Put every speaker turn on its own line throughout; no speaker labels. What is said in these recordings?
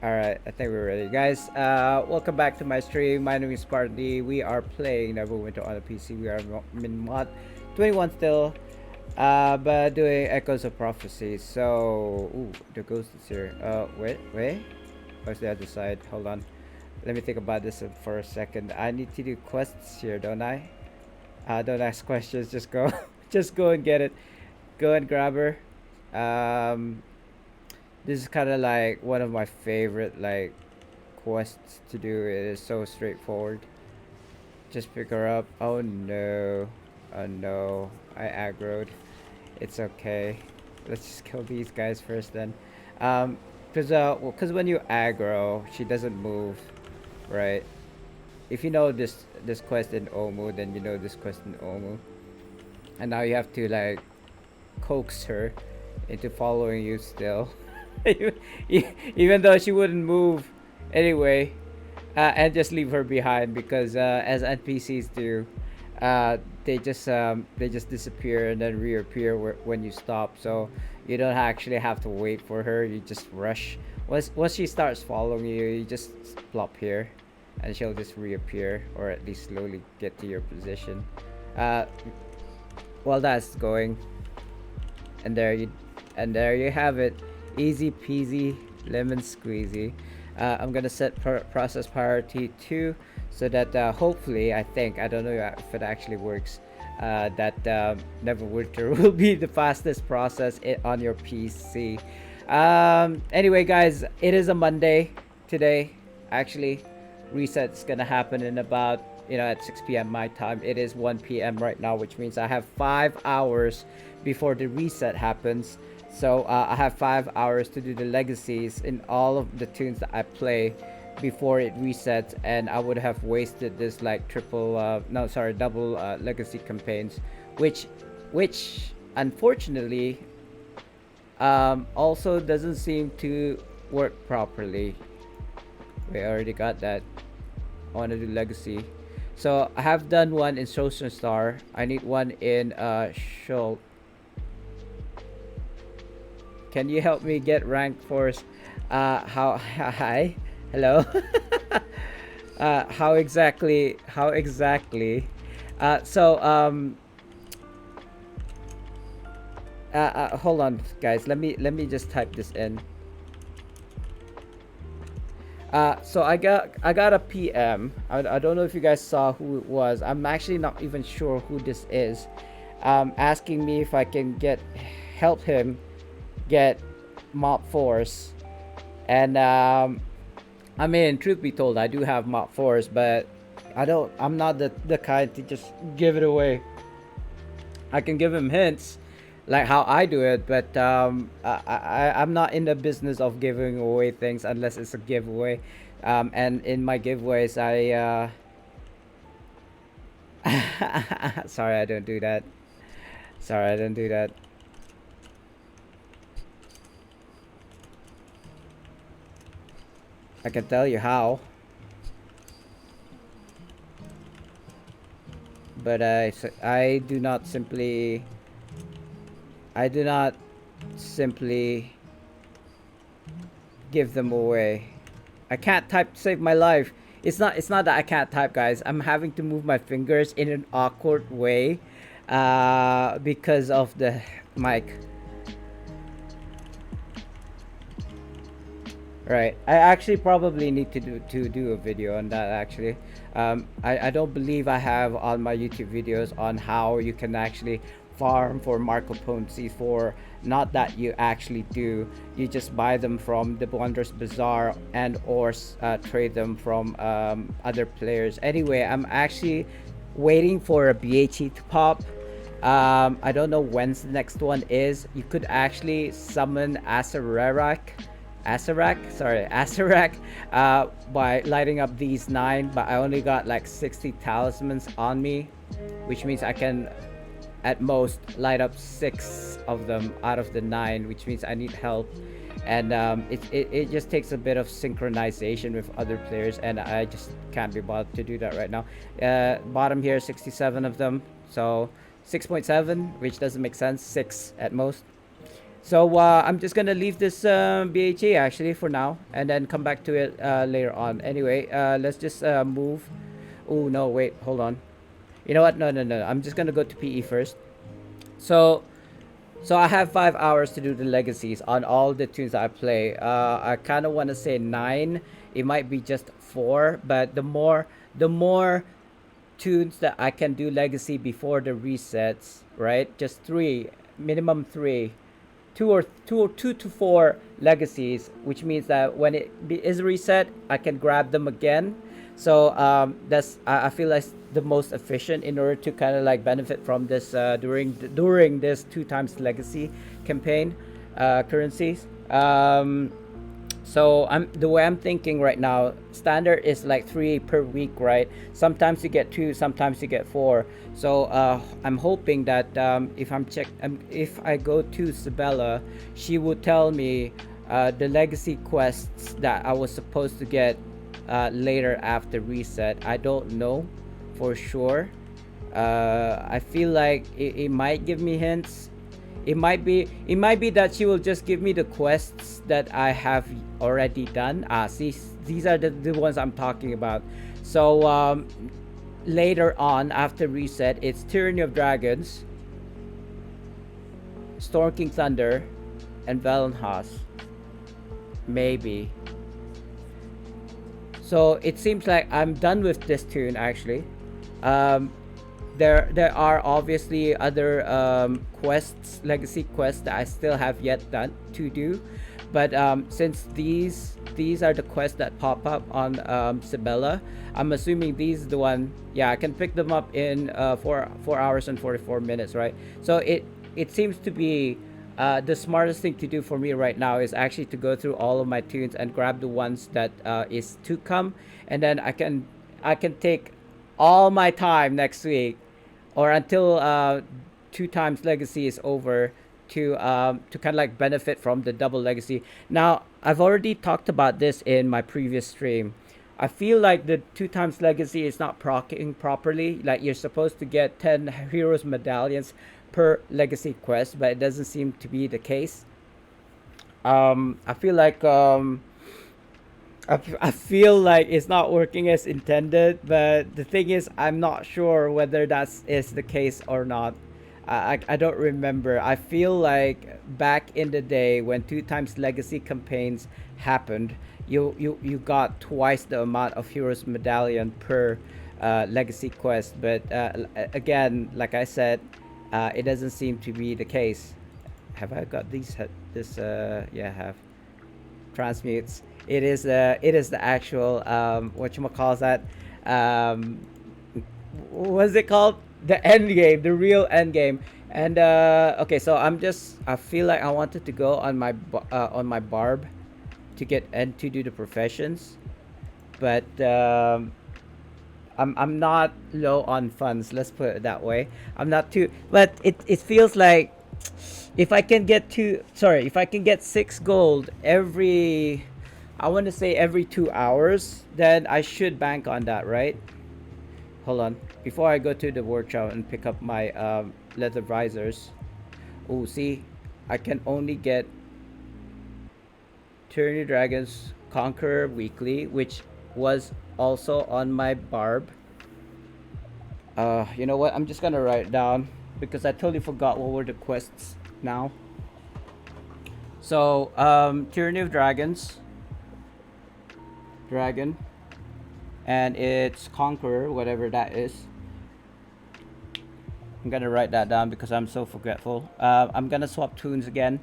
Alright, I think we're ready. Guys, welcome back to my stream. My name is SpartanDee. We are playing Neverwinter on the PC. We are in mod 21 still, but doing Echoes of Prophecy. So, ooh, the ghost is here. Wait. Where's the other side? Hold on. Let me think about this for a second. I need to do quests here, don't I? Don't ask questions. Just go, just go and get it. Go and grab her. Um, this is kind of like one of my favorite like quests to do. It is so straightforward. Just pick her up. Oh no. Oh no. I aggroed. It's okay. Let's just kill these guys first then. Cause when you aggro, she doesn't move, right? If you know this quest in Omu, then you know this quest in Omu. And now you have to like coax her into following you still. Even though she wouldn't move anyway, and just leave her behind because as NPCs do, they just disappear and then reappear when you stop. So you don't actually have to wait for her. You just rush. Once she starts following you, you just plop here, and she'll just reappear or at least slowly get to your position. Uh, while that's going, and there you have it. Easy peasy lemon squeezy. I'm gonna set process priority 2 so that hopefully, I don't know if it actually works, that Neverwinter will be the fastest process on your PC. Anyway guys, it is a Monday today. Actually, reset's gonna happen in about at 6 p.m. my time. It is 1 p.m. right now, which means I have 5 hours before the reset happens. So I have 5 hours to do the legacies in all of the tunes that I play before it resets, and I would have wasted this like double legacy campaigns, which unfortunately also doesn't seem to work properly. We already got that. I want to do legacy. So I have done one in Social Star. I need one in Shul. Can you help me get rank force? Hi, hello. How exactly? Hold on, guys. Let me just type this in. So I got a PM. I don't know if you guys saw who it was. I'm actually not even sure who this is. Asking me if I can help him get mob force, and I mean, truth be told, I do have mob force, but I'm not the kind to just give it away. I can give him hints like how I do it, but I'm not in the business of giving away things unless it's a giveaway. And in my giveaways, sorry, I don't do that. Sorry, I don't do that. I can tell you how, but I do not simply give them away. I can't type to save my life. It's not that I can't type, guys. I'm having to move my fingers in an awkward way because of the mic. Right. I actually probably need to do a video on that actually. I don't believe I have on my YouTube videos on how you can actually farm for Marco Pone C4. Not that you actually do. You just buy them from the Wondrous Bazaar and or trade them from other players. Anyway, I'm actually waiting for a BHE to pop. I don't know when the next one is. You could actually summon Asarak by lighting up these 9, but I only got like 60 talismans on me, which means I can at most light up 6 of them out of the 9, which means I need help, and it just takes a bit of synchronization with other players, and I just can't be bothered to do that right now. Bottom here, 67 of them, so 6.7, which doesn't make sense. 6 at most. So I'm just gonna leave this BHA actually for now, and then come back to it later on. Anyway, let's just move. Oh no, wait, hold on. You know what? No, no, no. I'm just gonna go to PE first. So so I have 5 hours to do the legacies on all the tunes that I play. I kind of want to say nine. It might be just four, but the more tunes that I can do legacy before the resets, right? Just three, minimum three, two to four legacies, which means that when is reset, I can grab them again. So that's I feel like the most efficient in order to kind of like benefit from this during this two times legacy campaign currencies. So I'm the way I'm thinking right now. Standard is like three per week, right? Sometimes you get two, sometimes you get four. So I'm hoping that if I go to Sabella, she will tell me the legacy quests that I was supposed to get later after reset. I don't know for sure. I feel like it might give me hints. It might be that she will just give me the quests that I have already done. See, these are the ones I'm talking about. So later on after reset, it's Tyranny of Dragons, Storm King Thunder, and Valenhas. Maybe. So it seems like I'm done with this tune actually. Um, there are obviously other quests, legacy quests that I still have yet done to do, but since these are the quests that pop up on Sabella, I'm assuming these are the one. Yeah, I can pick them up in 4 hours and 44 minutes, right? So it seems to be the smartest thing to do for me right now is actually to go through all of my tunes and grab the ones that is to come, and then I can take all my time next week or until two times legacy is over to kind of like benefit from the double legacy. Now I've already talked about this in my previous stream. I feel like the two times legacy is not procking properly. Like you're supposed to get 10 heroes medallions per legacy quest, but it doesn't seem to be the case. I feel like I feel like it's not working as intended, but the thing is, I'm not sure whether that's is the case or not. I don't remember. I feel like back in the day when two times legacy campaigns happened, you got twice the amount of heroes medallion per legacy quest. But again, like I said, it doesn't seem to be the case. Have I got this? Yeah, I have transmutes. It is the actual what you call that um what's it called, the end game, the real end game. And okay, so I feel like I wanted to go on my barb to get and to do the professions, but I'm not low on funds, let's put it that way. I'm not too, but it feels like if I can get 6 gold every, I want to say every 2 hours, then I should bank on that, right? Hold on, before I go to the workshop and pick up my leather visors. Oh, see, I can only get Tyranny Dragons Conqueror weekly, which was also on my barb. You know what, I'm just gonna write it down because I totally forgot what were the quests now. So Tyranny of Dragons, dragon, and it's Conqueror, whatever that is. I'm gonna write that down because I'm so forgetful. I'm gonna swap tunes again,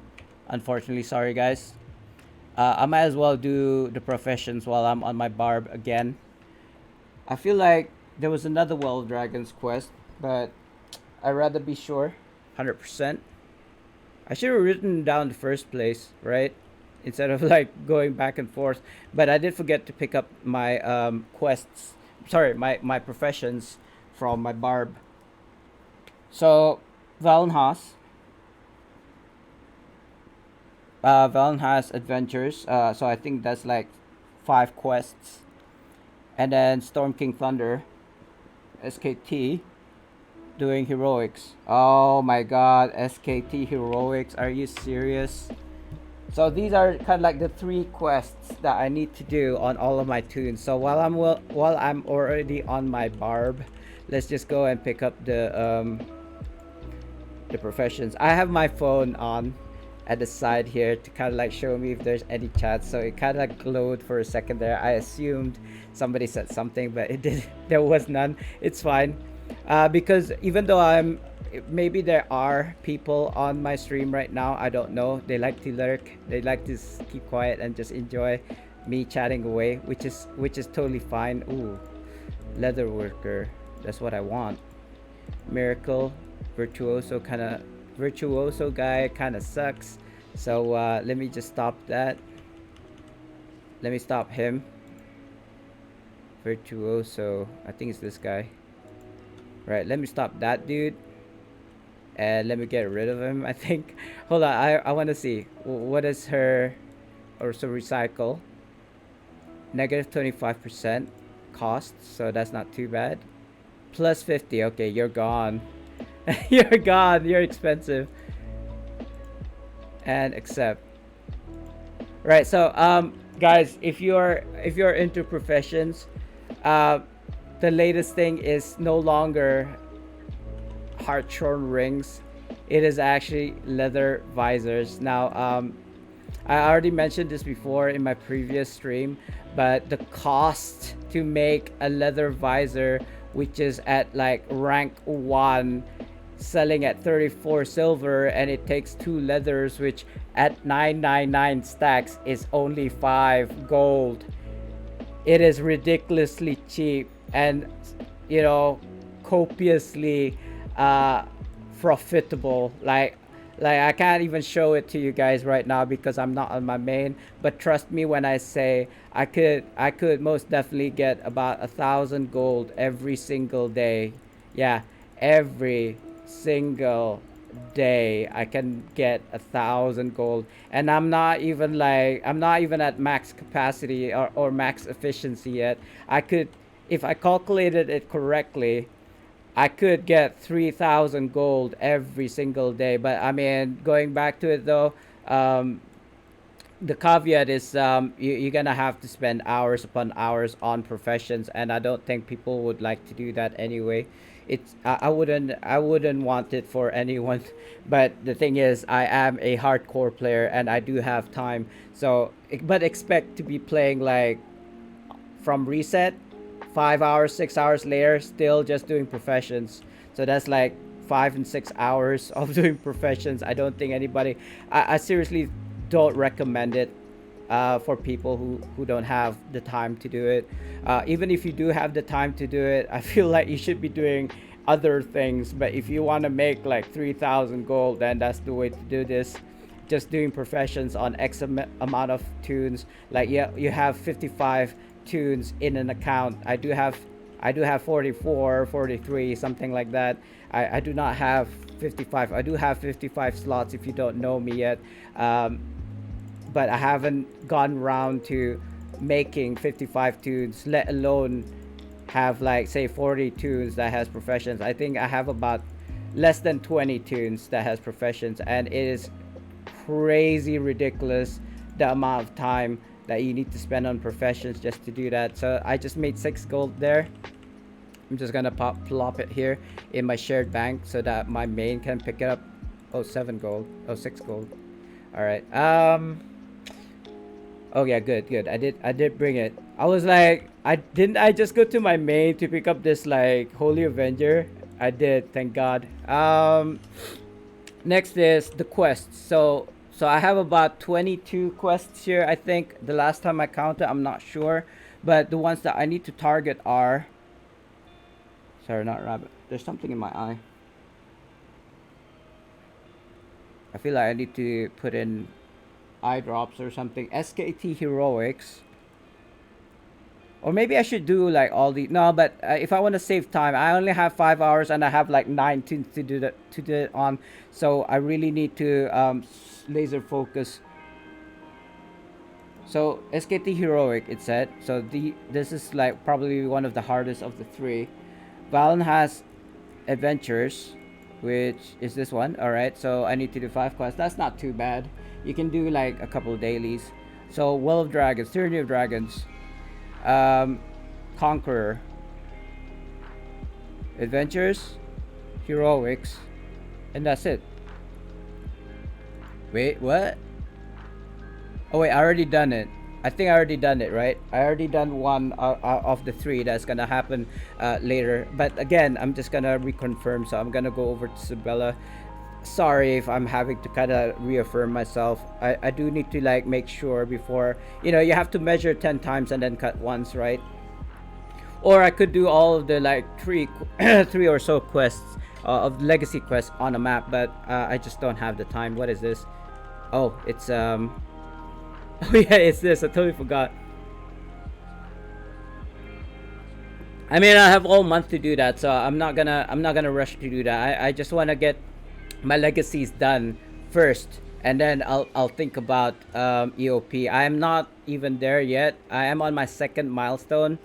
unfortunately. Sorry guys. I might as well do the professions while I'm on my barb again. I feel like there was another Well of Dragons quest, but I'd rather be sure 100%. I should have written down the first place, right? Instead of like going back and forth. But I did forget to pick up my quests. Sorry, my professions from my barb. So, Valenhas. Valenhas Adventures. So I think that's like 5 quests. And then Storm King Thunder, SKT. doing heroics. Oh my god, SKT heroics. Are you serious? So these are kind of like the three quests that I need to do on all of my tunes. So while I'm already on my barb, let's just go and pick up the professions. I have my phone on at the side here to kind of like show me if there's any chat. So it kind of like glowed for a second there. I assumed somebody said something, but it did. There was none. It's fine, because even though maybe there are people on my stream right now. I don't know. They like to lurk. They like to keep quiet and just enjoy me chatting away, which is totally fine. Ooh, leather worker. That's what I want. Miracle, virtuoso guy kind of sucks. So let me just stop that. Let me stop him. Virtuoso. I think it's this guy. Right. Let me stop that dude. And let me get rid of him. I think. Hold on. I want to see what is her. Or so recycle. Negative 25% cost. So that's not too bad. Plus 50. Okay, you're gone. You're gone. You're expensive. And accept. Right. So guys, if you're into professions, the latest thing is no longer hartshorn rings. It is actually leather visors. Now I already mentioned this before in my previous stream, but the cost to make a leather visor, which is at like rank 1, selling at 34 silver, and it takes 2 leathers, which at 999 stacks is only 5 gold. It is ridiculously cheap, and you know, copiously profitable. Like I can't even show it to you guys right now because I'm not on my main, but trust me when I say I could most definitely get about 1,000 gold every single day. Yeah, every single day I can get 1,000 gold, and I'm not even at max capacity or max efficiency yet. I could, if I calculated it correctly, I could get 3,000 gold every single day. But I mean, going back to it though, um, the caveat is you're gonna have to spend hours upon hours on professions, and I don't think people would like to do that anyway. I wouldn't want it for anyone. But the thing is, I am a hardcore player and I do have time. So but expect to be playing like from reset, 5 hours, 6 hours later, still just doing professions. So that's like 5 and 6 hours of doing professions. I don't think anybody. I seriously don't recommend it for people who don't have the time to do it. Even if you do have the time to do it, I feel like you should be doing other things. But if you want to make like 3,000 gold, then that's the way to do this. Just doing professions on amount of tunes. Like yeah, you have 55 tunes in an account. I do have 44, 43, something like that. I do not have 55. I do have 55 slots if you don't know me yet. Um, but I haven't gone around to making 55 tunes, let alone have like say 40 tunes that has professions. I think I have about less than 20 tunes that has professions, and it is crazy ridiculous the amount of time that you need to spend on professions just to do that. So I just made 6 gold there. I'm just gonna plop it here in my shared bank so that my main can pick it up. Oh, 7 gold. Oh, 6 gold. All right. Oh yeah, good. I did bring it. I was like, I just go to my main to pick up this like Holy Avenger. I did, thank God. Next is the quests. So I have about 22 quests here. I think the last time I counted, I'm not sure, but the ones that I need to target are. Sorry, not rabbit. There's something in my eye. I feel like I need to put in eye drops or something. SKT heroics. Or maybe I should do like all the no, but if I want to save time, I only have 5 hours and I have like 9 to do it on. So I really need to laser focus. So SKT heroic, it said. So this is like probably one of the hardest of the three. Valen has adventures, which is this one. All right, so I need to do 5 quests. That's not too bad. You can do like a couple of dailies. So Well of Dragons, Tyranny of Dragons, um, Conqueror, Adventures, Heroics, and that's it. Wait, what? Oh wait, I already done it. I think I already done it, right? I already done one of the three that's gonna happen later. But again, I'm just gonna reconfirm. So I'm gonna go over to Sabella. Sorry if I'm having to kind of reaffirm myself. I do need to like make sure before, you have to measure 10 times and then cut once, right? Or I could do all of the like three or so quests of legacy quests on a map, but I just don't have the time. What is this? Oh, it's oh yeah, it's this. I totally forgot. I mean, I have all month to do that, so I'm not gonna rush to do that. I just want to get my legacies done first, and then I'll think about EOP. I am not even there yet. I am on my second milestone.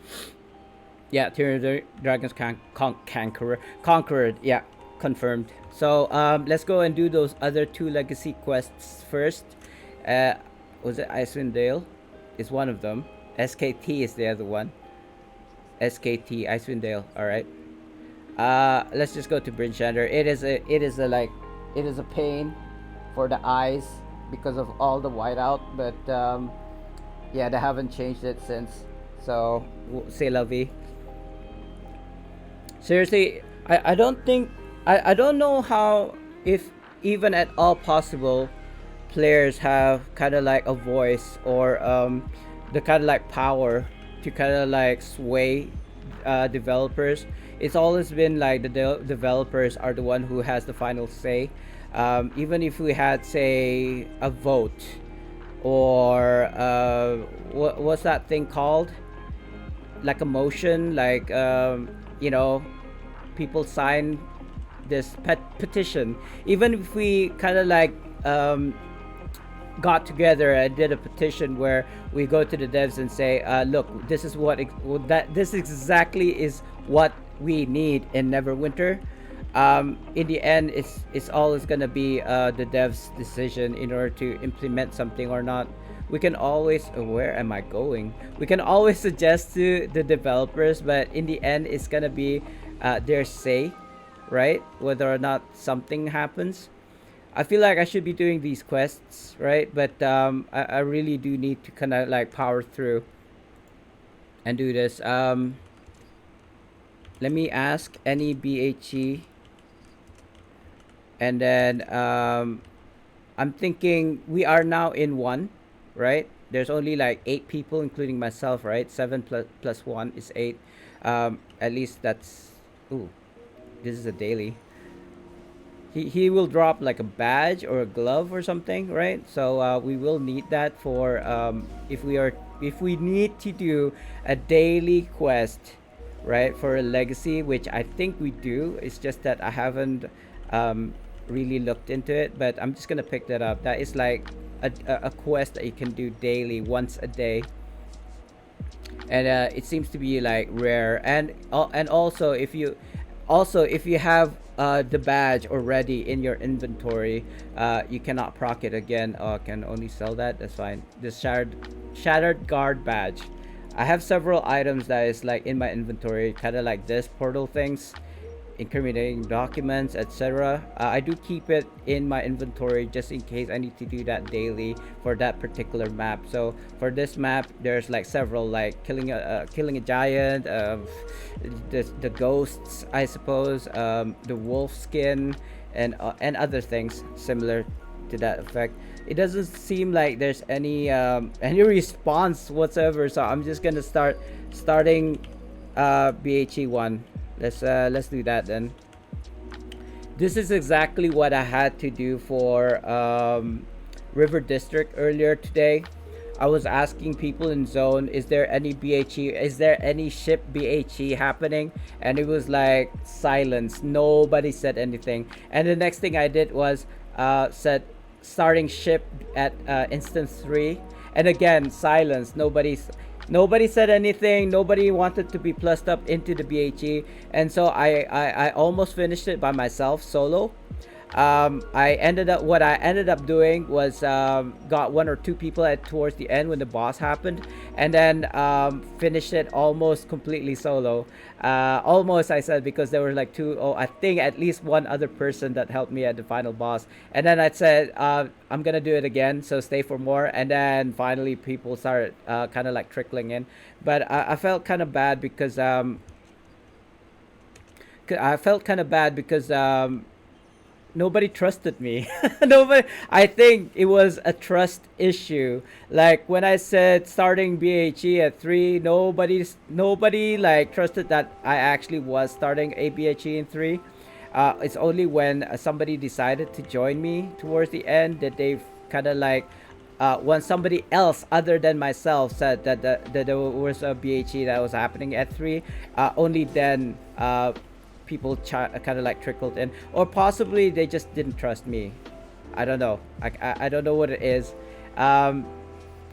Yeah, Tyranny Dragons Conquered. Yeah, confirmed. So let's go and do those other two legacy quests first. Uh, was it Icewind Dale? Is one of them. SKT is the other one. SKT Icewind Dale. All right. Let's just go to Bridgender. It is a pain for the eyes because of all the whiteout, but yeah, they haven't changed it since. So say la vie. Seriously, I don't think I don't know how, if even at all possible, players have kind of like a voice or the kind of like power to kind of like sway developers. It's always been like the developers are the one who has the final say. Even if we had, say, a vote, or what's that thing called? Like a motion, like people sign this petition. Even if we kind of like got together and did a petition where we go to the devs and say, look, this is this exactly is what we need in Neverwinter. In the end, it's always gonna be the devs' decision in order to implement something or not. We can always, where am I going? We can always suggest to the developers, but in the end, it's gonna be their say, right? Whether or not something happens. I feel like I should be doing these quests, right? But I really do need to kind of like power through and do this. Let me ask any BHE, and then I'm thinking we are now in one, right? There's only like 8 people, including myself, right? 7 plus 1 is 8. At least that's. Ooh, this is a daily. He will drop like a badge or a glove or something, right? So we will need that for if we need to do a daily quest, right, for a legacy, which I think we do. It's just that I haven't really looked into it, but I'm just gonna pick that up. That is like a quest that you can do daily, once a day, and it seems to be like rare. And also if you have the badge already in your inventory, you cannot proc it again. Can only sell that. That's fine. The shattered guard badge. I have several items that is like in my inventory, kind of like this portal things, incriminating documents, etc. I do keep it in my inventory just in case I need to do that daily for that particular map. So for this map, there's like several, like killing a giant, the ghosts, I suppose, the wolf skin, and other things similar to that effect. It doesn't seem like there's any response whatsoever, so I'm just gonna starting BHE 1. Let's do that then. This is exactly what I had to do for River District earlier today. I was asking people in zone, is there any BHE, is there any ship BHE happening? And it was like silence. Nobody said anything. And the next thing I did was said starting ship at instance 3, and again silence. Nobody's Nobody said anything. Nobody wanted to be plussed up into the BHE, and so I almost finished it by myself solo. What I ended up doing was got one or two people at towards the end when the boss happened, and then finished it almost completely solo. Almost, I said, because there were like two, oh, I think at least one other person that helped me at the final boss. And then I said, I'm gonna do it again, so stay for more. And then finally, people started kind of like trickling in, but I felt kind of bad because nobody trusted me. Nobody. I think it was a trust issue. Like when I said starting BHE at 3, nobody like trusted that I actually was starting a BHE in 3. It's only when somebody decided to join me towards the end that they kind of like when somebody else other than myself said that there was a BHE that was happening at 3, only then people kind of like trickled in, or possibly they just didn't trust me. I don't know. I don't know what it is. um,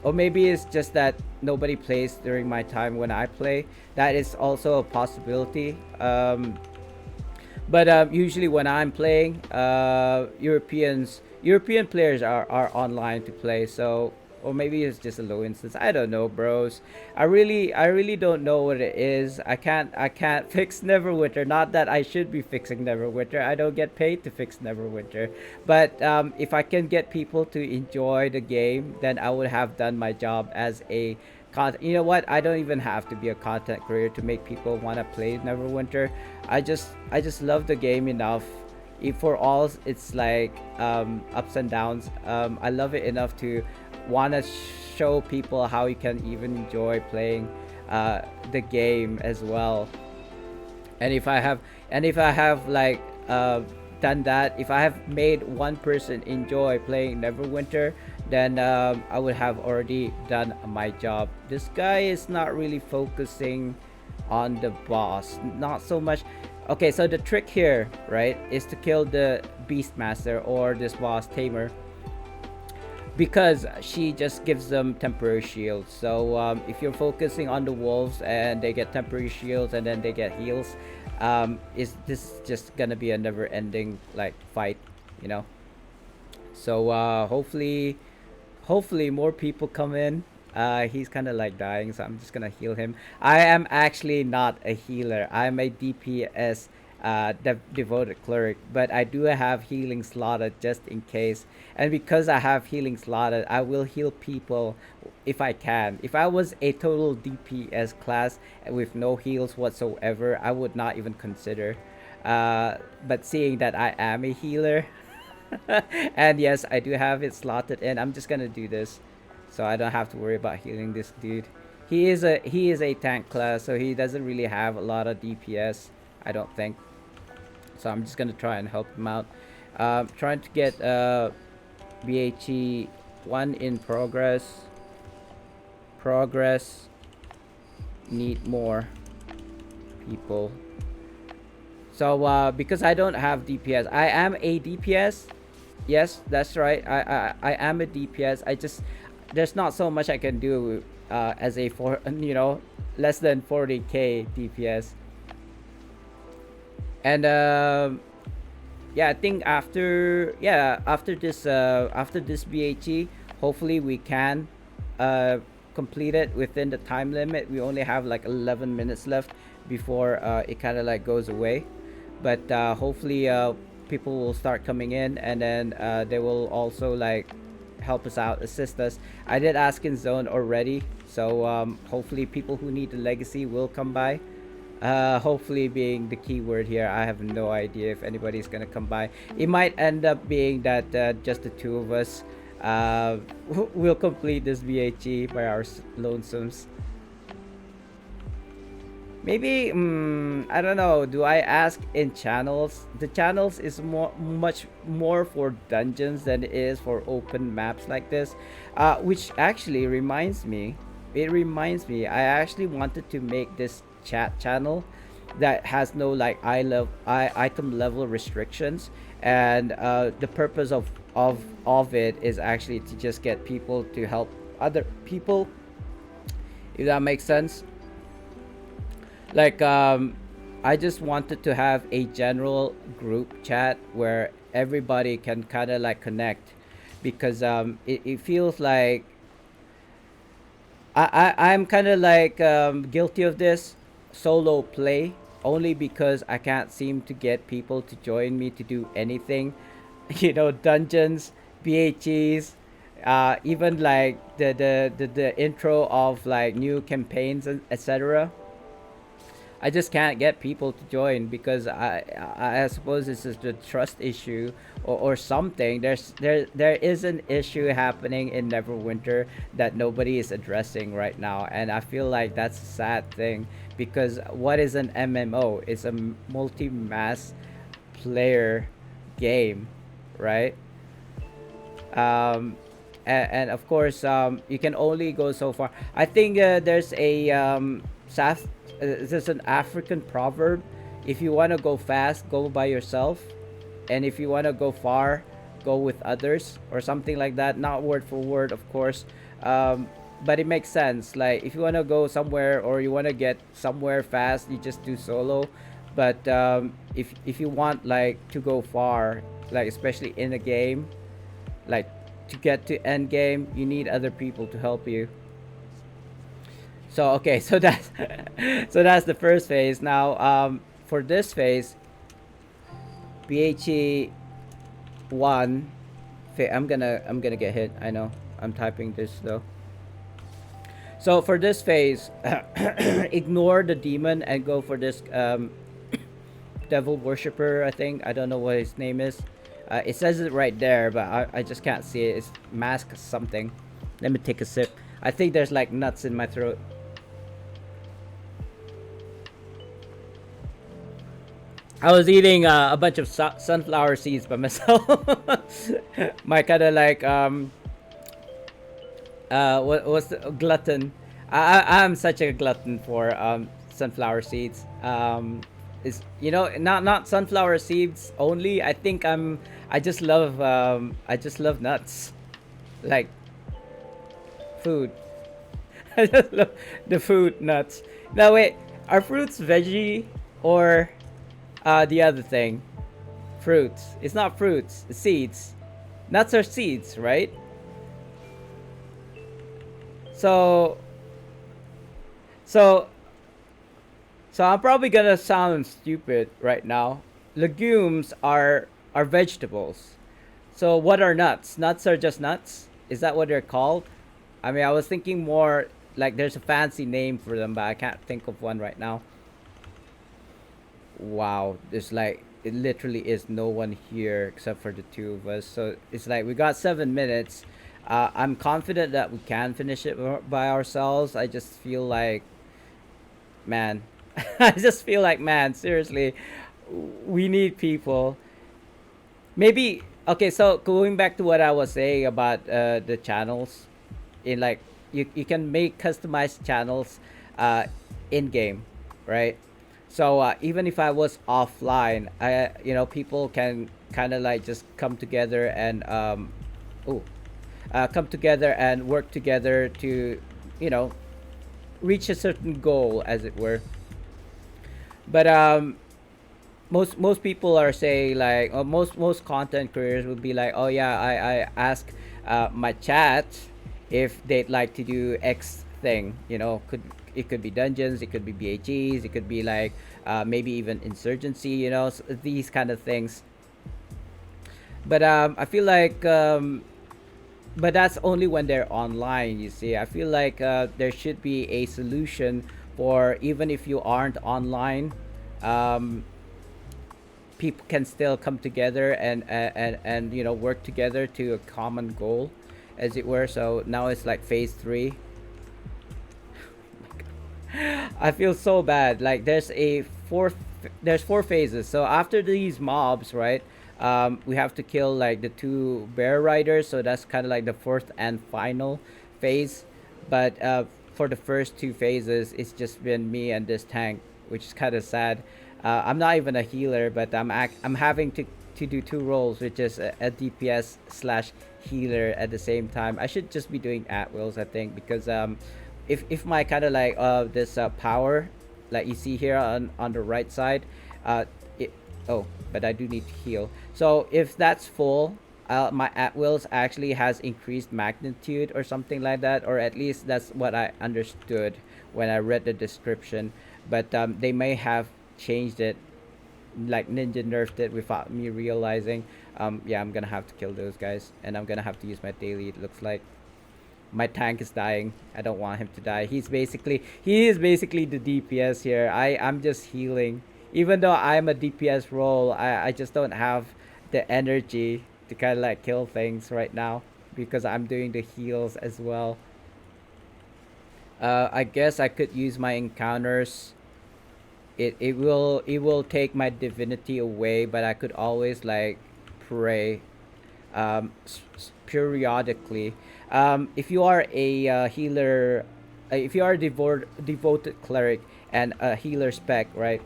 or maybe it's just that nobody plays during my time when I play. That is also a possibility. But usually when I'm playing, European players are online to play. So, or maybe it's just a low instance. I don't know, bros. I really don't know what it is. I can't fix Neverwinter. Not that I should be fixing Neverwinter. I don't get paid to fix Neverwinter. But if I can get people to enjoy the game, then I would have done my job as a content. You know what? I don't even have to be a content creator to make people want to play Neverwinter. I just love the game enough. For all its like ups and downs, I love it enough to want to show people how you can even enjoy playing the game as well. And if I have like done that, if I have made one person enjoy playing Neverwinter, then I would have already done my job. This guy is not really focusing on the boss, not so much. Okay, so the trick here, right, is to kill the Beastmaster or this boss Tamer, because she just gives them temporary shields. So if you're focusing on the wolves and they get temporary shields and then they get heals, is this just gonna be a never-ending like fight, you know? So hopefully more people come in. He's kind of like dying, so I'm just gonna heal him. I am actually not a healer. I'm a DPS devoted cleric, but I do have healing slotted just in case. And because I have healing slotted, I will heal people if I can. If I was a total DPS class with no heals whatsoever, I would not even consider. But seeing that I am a healer, and yes, I do have it slotted in, I'm just gonna do this, so I don't have to worry about healing this dude. He is a tank class, so he doesn't really have a lot of DPS, I don't think. So I'm just gonna try and help him out. Trying to get BHE 1 in progress. Progress. Need more people. So because I don't have DPS, I am a DPS. Yes, that's right. I am a DPS. I just there's not so much I can do as a less than 40k DPS. And yeah, I think after this BHE, hopefully we can complete it within the time limit. We only have like 11 minutes left before it kind of like goes away. But hopefully people will start coming in, and then they will also like help us out, assist us. I did ask in zone already, so hopefully people who need the legacy will come by. Hopefully being the key word here. I have no idea if anybody's gonna come by. It might end up being that just the two of us will complete this BHE by our lonesomes. Maybe I don't know. Do I ask in channels? The channels is much more for dungeons than it is for open maps like this. Which actually reminds me. It reminds me. I actually wanted to make this chat channel that has no like item level restrictions, and the purpose of it is actually to just get people to help other people If that makes sense. Like I just wanted to have a general group chat where everybody can kind of like connect, because it feels like I'm kind of like guilty of this solo play, only because I can't seem to get people to join me to do anything. Dungeons, BHEs, even like the intro of like new campaigns and etc. I just can't get people to join because I suppose this is the trust issue, or something. There is an issue happening in Neverwinter that nobody is addressing right now, and I feel like that's a sad thing, because what is an MMO? It's a multi-mass player game, right? Um, and of course, you can only go so far. I think there's a there's an African proverb: if you want to go fast, go by yourself, and if you want to go far, go with others, or something like that. Not word for word, of course, but it makes sense. Like if you want to go somewhere or you want to get somewhere fast, you just do solo. But if you want like to go far, like especially in a game, like to get to end game, you need other people to help you. So okay, so that's so that's the first phase. Now for this phase, BHE one, I'm gonna get hit. I know. I'm typing this though. So for this phase, ignore the demon and go for this devil worshiper. I think, I don't know what his name is. It says it right there, but I just can't see it. It's mask something. Let me take a sip. I think there's like nuts in my throat. I was eating a bunch of sunflower seeds by myself. My kind of like what was the glutton? I'm such a glutton for sunflower seeds. Is not sunflower seeds only. I just love nuts, like food. I just love the food nuts. Now wait, are fruits veggie or the other thing? Fruits. It's not fruits. It's seeds. Nuts are seeds, right? So so so I'm probably gonna sound stupid right now. Legumes are vegetables. So what are nuts? Nuts are just nuts. Is that what they're called? I mean, I was thinking more like there's a fancy name for them, but I can't think of one right now. Wow, there's like it literally is no one here except for the two of us. So it's like we got 7 minutes. I'm confident that we can finish it by ourselves. I just feel like, man, I just feel like, man, seriously, we need people. Maybe okay. So going back to what I was saying about the channels, in like you can make customized channels in game, right? So even if I was offline, people can kind of like just come together and oh come together and work together to you know reach a certain goal, as it were. But most people are saying like, most content creators would be like, oh yeah, I ask my chat if they'd like to do X thing. Could be dungeons, it could be BHEs, it could be like maybe even insurgency, these kind of things. But I feel like but that's only when they're online, you see. I feel like there should be a solution for even if you aren't online. um, People can still come together and work together to a common goal, as it were. So now it's like phase 3. I feel so bad. Like there's 4 phases. So after these mobs, right? We have to kill like the 2 bear riders. So that's kind of like the fourth and final phase. But for the first 2 phases, it's just been me and this tank, which is kind of sad. I'm not even a healer, but I'm having to do 2 roles, which is a DPS slash healer at the same time. I should just be doing at wills, I think, because if my kind of like this power, like you see here on the right side, uh it, oh, but I do need to heal. So if that's full, my at wills actually has increased magnitude or something like that, or at least that's what I understood when I read the description. But they may have changed it, like ninja nerfed it without me realizing. Yeah, I'm gonna have to kill those guys, and I'm gonna have to use my daily. It looks like my tank is dying. I don't want him to die. He is basically the DPS here. I'm just healing. Even though I'm a DPS role, I just don't have the energy to kind of like kill things right now because I'm doing the heals as well. I guess I could use my encounters. It will take my divinity away, but I could always like pray periodically. If you are a healer, if you are a devoted cleric and a healer spec, right?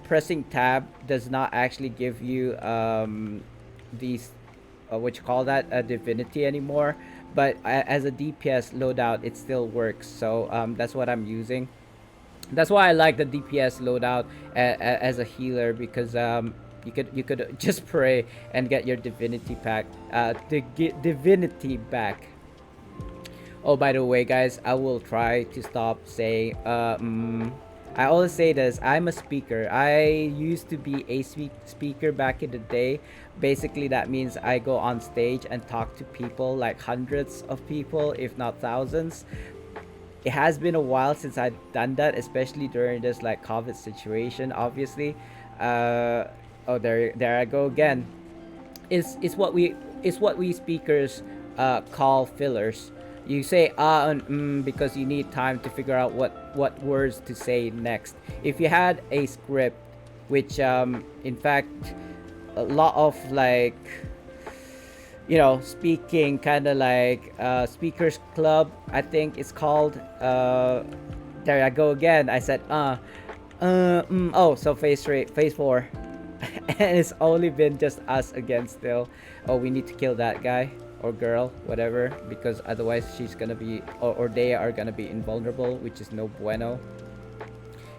Pressing tab does not actually give you these what you call that, a divinity anymore. But as a DPS loadout, it still works. So that's what I'm using. That's why I like the DPS loadout as a healer, because you could just pray and get your divinity pack, divinity back. Oh, by the way, guys, I will try to stop saying. I always say this. I'm a speaker. I used to be a speaker back in the day. Basically, that means I go on stage and talk to people, like hundreds of people, if not thousands. It has been a while since I've done that, especially during this like COVID situation. Obviously, uh, oh, there I go again. It's what we speakers call fillers. You say and because you need time to figure out what words to say next. If you had a script, which in fact a lot of like speaking kind of like speakers club, I think it's called. There I go again. I said oh, so phase 4. And it's only been just us again still. Oh, we need to kill that guy or girl, whatever, because otherwise she's gonna be, or they are gonna be invulnerable, which is no bueno.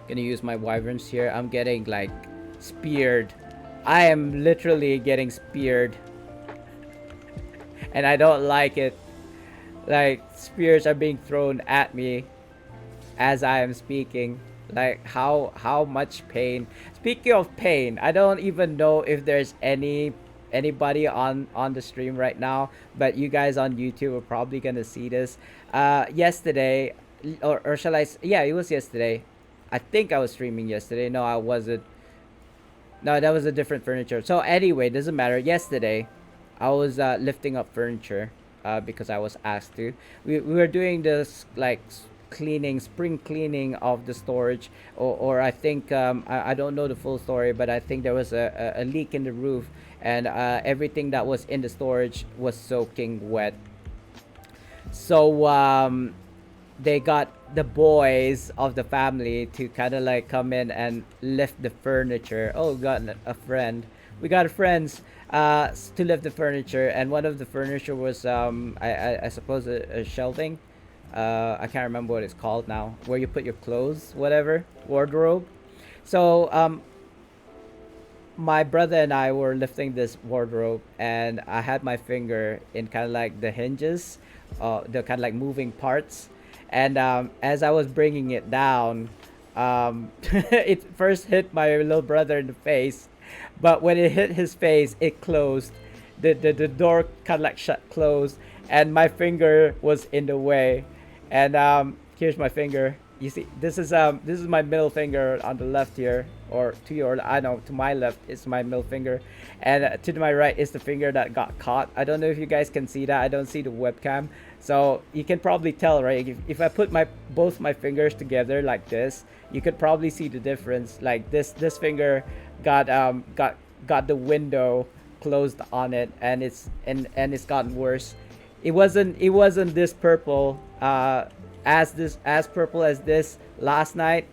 Gonna use my wyverns here. I'm getting like speared. I am literally getting speared, and I don't like it. Like, spears are being thrown at me as I am speaking. Like, how much pain. Speaking of pain, I don't even know if there's anybody on the stream right now, but you guys on YouTube are probably gonna see this. Yesterday, or shall I yeah, it was yesterday. I think I was streaming yesterday. No, I wasn't. No, that was a different furniture. So anyway, doesn't matter. Yesterday, I was lifting up furniture because I was asked to. We were doing this like cleaning, spring cleaning of the storage, or I think I don't know the full story, but I think there was a leak in the roof, and everything that was in the storage was soaking wet. So they got the boys of the family to kind of like come in and lift the furniture. Oh, got a friend. We got friends to lift the furniture, and one of the furniture was I suppose a shelving. I can't remember what it's called now, where you put your clothes, whatever, wardrobe. So my brother and I were lifting this wardrobe, and I had my finger in kind of like the hinges, the kind of like moving parts. And as I was bringing it down, it first hit my little brother in the face, but when it hit his face, it closed. The door kind of like shut closed, and my finger was in the way. And here's my finger. You see, this is my middle finger on the left here, or to your, I know, to my left is my middle finger, and to my right is the finger that got caught. I don't know if you guys can see that. I don't see the webcam, so you can probably tell, right? If I put both my fingers together like this, you could probably see the difference. Like this finger got the window closed on it, and it's gotten worse. It wasn't this purple as purple as this last night.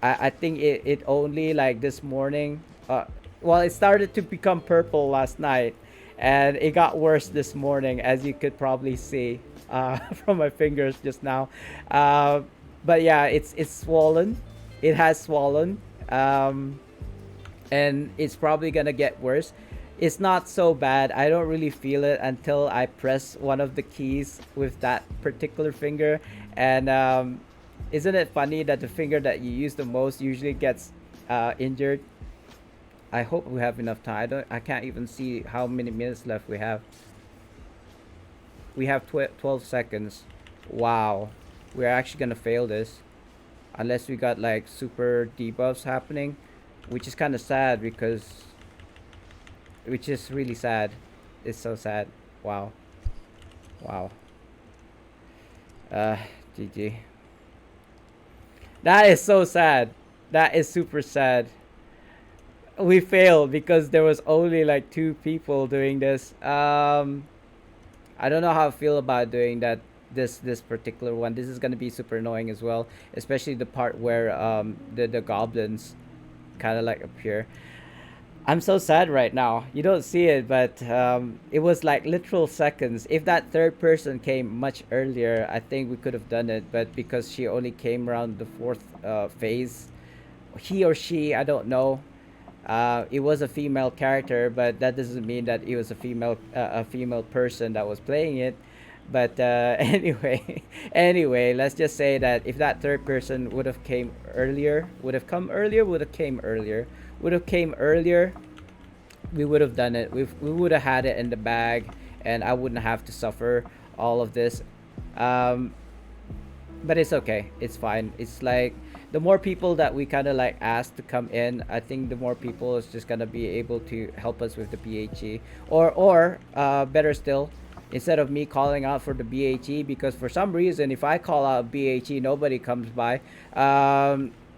I think it only like this morning. Well, it started to become purple last night, and it got worse this morning, as you could probably see. from my fingers just now. Uh, but yeah, it's swollen. It has swollen. And it's probably gonna get worse. It's not so bad. I don't really feel it until I press one of the keys with that particular finger. And isn't it funny that the finger that you use the most usually gets injured? I hope we have enough time. I can't even see how many minutes left we have. We have 12 seconds. Wow. We're actually gonna fail this unless we got like super debuffs happening, which is kind of sad because which is really sad. It's so sad. Wow. Wow. Uh, GG. That is so sad. That is super sad. We failed because there was only like two people doing this. I don't know how I feel about doing that. This particular one. This is gonna be super annoying as well, especially the part where the goblins kind of like appear. I'm so sad right now. You don't see it, but it was like literal seconds. If that third person came much earlier, I think we could have done it. But because she only came around the fourth phase, he or she, I don't know. It was a female character, but that doesn't mean that it was a female person that was playing it. But anyway, let's just say that if that third person would have came earlier, would have come earlier, would have came earlier, would have came earlier, we would have done it. We would have had it in the bag, and I wouldn't have to suffer all of this. Um, but it's okay. It's fine. It's like the more people that we kind of like ask to come in, I think the more people is just gonna be able to help us with the BHE, or better still, instead of me calling out for the BHE, because for some reason if I call out BHE, nobody comes by.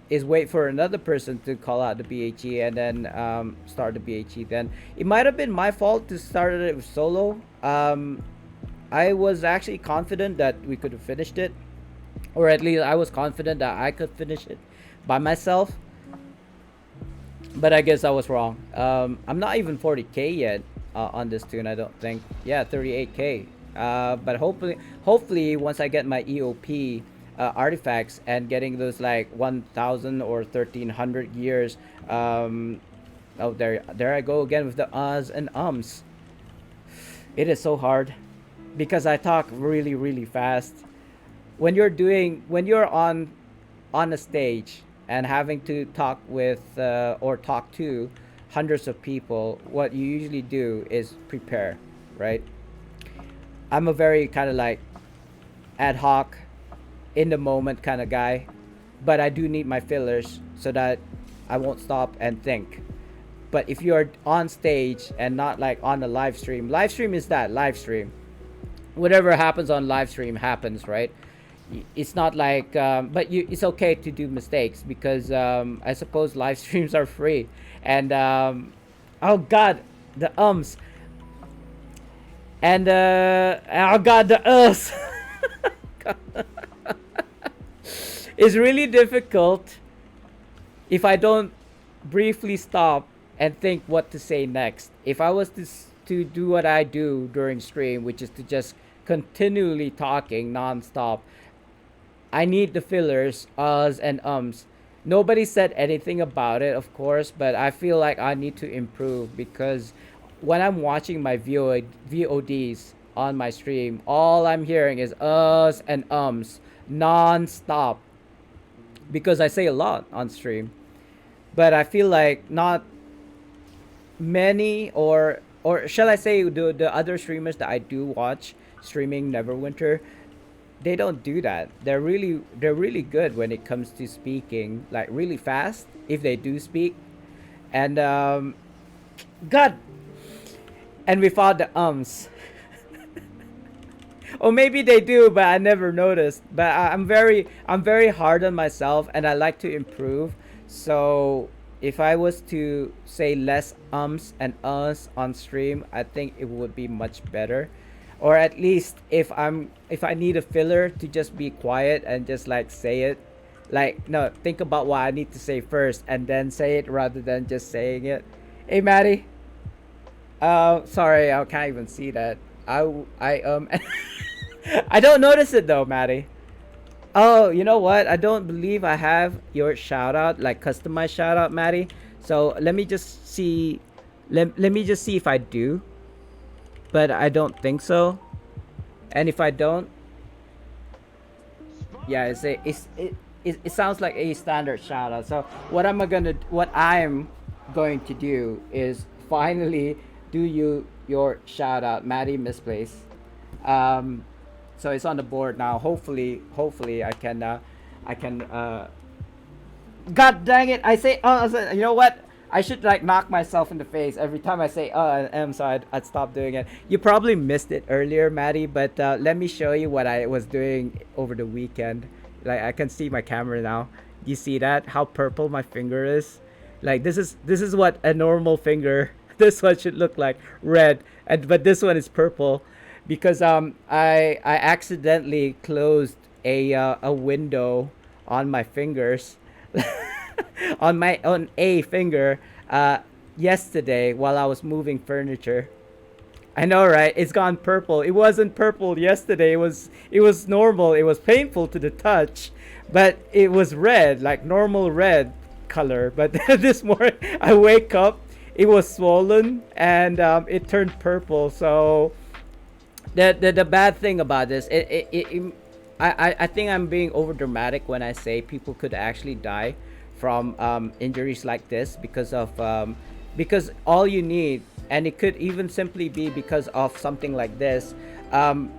Is wait for another person to call out the BHE and then start the BHE. Then it might have been my fault to start it with solo. I was actually confident that we could have finished it, or at least I was confident that I could finish it by myself. But I guess I was wrong. I'm not even 40k yet on this tune. I don't think. Yeah, 38k. But hopefully, once I get my EOP artifacts and getting those like 1,000 or 1,300 years. Oh, there I go again with the uhs and ums. It is so hard because I talk really, really fast. When you're on a stage and having to talk with or talk to hundreds of people, what you usually do is prepare, right? I'm a very kind of like ad hoc, in the moment kind of guy, but I do need my fillers so that I won't stop and think. But if you're on stage and not like on a live stream is that live stream. Whatever happens on live stream happens, right? It's not like, but it's okay to do mistakes because I suppose live streams are free. And oh god, the ums. And oh god, the us. It's really difficult if I don't briefly stop and think what to say next. If I was to do what I do during stream, which is to just continually talking non-stop, I need the fillers, uhs and ums. Nobody said anything about it, of course, but I feel like I need to improve because when I'm watching my VODs on my stream, all I'm hearing is uhs and ums non-stop because I say a lot on stream. But I feel like not many, or shall I say the other streamers that I do watch streaming Neverwinter, they don't do that. They're really good when it comes to speaking, like really fast if they do speak. And god, and we found the ums. Or maybe they do, but I never noticed. But I'm very hard on myself, and I like to improve. So if I was to say less ums and uhs on stream, I think it would be much better. Or at least if I need a filler to just be quiet and just like say it, like no, think about what I need to say first and then say it rather than just saying it. Hey Maddie. Sorry, I can't even see that. I I don't notice it though, Maddie. Oh, you know what? I don't believe I have your shout out, like customized shout out, Maddie. So let me just see. Let me just see if I do, but I don't think so. And if I don't, yeah, it sounds like a standard shout out. So what I'm going to do is finally do your shout out, Maddie Misplace. Um, so it's on the board now. Hopefully I can God dang it! I say you know what? I should like knock myself in the face every time I say and M, so I'd stop doing it. You probably missed it earlier, Maddie, but let me show you what I was doing over the weekend. Like I can see my camera now. You see that? How purple my finger is? Like this is what a normal finger. This one should look like red, and but this one is purple, because I accidentally closed a window on my fingers on a finger yesterday while I was moving furniture. I know, right? It's gone purple. It wasn't purple yesterday. It was normal. It was painful to the touch, but it was red, like normal red color. But this morning I wake up, it was swollen and it turned purple. So the bad thing about this, I think I'm being over dramatic when I say people could actually die from injuries like this because all you need, and it could even simply be because of something like this, um,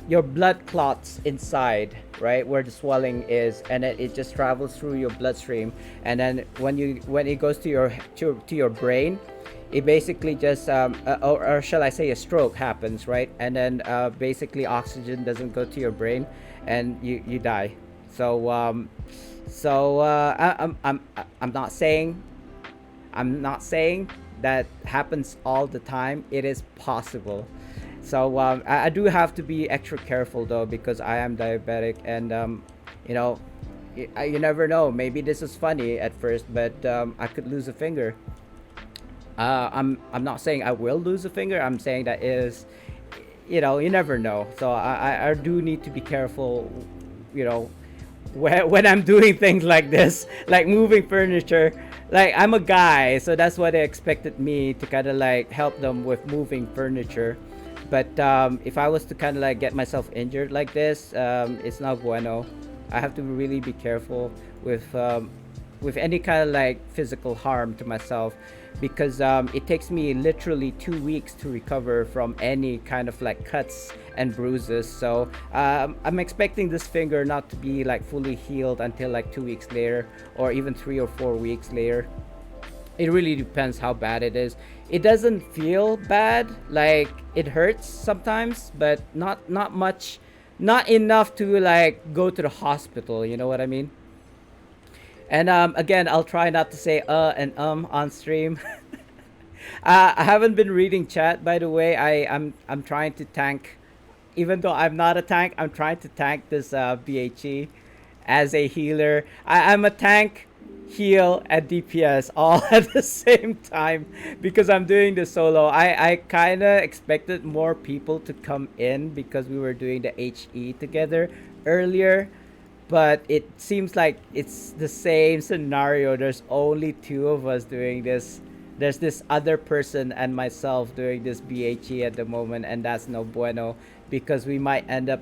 your blood clots inside, right where the swelling is, and it just travels through your bloodstream, and then when it goes to your brain, it basically just or shall I say a stroke happens, right? And then basically oxygen doesn't go to your brain, and you die. So I'm not saying that happens all the time. It is possible. So I do have to be extra careful though, because I am diabetic, and you know, you never know. Maybe this is funny at first, but I could lose a finger. I'm not saying I will lose a finger. I'm saying that is, you never know. So I do need to be careful, you know, when I'm doing things like this, like moving furniture. Like I'm a guy, so that's why they expected me to kind of like help them with moving furniture. But if I was to kind of like get myself injured like this, it's not bueno. I have to really be careful with any kind of like physical harm to myself, because it takes me literally 2 weeks to recover from any kind of like cuts and bruises. So I'm expecting this finger not to be like fully healed until like 2 weeks later, or even 3 or 4 weeks later. It really depends how bad it is. It doesn't feel bad, like it hurts sometimes, but not much, not enough to like go to the hospital. You know what I mean? And again, I'll try not to say and on stream. I haven't been reading chat, by the way. I'm trying to tank, even though I'm not a tank. I'm trying to tank this BHE as a healer. I'm a tank, heal, and DPS all at the same time because I'm doing the solo. I kind of expected more people to come in because we were doing the HE together earlier, but it seems like it's the same scenario. There's only two of us doing this. There's this other person and myself doing this BHE at the moment, and that's no bueno because we might end up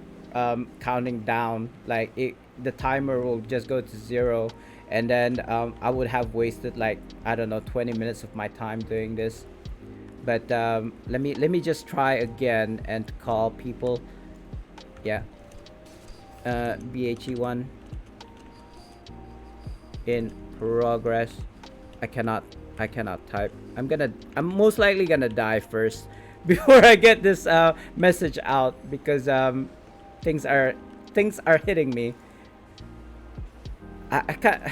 counting down. Like the timer will just go to zero, and then I would have wasted like, I don't know, 20 minutes of my time doing this. But let me just try again and call people. Yeah. BHE1 in progress. I cannot type. I'm most likely gonna die first before I get this message out, because things are hitting me. I can't.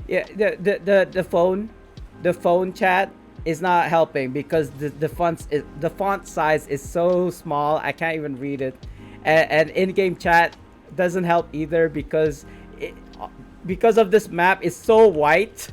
Yeah, the phone chat is not helping because the font size is so small. I can't even read it, and in-game chat doesn't help either because of this map is so white.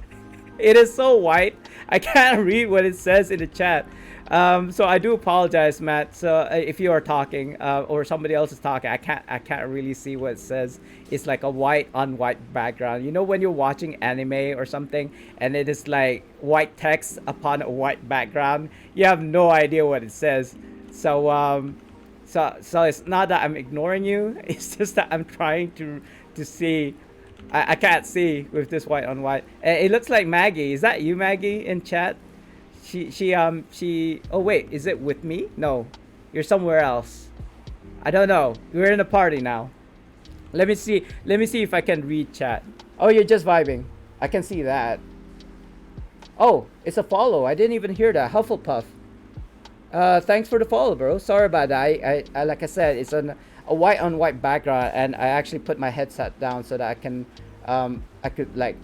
It is so white. I can't read what it says in the chat. So I do apologize, Matt. So if you are talking or somebody else is talking, I can't really see what it says. It's like a white on white background. You know when you're watching anime or something, and it is like white text upon a white background. You have no idea what it says. So so it's not that I'm ignoring you. It's just that I'm trying to see. I can't see with this white on white. It looks like Maggie. Is that you, Maggie, in chat? She oh wait, is it with me? No. You're somewhere else. I don't know. We're in a party now. Let me see if I can read chat. Oh, you're just vibing. I can see that. Oh, it's a follow. I didn't even hear that. Hufflepuff. Thanks for the follow, bro. Sorry about that. I like I said, it's a white on white background, and I actually put my headset down so that I could like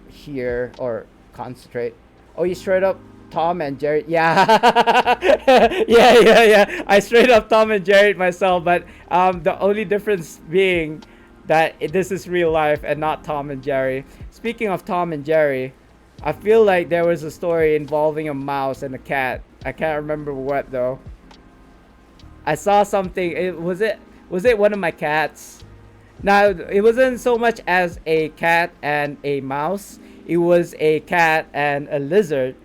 hear or concentrate. Oh, you straight up Tom and Jerry? Yeah, yeah. I straight up Tom and Jerry myself, but the only difference being that this is real life and not Tom and Jerry. Speaking of Tom and Jerry, I feel like there was a story involving a mouse and a cat. I can't remember what though. I saw something. Was it one of my cats? Now it wasn't so much as a cat and a mouse. It was a cat and a lizard.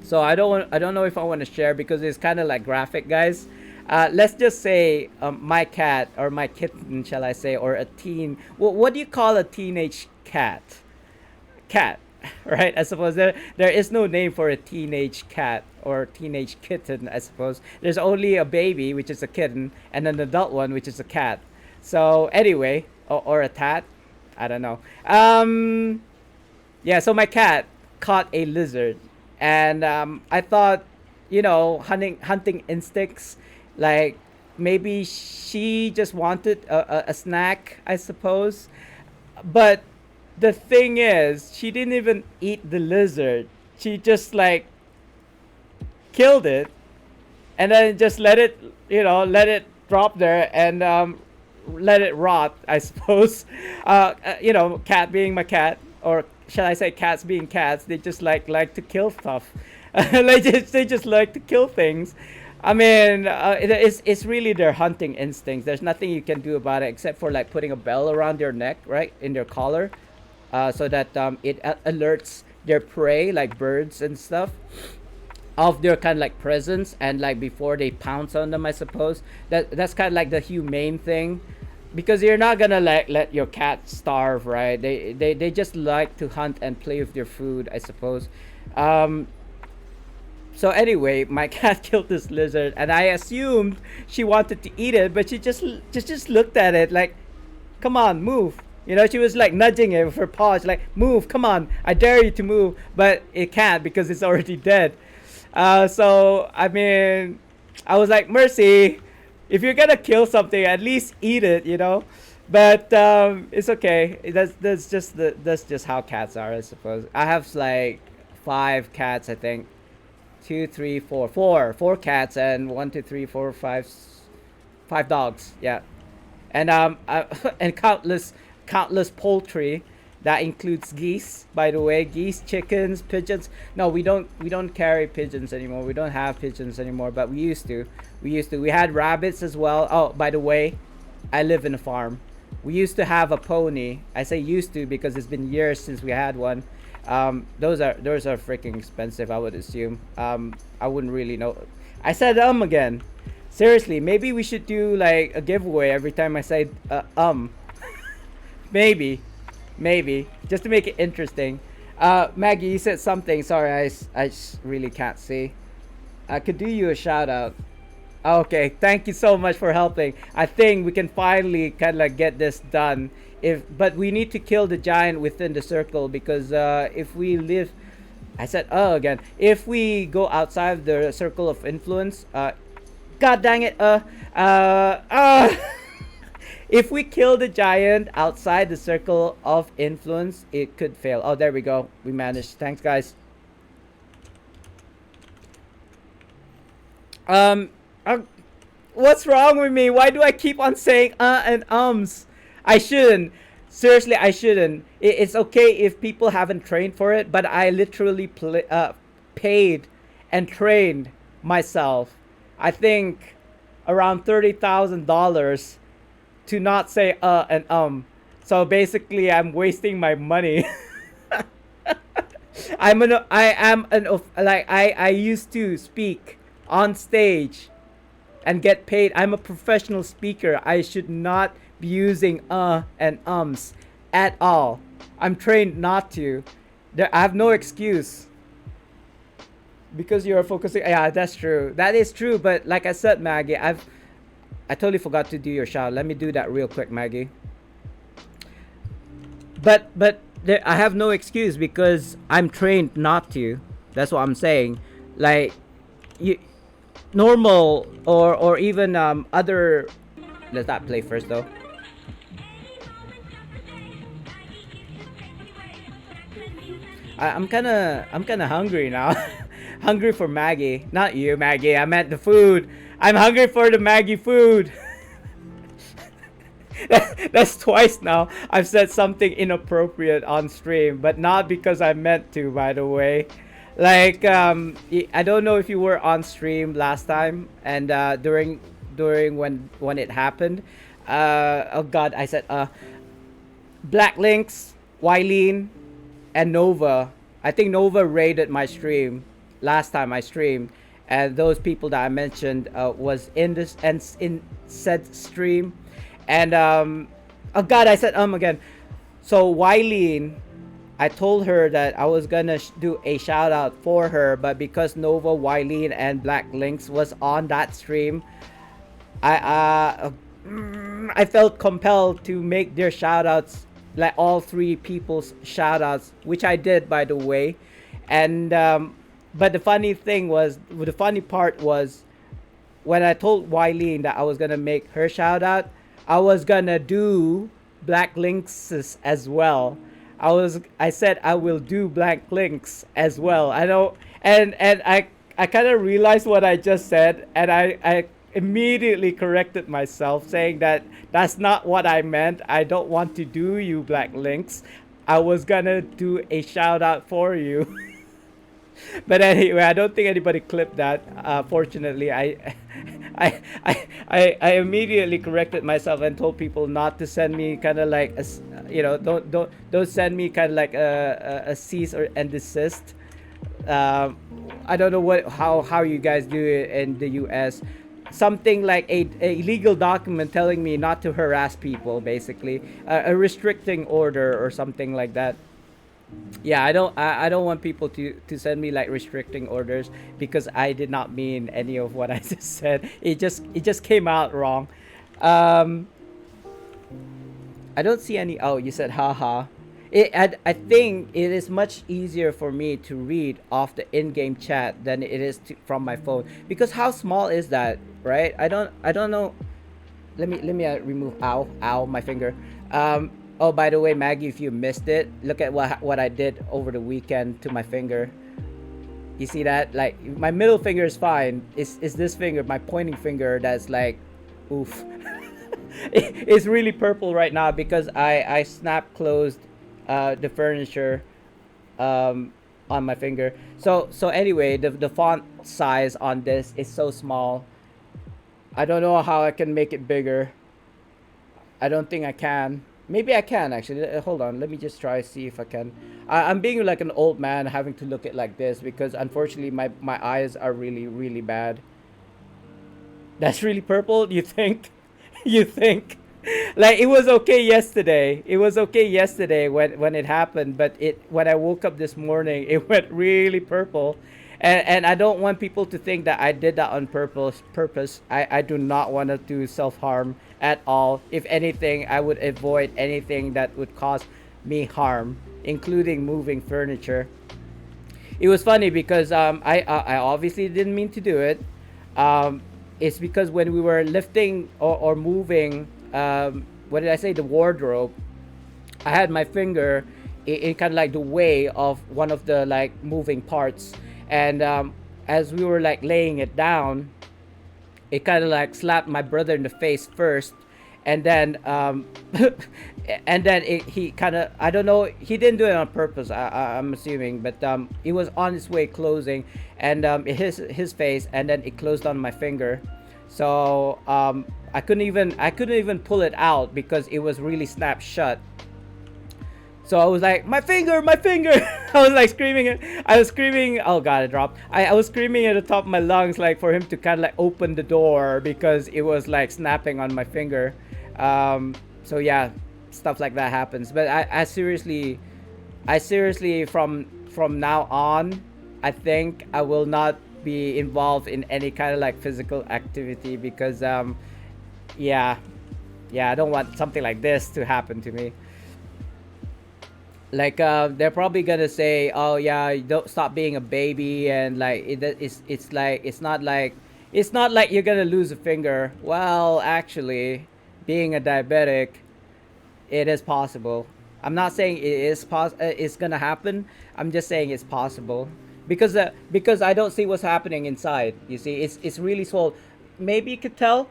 So I don't know if I want to share because it's kind of like graphic, guys. Let's just say my cat or my kitten, shall I say, or a teen. What do you call a teenage cat? Cat, right? I suppose there is no name for a teenage cat or teenage kitten. I suppose there's only a baby, which is a kitten, and an adult one, which is a cat. So anyway, or a tat, I don't know. Yeah. So my cat caught a lizard, and I thought, hunting instincts, like maybe she just wanted a snack, I suppose. But the thing is, she didn't even eat the lizard. She just like killed it, and then just let it drop there, and let it rot, I suppose. Cat being my cat, or shall I say cats being cats, they just like to kill stuff. They just like to kill things. I mean, it's really their hunting instincts. There's nothing you can do about it except for like putting a bell around their neck, right, in their collar, so that it alerts their prey, like birds and stuff, of their kind of like presence, and like before they pounce on them, I suppose. That's kind of like the humane thing, because you're not gonna like let your cat starve, right? They just like to hunt and play with their food, I suppose. um so anyway, my cat killed this lizard, and I assumed she wanted to eat it, but she just looked at it like, come on, move. She was like nudging it with her paws, like, move, come on, I dare you to move. But it can't because it's already dead. So I mean, I was like, mercy, if you're gonna kill something, at least eat it. But it's okay. That's just how cats are, I suppose. I have like 5 cats, I think. Two, three, four cats, and 5 dogs. Yeah, and and countless poultry. That includes geese, by the way. Geese, chickens, pigeons. No, we don't carry pigeons anymore. We don't have pigeons anymore, but we used to. We had rabbits as well. Oh, by the way, I live in a farm. We used to have a pony. I say used to because it's been years since we had one. Those are freaking expensive, I would assume. I wouldn't really know. I said again. Seriously, maybe we should do like a giveaway every time I say maybe just to make it interesting. Maggie, you said something. Sorry, I really can't see. I could do you a shout out. Okay, thank you so much for helping. I think we can finally kind of like get this done. But we need to kill the giant within the circle, because if we live, I said again. If we go outside of the circle of influence, god dang it, if we kill the giant outside the circle of influence, it could fail. Oh, there we go. We managed. Thanks, guys. Um, what's wrong with me? Why do I keep on saying and ums? I shouldn't. Seriously, I shouldn't. It's okay if people haven't trained for it, but I literally paid and trained myself, I think, around $30,000 to not say and So basically, I'm wasting my money. I am an like I used to speak on stage and get paid. I'm a professional speaker. I should not be using and ums at all. I'm trained not to. I have no excuse because you're focusing. Yeah, that's true. That is true. But like I said, Maggie, I totally forgot to do your shout. Let me do that real quick, Maggie. But I have no excuse because I'm trained not to. That's what I'm saying. Like you, normal or even other. Let's not play first though. I'm kind of hungry now. Hungry for Maggie, not you, Maggie. I meant the food. I'm hungry for the Maggie food. That's twice now I've said something inappropriate on stream, but not because I meant to, by the way. Like I don't know if you were on stream last time and during when it happened. Oh God, I said Black Lynx, Wileen, and Nova. I think Nova raided my stream last time I streamed, and those people that I mentioned was in this and in said stream, and oh God, I said again. So Wileen, I told her that I was gonna do a shout out for her, but because Nova, Wileen, and Black Lynx was on that stream, I felt compelled to make their shout outs, like all three people's shout outs, which I did, by the way. And but the funny part was when I told Wileen that I was gonna make her shout out, I was gonna do Black Lynx's as well. I said I will do Black Lynx as well. I know, and I kind of realized what I just said, and I immediately corrected myself, saying that that's not what I meant. I don't want to do you, Black Lynx. I was gonna do a shout out for you. But anyway, I don't think anybody clipped that. Fortunately, I immediately corrected myself and told people not to send me kind of like don't send me kind of like a cease or and desist. I don't know how you guys do it in the U.S. Something like a legal document telling me not to harass people, basically a restricting order or something like that. Yeah, I don't want people to send me like restricting orders because I did not mean any of what I just said. It just came out wrong. um I don't see any. Oh, you said haha. I think it is much easier for me to read off the in-game chat than it is from my phone, because how small is that, right? I don't know. Let me remove ow my finger. Oh, by the way, Maggie, if you missed it, look at what I did over the weekend to my finger. You see that? Like my middle finger is fine. It's this finger, my pointing finger, that's like, oof. It's really purple right now because I snap closed the furniture on my finger. So anyway, the font size on this is so small. I don't know how I can make it bigger. I don't think I can. Maybe I can actually. Hold on, let me just try see if I can. I'm being like an old man having to look at like this because unfortunately my eyes are really really bad. That's really purple. You think? You think? Like it was okay yesterday. It was okay yesterday when it happened, but it when I woke up this morning, it went really purple. And I don't want people to think that I did that on purpose. I do not want to do self-harm at all. If anything, I would avoid anything that would cause me harm, including moving furniture. It was funny because I obviously didn't mean to do it. It's because when we were lifting or moving, what did I say? The wardrobe. I had my finger in kind of like the way of one of the like moving parts, and as we were like laying it down, it kind of like slapped my brother in the face first, and then and then he kind of, I don't know, he didn't do it on purpose. I'm assuming, but it was on its way closing, and it hit his face, and then it closed on my finger. So I couldn't even pull it out because it was really snapped shut. So I was like, my finger, my finger! I was like screaming. I was screaming. Oh god, it dropped. I was screaming at the top of my lungs, like for him to kind of like open the door because it was like snapping on my finger. So yeah, stuff like that happens. But I seriously, from now on, I think I will not be involved in any kind of like physical activity because yeah, yeah, I don't want something like this to happen to me. Like they're probably gonna say, oh yeah, you don't stop being a baby, and like it's like it's not like you're gonna lose a finger. Well, actually, being a diabetic, it is possible. I'm not saying it's gonna happen. I'm just saying it's possible because I don't see what's happening inside. You see, it's really swollen. Maybe you could tell,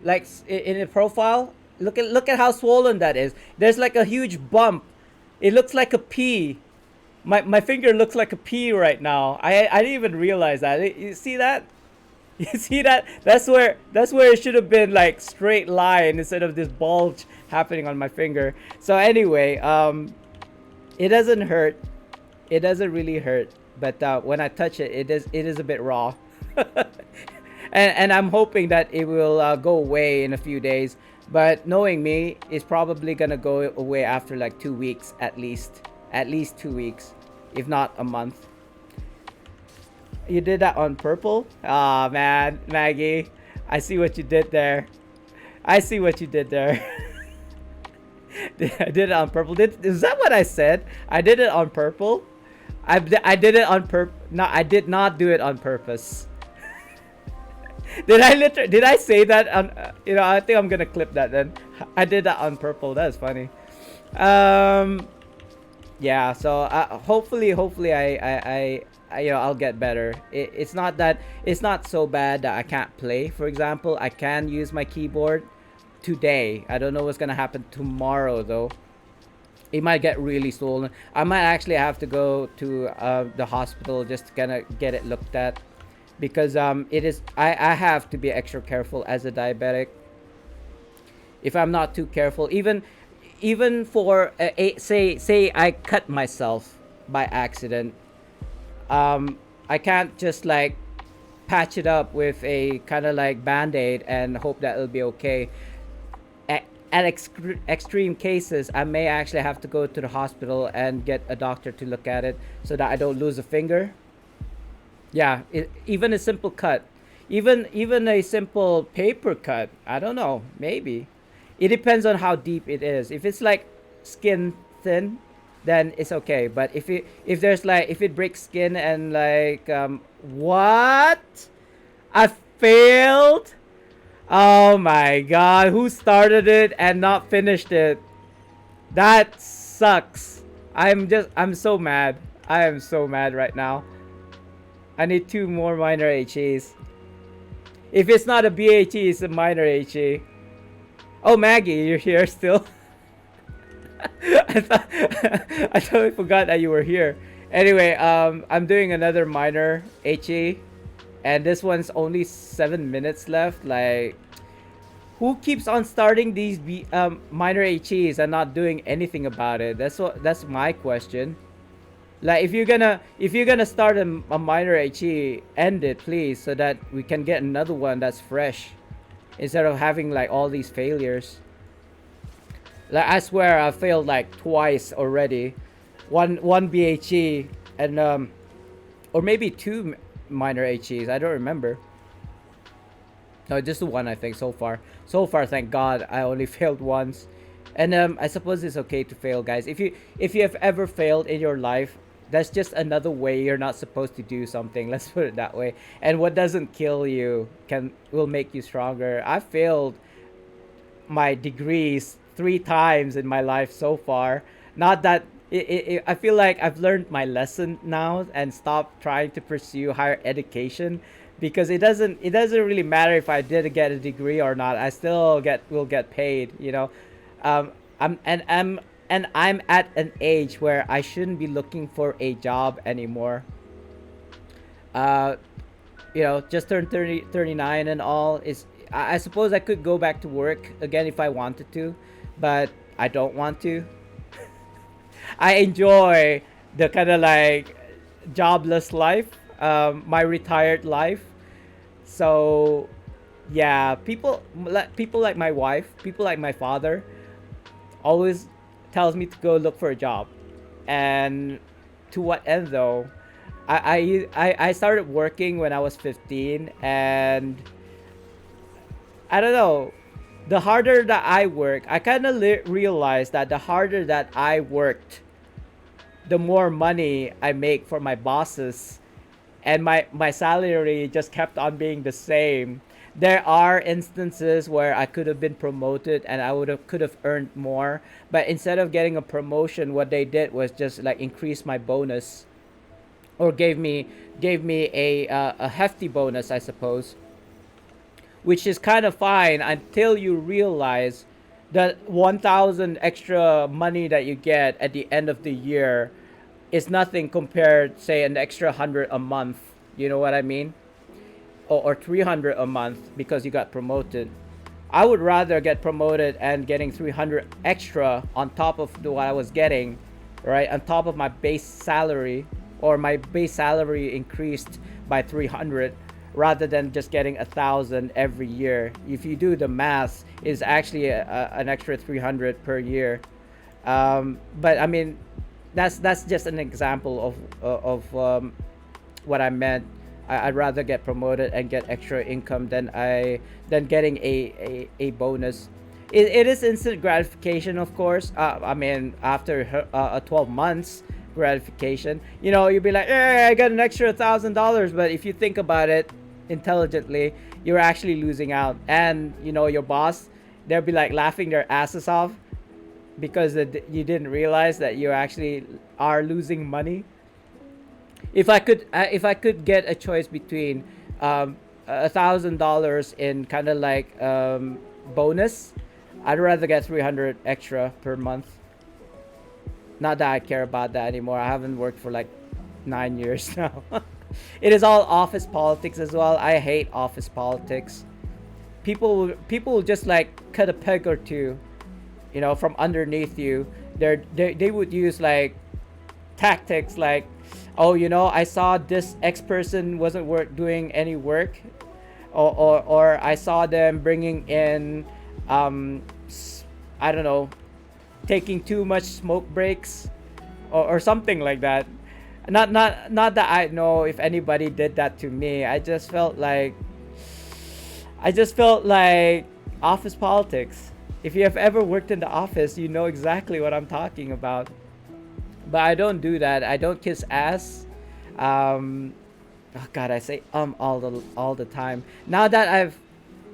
like in the profile. Look at how swollen that is. There's like a huge bump. It looks like a pea. My finger looks like a pea right now. I didn't even realize that. You see that? You see that? That's where it should have been like straight line instead of this bulge happening on my finger. So anyway, it doesn't hurt. It doesn't really hurt, but when I touch it, it is a bit raw. And I'm hoping that it will go away in a few days. But knowing me, it's probably gonna go away after like 2 weeks at least 2 weeks, if not a month. You did that on purple? Ah, man, Maggie, I see what you did there. I see what you did there. I did it on purple. Is that what I said? I did it on purple. I did it on purpose. No, I did not do it on purpose. Did I say that on I think I'm gonna clip that then. I did that on purple. That's funny. Um yeah, so hopefully I'll get better. It's not so bad that I can't play. For example, I can use my keyboard today. I don't know what's gonna happen tomorrow though. It might get really swollen. I might actually have to go to the hospital just to kind of get it looked at, because it is I have to be extra careful as a diabetic. If I'm not too careful, even for say I cut myself by accident, I can't just like patch it up with a kind of like band-aid and hope that it'll be okay. At extreme cases, I may actually have to go to the hospital and get a doctor to look at it so that I don't lose a finger. Yeah, even a simple cut, even a simple paper cut. I don't know. Maybe it depends on how deep it is. If it's like skin thin, then it's okay. But if it breaks skin and like what? I failed. Oh my god! Who started it and not finished it? That sucks. I'm so mad. I am so mad right now. I need 2 more minor HEs. If it's not a BHE, it's a minor HE. Oh, Maggie, you're here still? I totally forgot that you were here. Anyway, I'm doing another minor HE, and this one's only 7 minutes left. Like, who keeps on starting these minor HEs and not doing anything about it? That's my question. Like, if you're gonna start a minor HE, end it please, so that we can get another one that's fresh, instead of having like all these failures. Like, I swear I failed like twice already. One BHE and or maybe 2 minor HEs. I don't remember. No, just the one I think so far. So far, thank God, I only failed once. And I suppose it's okay to fail, guys. If you have ever failed in your life, that's just another way you're not supposed to do something. Let's put it that way. And what doesn't kill you will make you stronger. I failed my degrees 3 times in my life so far. Not that I feel like I've learned my lesson now and stopped trying to pursue higher education, because it doesn't really matter if I did get a degree or not. I still will get paid. Um, I'm at an age where I shouldn't be looking for a job anymore. Uh, just turned 39 and all. I suppose I could go back to work again if I wanted to, but I don't want to. I enjoy the kind of like jobless life, my retired life. So yeah, people like my wife, people like my father, always tells me to go look for a job, and to what end though? I started working when I was 15, and I don't know. The harder that I work, I kind of realized that the harder that I worked, the more money I make for my bosses, and my salary just kept on being the same. There are instances where I could have been promoted and I would have could have earned more, but instead of getting a promotion, what they did was just like increase my bonus, or gave me a hefty bonus, I suppose, which is kind of fine until you realize that 1,000 extra money that you get at the end of the year is nothing compared, say, an extra 100 a month. You know what I mean? Or 300 a month because you got promoted. I would rather get promoted and getting 300 extra on top of what I was getting, right? On top of my base salary, or my base salary increased by 300, rather than just getting 1,000 every year. If you do the math, is actually an extra 300 per year. But I mean, that's just an example of what I meant. I'd rather get promoted and get extra income than getting a bonus. It is instant gratification, of course. I mean, after 12 months gratification, you'd be like, "Yeah, I got an extra $1,000." But if you think about it intelligently, you're actually losing out, and your boss, they'll be like laughing their asses off because you didn't realize that you actually are losing money. If I could get a choice between $1,000 in kind of like bonus, I'd rather get 300 extra per month. Not that I care about that anymore. I haven't worked for like 9 years now. It is all office politics as well. I hate office politics. People will just like cut a peg or two, from underneath you. They would use like tactics like, oh, I saw this X person wasn't doing any work, or I saw them bringing in, I don't know, taking too much smoke breaks, or something like that. Not that I know if anybody did that to me. I just felt like office politics. If you have ever worked in the office, you know exactly what I'm talking about. But I don't do that. I don't kiss ass. Oh God, I say all the time. Now that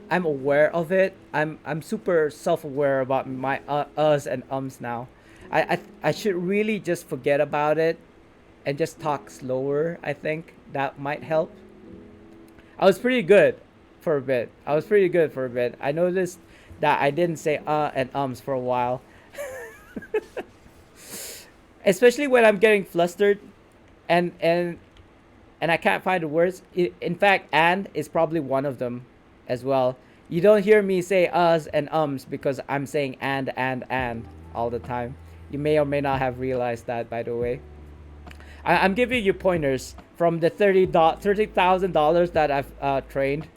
I'm aware of it, I'm super self-aware about my uhs and ums now. I should really just forget about it and just talk slower. I think that might help. I was pretty good for a bit. I noticed that I didn't say and ums for a while. Especially when I'm getting flustered, and I can't find the words. In fact, and is probably one of them as well. You don't hear me say us and ums because I'm saying and all the time. You may or may not have realized that, by the way. I'm giving you pointers from the $30,000 that I've trained.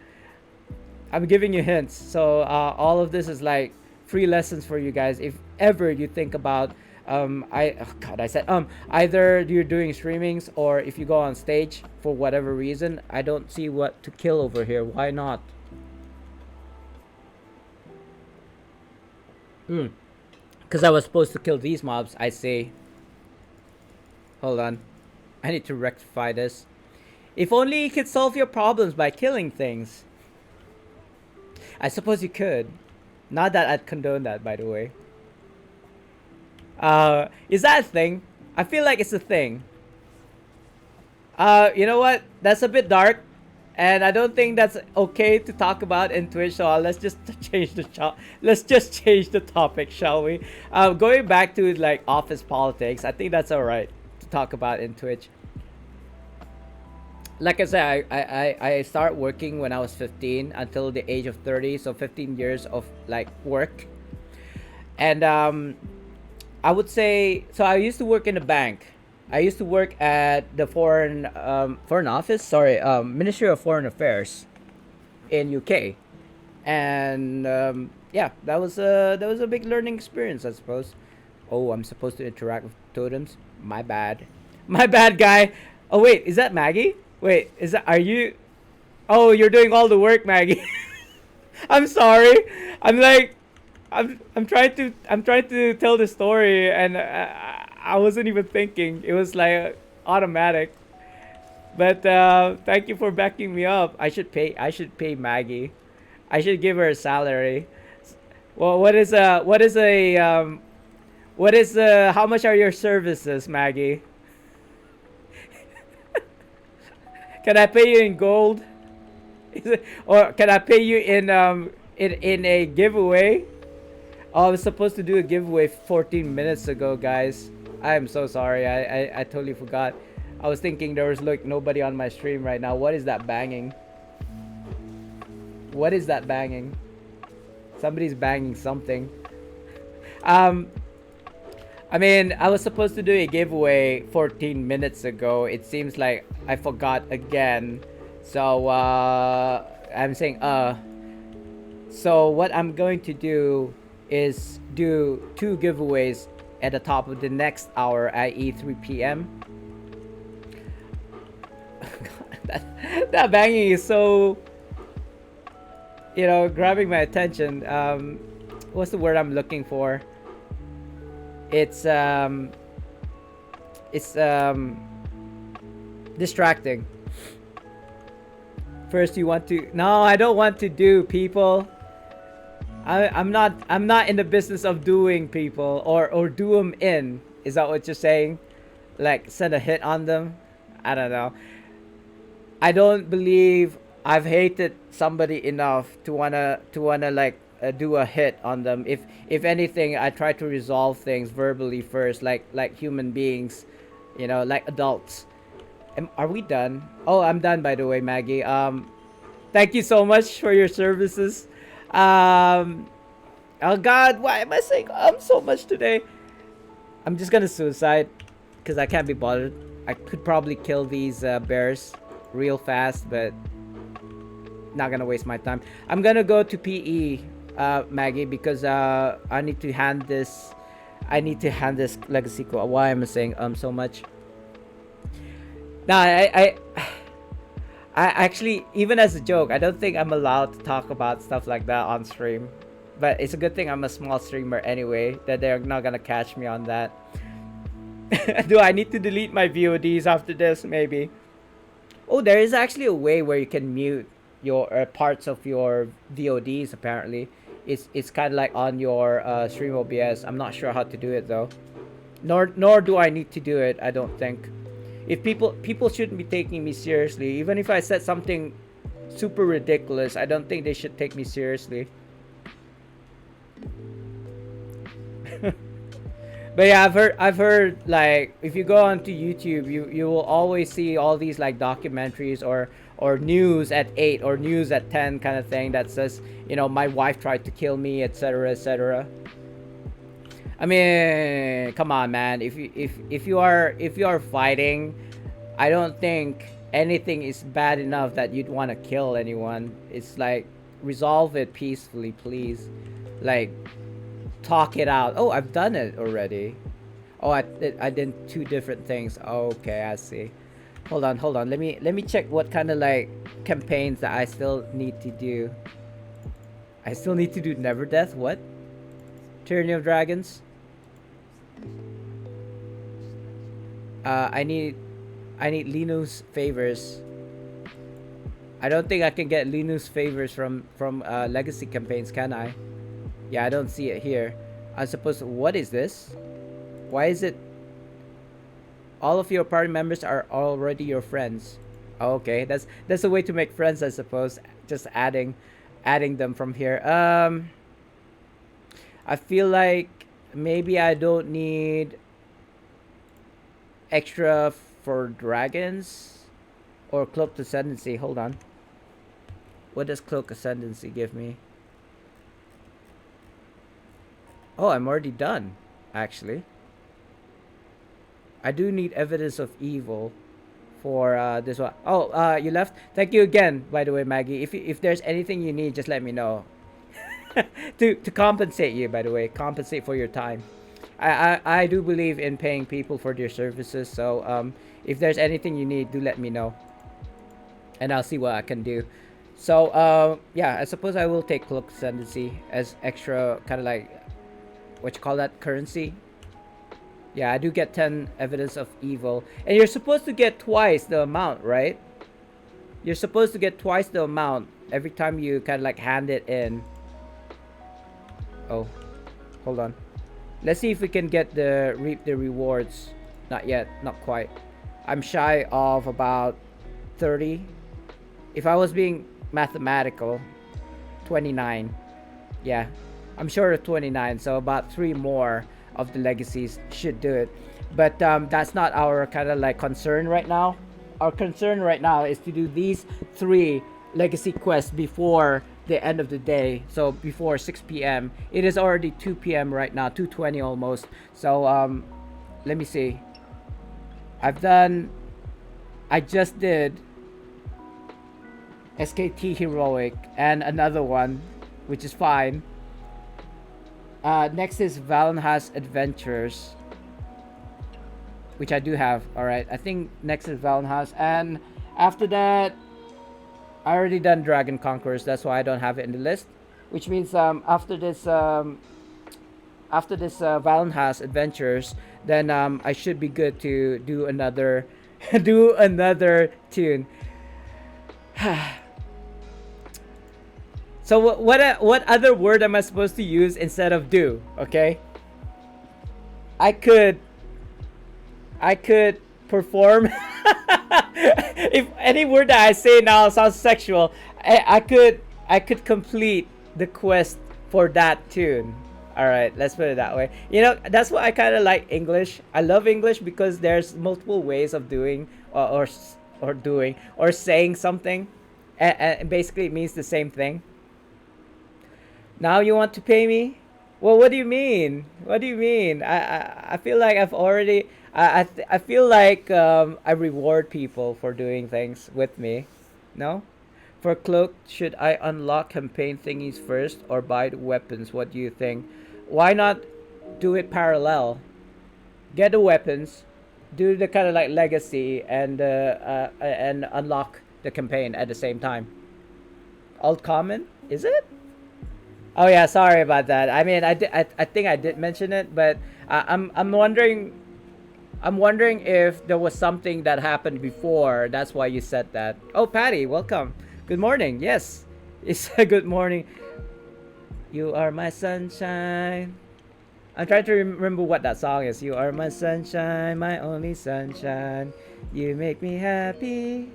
I'm giving you hints. So all of this is like free lessons for you guys. If ever you think about I said either you're doing streamings, or if you go on stage for whatever reason, I don't see what to kill over here. Why not? Because I was supposed to kill these mobs, I see. Hold on. I need to rectify this. If only you could solve your problems by killing things. I suppose you could. Not that I'd condone that, by the way. Is that a thing? I feel like it's a thing. You know what? That's a bit dark. and I don't think that's okay to talk about in Twitch. So let's just change the let's just change the topic, shall we? Going back to like office politics, I think that's all right to talk about in Twitch. Like I said, I start working when I was 15 until the age of 30, so 15 years of like work. And I would say so. I used to work in a bank. I used to work at the foreign office. Sorry, Ministry of Foreign Affairs in UK, and yeah, that was a big learning experience, I suppose. Oh, I'm supposed to interact with totems. My bad, my bad, guy. Oh wait, is that Maggie? Wait, is that are you? Oh, you're doing all the work, Maggie. I'm sorry. I'm like, I'm trying to tell the story, and I wasn't even thinking. It was like automatic. But thank you for backing me up. I should pay Maggie. I should give her a salary. Well, what is how much are your services, Maggie? Can I pay you in gold? Or can I pay you in a giveaway? Oh, I was supposed to do a giveaway 14 minutes ago, guys. I am so sorry. I totally forgot. I was thinking there was like nobody on my stream right now. What is that banging? What is that banging? Somebody's banging something. Um, I mean, I was supposed to do a giveaway 14 minutes ago. It seems like I forgot again. So I'm saying so what I'm going to do is do two giveaways at the top of the next hour, i.e. 3 p.m. that banging is so, you know, grabbing my attention. What's the word I'm looking for? It's distracting. First you want to, no, I don't want to do people. I'm not in the business of doing people or do them in. Is that what you're saying? Like send a hit on them? I don't know. I don't believe I've hated somebody enough to wanna like do a hit on them. If anything, I try to resolve things verbally first, like human beings, you know, like adults. Are we done? Oh, I'm done, by the way, Maggie. Thank you so much for your services. Oh God, why am I saying so much today? I'm just gonna suicide because I can't be bothered. I could probably kill these bears real fast, but not gonna waste my time. I'm gonna go to PE, Maggie, because I need to hand this. I need to hand this legacy code. Why am I saying so much? Nah, I actually, even as a joke, I don't think I'm allowed to talk about stuff like that on stream. But it's a good thing I'm a small streamer anyway, that they're not gonna catch me on that. Do I need to delete my VODs after this? Maybe. Oh, there is actually a way where you can mute your parts of your VODs. Apparently, it's kind of like on your stream OBS. I'm not sure how to do it though. Nor do I need to do it. I don't think. If people shouldn't be taking me seriously, even if I said something super ridiculous, I don't think they should take me seriously. But yeah, I've heard like if you go onto YouTube, you will always see all these like documentaries or news at 8 or news at 10 kind of thing that says, you know, my wife tried to kill me, etc., etc. I mean, come on, man. If you are fighting, I don't think anything is bad enough that you'd want to kill anyone. It's like resolve it peacefully, please. Like talk it out. Oh, I've done it already. Oh, I did two different things. Okay, I see. Hold on. Let me check what kind of like campaigns that I still need to do. I still need to do Never Death. What? Tyranny of Dragons. I need Linus favors. I don't think I can get Linus favors from legacy campaigns, can I? Yeah, I don't see it here. I'm supposed to, what is this? Why is it all of your party members are already your friends? Oh, okay, that's a way to make friends, I suppose. Just adding them from here. I feel like maybe I don't need extra for dragons or cloak ascendancy. Hold on. What does cloak ascendancy give me? Oh, I'm already done. Actually, I do need evidence of evil for this one. Oh, you left. Thank you again, by the way, Maggie. If there's anything you need, just let me know. To compensate you, by the way, compensate for your time. I do believe in paying people for their services. So if there's anything you need, do let me know, and I'll see what I can do. So yeah, I suppose I will take cloak ascendancy as extra kind of like what you call that currency. Yeah, I do get 10 evidence of evil, and you're supposed to get twice the amount, right? You're supposed to get twice the amount every time you kind of like hand it in. Oh, hold on. Let's see if we can get the reap the rewards. Not yet, not quite. I'm shy of about 30. If I was being mathematical, 29. Yeah, I'm sure of 29. So about 3 more of the legacies should do it. But that's not our kind of like concern right now. Our concern right now is to do these 3 legacy quests before the end of the day, so before 6 p.m. It is already 2 p.m. right now, 2:20 almost. So let me see. I just did SKT Heroic and another one, which is fine. Next is Valenhas Adventures, which I do have. Alright, I think next is Valenhas, and after that I already done Dragon Conquerors. That's why I don't have it in the list. Which means after this Valenhas Adventures, then I should be good to do another do another tune. So what other word am I supposed to use instead of do? Okay, I could perform. If any word that I say now sounds sexual, I could complete the quest for that tune. All right, let's put it that way. You know, that's why I kind of like English. I love English because there's multiple ways of doing or doing or saying something, and basically it means the same thing. Now you want to pay me? Well, what do you mean? What do you mean? I feel like I've already. I feel like I reward people for doing things with me. No? For cloak, should I unlock campaign thingies first or buy the weapons? What do you think? Why not do it parallel? Get the weapons, do the kind of like legacy, and unlock the campaign at the same time. Alt common? Is it? Oh yeah, sorry about that. I mean, I think I did mention it, but I'm wondering. I'm wondering if there was something that happened before. That's why you said that. Oh, Patty, welcome. Good morning. Yes, it's a good morning. You are my sunshine. I'm trying to remember what that song is. You are my sunshine, my only sunshine. You make me happy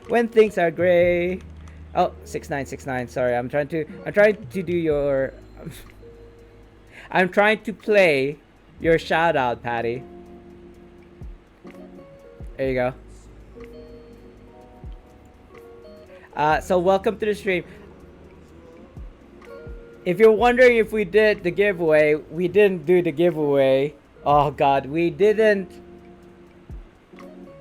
when things are gray. Oh, 6969. Sorry, I'm trying to do your. I'm trying to play your shout out, Patty. There you go. So welcome to the stream. If you're wondering if we did the giveaway, we didn't do the giveaway. Oh God, we didn't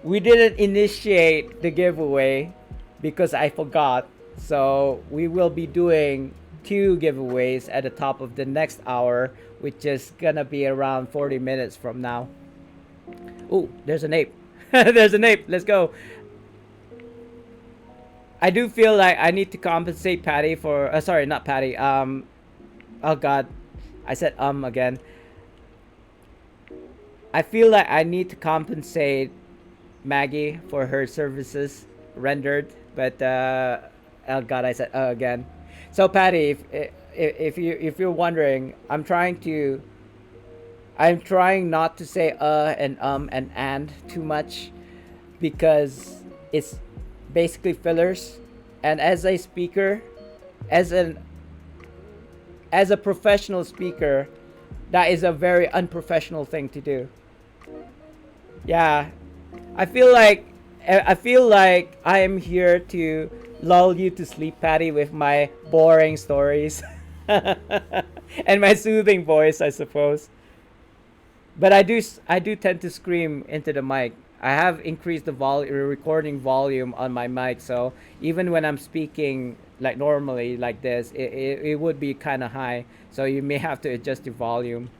initiate the giveaway because I forgot. So we will be doing 2 giveaways at the top of the next hour, which is gonna be around 40 minutes from now. Oh, there's an ape. There's an ape. Let's go. I do feel like I need to compensate Patty for. Sorry, not Patty. Oh God, I said again. I feel like I need to compensate Maggie for her services rendered, but oh God, I said again. So Patty, if you're wondering, I'm trying not to say and too much because it's basically fillers. And as a speaker, as an as a professional speaker, that is a very unprofessional thing to do. Yeah, I feel like I feel like I am here to lull you to sleep, Patty, with my boring stories and my soothing voice, I suppose. But I do tend to scream into the mic. I have increased the recording volume on my mic, so even when I'm speaking like normally like this, it would be kind of high. So you may have to adjust your volume.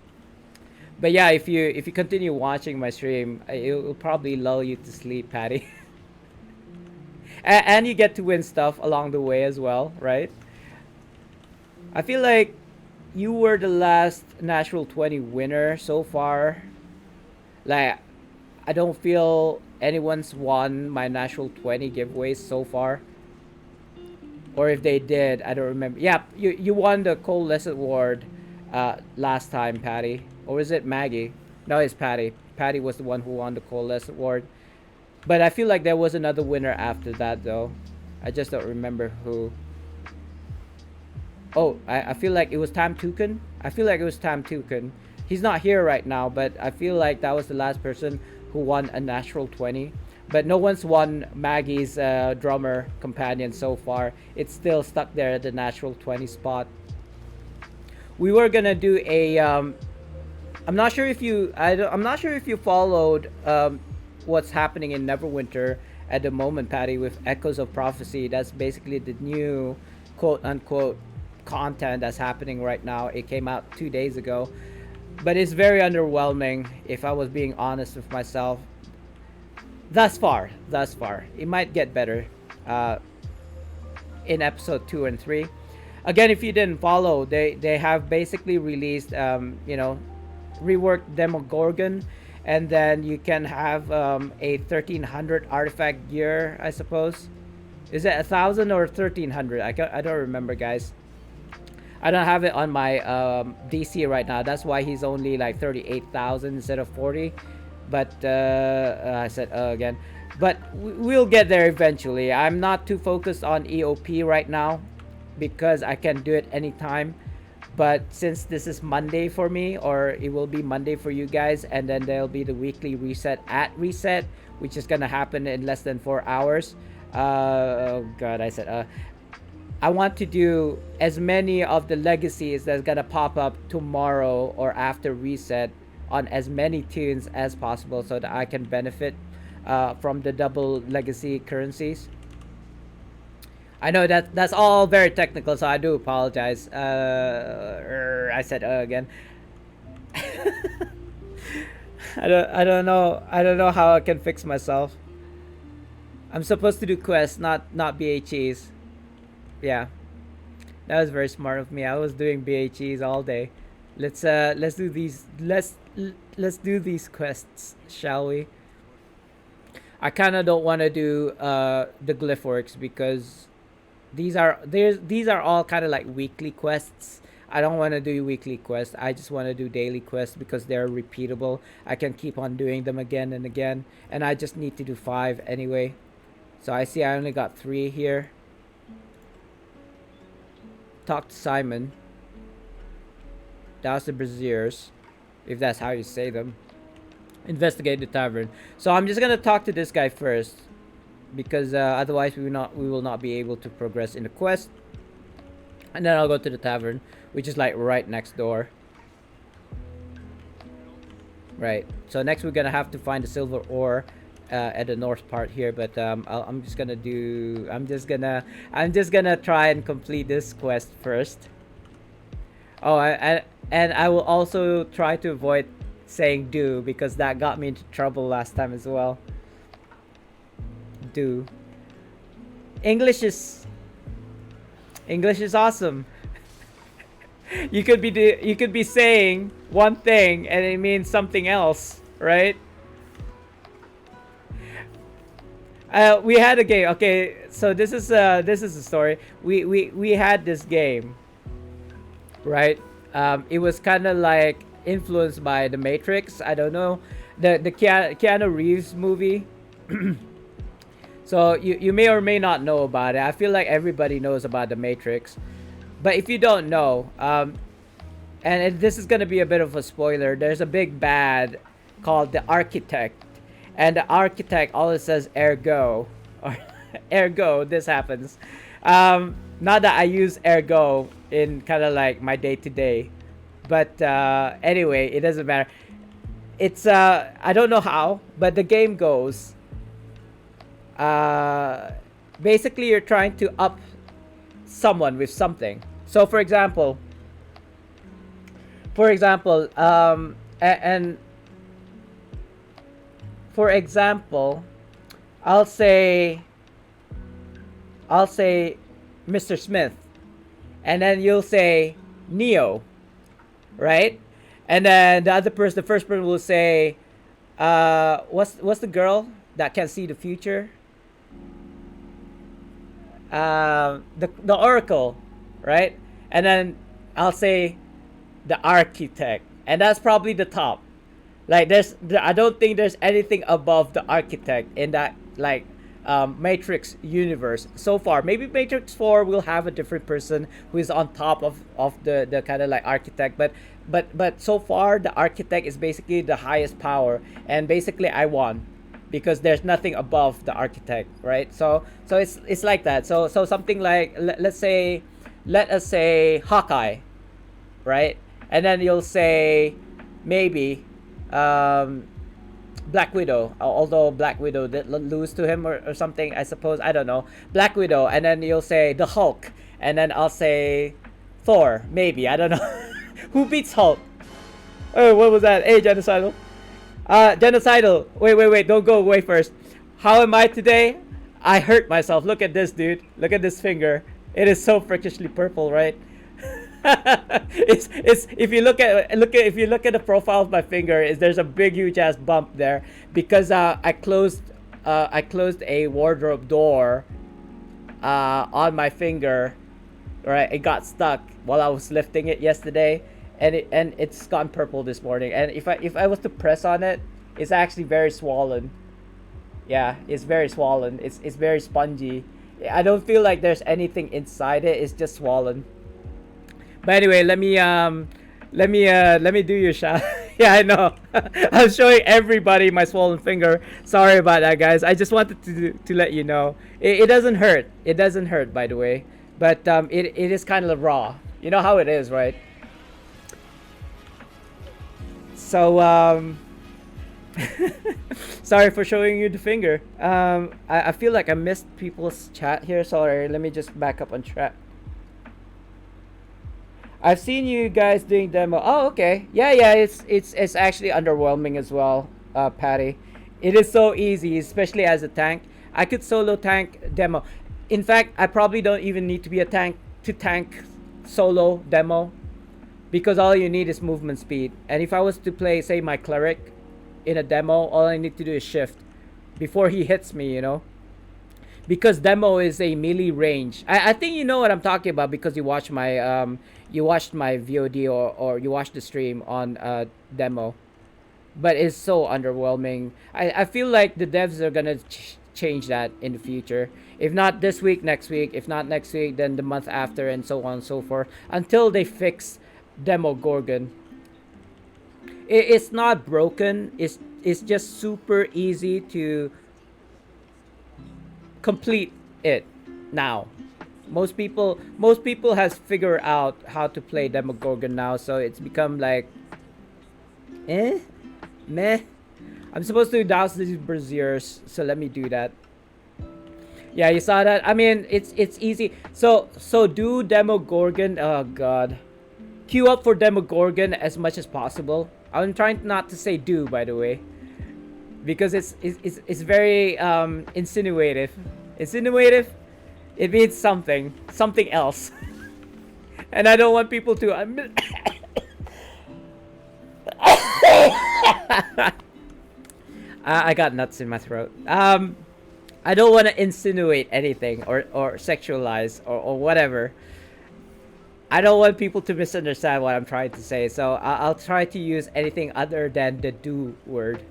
But yeah, if you continue watching my stream, it'll probably lull you to sleep, Patty. And you get to win stuff along the way as well, right? I feel like you were the last Natural 20 winner so far. Like, I don't feel anyone's won my Natural 20 giveaways so far. Or if they did, I don't remember. Yeah, you won the Coldest Award last time, Patty. Or is it Maggie? No, it's Patty. Patty was the one who won the Coldest Award. But I feel like there was another winner after that, though. I just don't remember who. Oh, I feel like it was Tam Tukin. I feel like it was Tam Tukin. He's not here right now, but I feel like that was the last person who won a Natural 20. But no one's won Maggie's drummer companion so far. It's still stuck there at the Natural 20 spot. We were gonna do a. I'm not sure if you. I'm not sure if you followed what's happening in Neverwinter at the moment, Patty, with Echoes of Prophecy. That's basically the new quote unquote content that's happening right now. It came out 2 days ago, but it's very underwhelming, if I was being honest with myself. Thus far, it might get better in episode 2 and 3. Again, if you didn't follow, they have basically released reworked Demogorgon, and then you can have a 1300 artifact gear, I suppose. Is it 1,000 or 1300? I don't remember, guys. I don't have it on my DC right now. That's why he's only like 38,000 instead of 40. But I said again. But we'll get there eventually. I'm not too focused on EOP right now because I can do it anytime. But since this is Monday for me, or it will be Monday for you guys, and then there'll be the weekly reset at reset, which is gonna happen in less than 4 hours. Oh god, I said I want to do as many of the legacies that's gonna pop up tomorrow or after reset on as many tunes as possible, so that I can benefit from the double legacy currencies. I know that that's all very technical, so I do apologize. I said again. I don't know how I can fix myself. I'm supposed to do quests, not BHEs. Yeah, that was very smart of me. I was doing BHEs all day. Let's do these quests, shall we? I kind of don't want to do the glyph works because these are all kind of like weekly quests. I don't want to do weekly quests. I just want to do daily quests because they're repeatable. I can keep on doing them again and again, and I just need to do 5 anyway. So I see I only got 3 here. Talk to Simon. Douse the braziers, if that's how you say them. Investigate the tavern. So I'm just gonna talk to this guy first, because otherwise we will not be able to progress in the quest. And then I'll go to the tavern, which is like right next door. Right. So next we're gonna have to find the silver ore at the north part here, but I'm just gonna try and complete this quest first. Oh, and I will also try to avoid saying do, because that got me into trouble last time as well. Do. English is awesome. You could be saying one thing and it means something else, right? We had a game. Okay, so this is the story. We had this game, right? It was kind of like influenced by The Matrix. I don't know, the Keanu Reeves movie. So you may or may not know about it. I feel like everybody knows about the Matrix, but if you don't know, this is gonna be a bit of a spoiler. There's a big bad called the Architect, and the Architect always says "ergo," or "ergo." This happens. Not that I use "ergo" in kind of like my day to day, but anyway, it doesn't matter. It's I don't know how, but the game goes. Uh, Basically, you're trying to up someone with something. So, and for example, I'll say, I'll say, Mr. Smith, and then you'll say Neo, right? And then the first person will say, what's the girl that can see the future? The Oracle, right? And then I'll say the Architect, and that's probably the top. Like I don't think there's anything above the Architect in that like Matrix universe so far. Maybe Matrix 4 will have a different person who is on top of the kind of like Architect, but so far the Architect is basically the highest power, and basically I won because there's nothing above the Architect, right? So it's like that. So something like let us say Hawkeye, right? And then you'll say maybe um, Black Widow, although Black Widow did lose to him or something, I suppose. I don't know. Black Widow, and then you'll say the Hulk, and then I'll say Thor, maybe. I don't know. Who beats Hulk? Oh, what was that? Hey, Genocidal. Genocidal. Wait. Don't go away first. How am I today? I hurt myself. Look at this, dude. Look at this finger. It is so freakishly purple, right? It's if you look at the profile of my finger, there's a big huge ass bump there because I closed a wardrobe door on my finger, right? It got stuck while I was lifting it yesterday, and it's gone purple this morning. And if I was to press on it, it's actually very swollen. Yeah, it's very swollen. It's very spongy. I don't feel like there's anything inside it. It's just swollen. But anyway, let me do your shot. Yeah, I know. I'm showing everybody my swollen finger. Sorry about that, guys. I just wanted to let you know. It doesn't hurt. It doesn't hurt, by the way. But it is kind of raw. You know how it is, right? So sorry for showing you the finger. I feel like I missed people's chat here. Sorry. Let me just back up on track. I've seen you guys doing demo. Oh, okay. Yeah. It's actually underwhelming as well, Patty. It is so easy, especially as a tank. I could solo tank demo. In fact, I probably don't even need to be a tank to tank solo demo, because all you need is movement speed. And if I was to play, say, my cleric in a demo, all I need to do is shift before he hits me. Because demo is a melee range. I think you know what I'm talking about because you watched my VOD or you watched the stream on demo. But it's so underwhelming. I feel like the devs are gonna change that in the future. If not this week, next week. If not next week, then the month after, and so on and so forth. Until they fix Demo Gorgon. It's not broken. It's just super easy to complete it now. Most people has figured out how to play Demogorgon now, so it's become like meh. I'm supposed to douse these braziers, so let me do that. Yeah, you saw that. I mean, it's easy. So do Demogorgon. Oh god, queue up for Demogorgon as much as possible. I'm trying not to say do, by the way, because it's very insinuative. Insinuative. It means something else, and I don't want people to. I got nuts in my throat. I don't want to insinuate anything or sexualize or whatever. I don't want people to misunderstand what I'm trying to say, so I'll try to use anything other than the do word.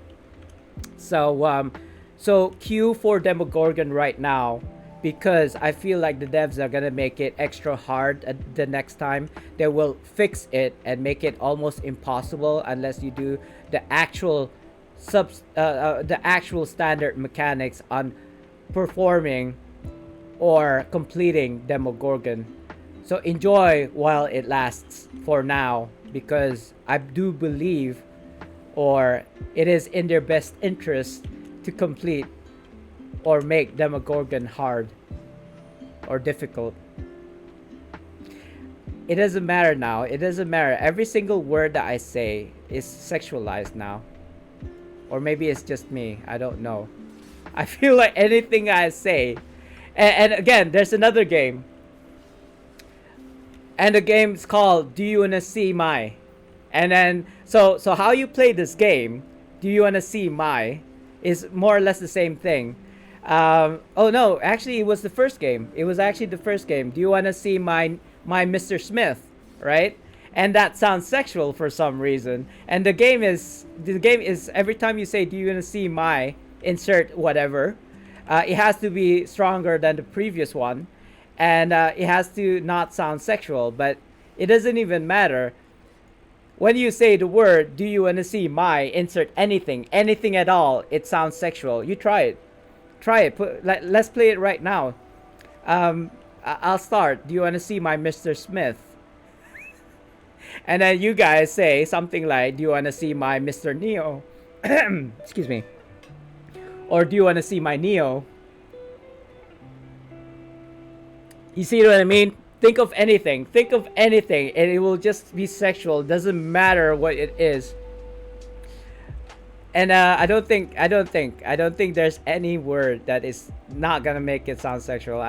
So So Q for Demogorgon right now, because I feel like the devs are gonna make it extra hard at the next time. They will fix it and make it almost impossible unless you do the actual the actual standard mechanics on performing or completing Demogorgon. So enjoy while it lasts for now, because I do believe, or it is in their best interest to complete or make Demogorgon hard or difficult. It doesn't matter now. It doesn't matter. Every single word that I say is sexualized now. Or maybe it's just me. I don't know. I feel like anything I say. And again, there's another game. And the game's called Do You Wanna See My? And then so how you play this game, Do You Wanna See My, is more or less the same thing. Oh no, actually it was the first game. It was actually the first game. Do you wanna see my Mr. Smith, right? And that sounds sexual for some reason. And the game is every time you say do you wanna see my insert whatever, it has to be stronger than the previous one, and it has to not sound sexual. But it doesn't even matter. When you say the word do you wanna see my insert anything at all, it sounds sexual. You try it. Try it. Let's play it right now. I'll start. Do you want to see my Mr. Smith? And then you guys say something like, do you want to see my Mr. Neo? Excuse me. Or do you want to see my Neo? You see what I mean? Think of anything. Think of anything, and it will just be sexual. It doesn't matter what it is. And I don't think there's any word that is not gonna make it sound sexual.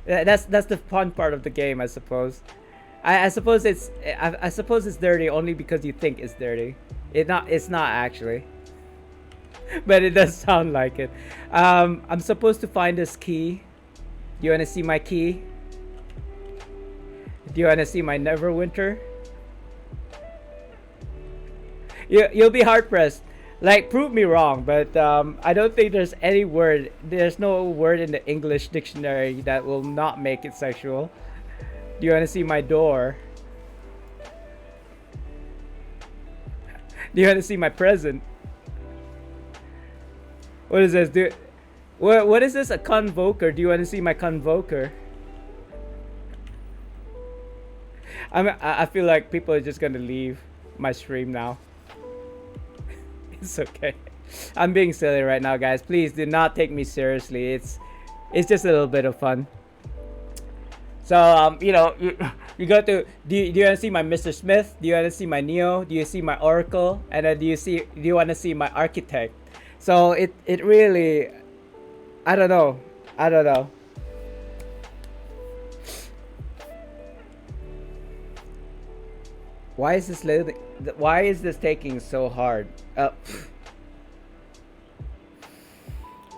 That's the fun part of the game, I suppose. I suppose it's dirty only because you think it's dirty. It's not actually, but it does sound like it. I'm supposed to find this key. Do you wanna see my key? Do you wanna see my Neverwinter? You'll be hard pressed. Like, prove me wrong, but I don't think there's any word. There's no word in the English dictionary that will not make it sexual. Do you want to see my door? Do you want to see my present? What is this? What is this? A convoker? Do you want to see my convoker? I feel like people are just gonna leave my stream now. It's okay. I'm being silly right now, guys. Please do not take me seriously. It's just a little bit of fun. So you go to do you want to see my Mr. Smith? Do you want to see my Neo? Do you see my Oracle? And then do you want to see my Architect? So it really, I don't know. Why is this loading? Why is this taking so hard?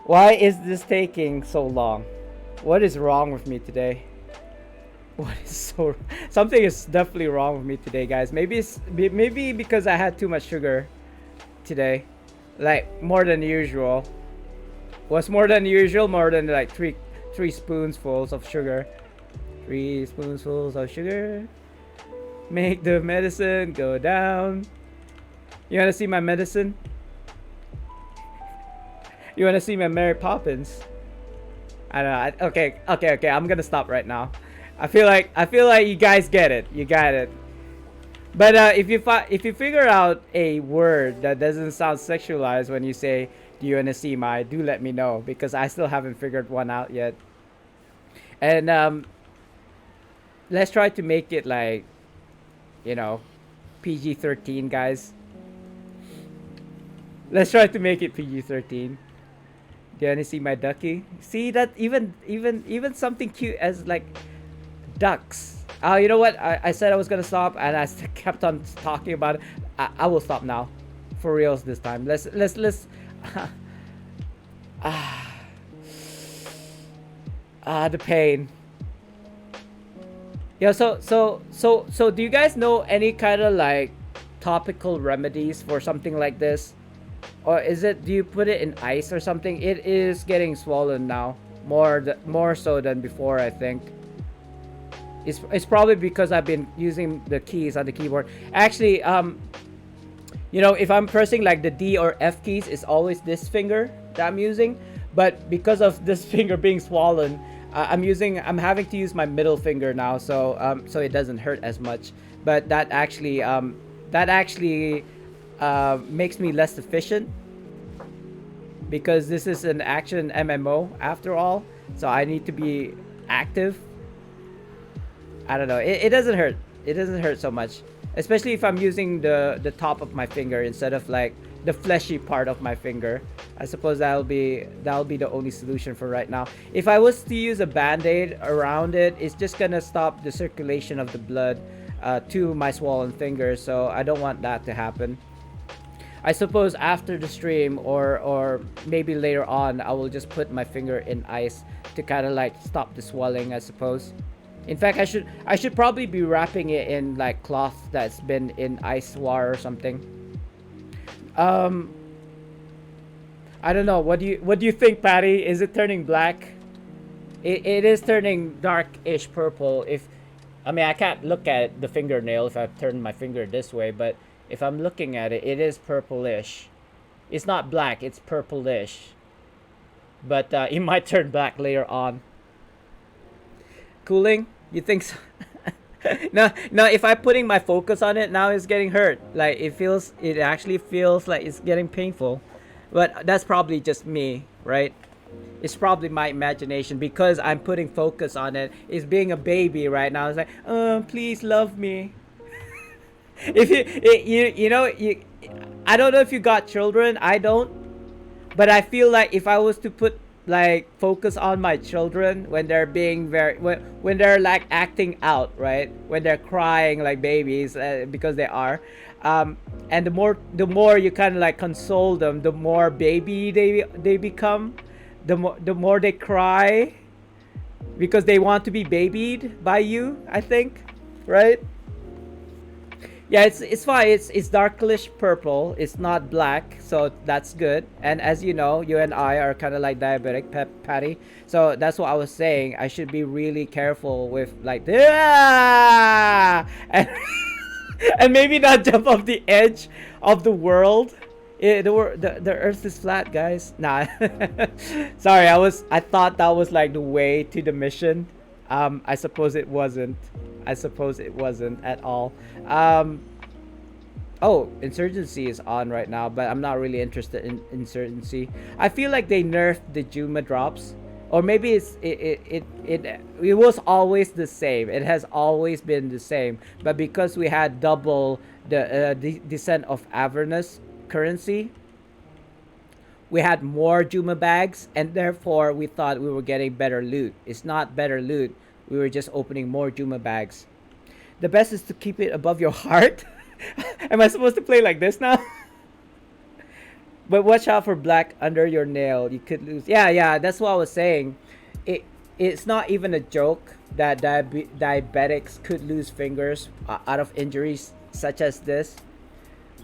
Why is this taking so long? What is wrong with me today? Something is definitely wrong with me today, guys. Maybe because I had too much sugar today, like more than usual. What's more than usual? More than like three spoonfuls of sugar. 3 spoonfuls of sugar. Make the medicine go down. You wanna see my medicine? You wanna see my Mary Poppins? I don't know. Okay. I'm gonna stop right now. I feel like you guys get it. You got it. But if you figure out a word that doesn't sound sexualized when you say, "Do you wanna see my?" Do let me know, because I still haven't figured one out yet. And let's try to make it like, PG-13, guys. Let's try to make it PG-13. Do you want to see my ducky? See that even something cute as like ducks. Oh, you know what? I said I was gonna stop, and I kept on talking about it. I will stop now, for reals this time. Let's. The pain. Yeah. So do you guys know any kind of like topical remedies for something like this? Or is it? Do you put it in ice or something? It is getting swollen now, more so than before. I think it's probably because I've been using the keys on the keyboard. Actually, if I'm pressing like the D or F keys, it's always this finger that I'm using. But because of this finger being swollen, I'm having to use my middle finger now, so it doesn't hurt as much. But that actually makes me less efficient because this is an action MMO after all. So I need to be active. I don't know. It doesn't hurt. It doesn't hurt so much, especially if I'm using the top of my finger instead of like the fleshy part of my finger. I suppose that'll be the only solution for right now. If I was to use a band-aid around it, it's just gonna stop the circulation of the blood to my swollen finger. So I don't want that to happen. I suppose after the stream or maybe later on, I will just put my finger in ice to kind of like stop the swelling, I suppose. In fact, I should probably be wrapping it in like cloth that's been in ice water or something. Um, I don't know. What do you think, Patty? Is it turning black? It is turning darkish purple. If I mean, I can't look at the fingernail if I turn my finger this way, but if I'm looking at it, it is purplish. It's not black. It's purplish. But it might turn black later on. Cooling? You think so? No, no. If I'm putting my focus on it, now it's getting hurt. Like it actually feels like it's getting painful. But that's probably just me, right? It's probably my imagination because I'm putting focus on it. It's being a baby right now. It's like, please love me. If I don't know if you got children. I don't. But I feel like if I was to put like focus on my children when they're being when they're like acting out, right, when they're crying like babies, because they are, and the more you kind of like console them, the more baby they become, the more they cry because they want to be babied by you, I think, right? Yeah, it's fine. It's darkish purple. It's not black, so that's good. And as you know, you and I are kind of like diabetic, Patty. So that's what I was saying. I should be really careful with like and, and maybe not jump off the edge of the world. The Earth is flat, guys. Nah, sorry. I thought that was like the way to the mission. I suppose it wasn't. I suppose it wasn't at all. Um, oh, Insurgency is on right now, but I'm not really interested in Insurgency. I feel like they nerfed the Juma drops, or maybe it was always the same. It has always been the same, but because we had double the Descent of Avernus currency, we had more Juma bags, and therefore we thought we were getting better loot. It's not better loot. We were just opening more Juma bags. The best is to keep it above your heart. Am I supposed to play like this now? But watch out for black under your nail. You could lose. Yeah, yeah, that's what I was saying. It's not even a joke that diabetics could lose fingers out of injuries such as this.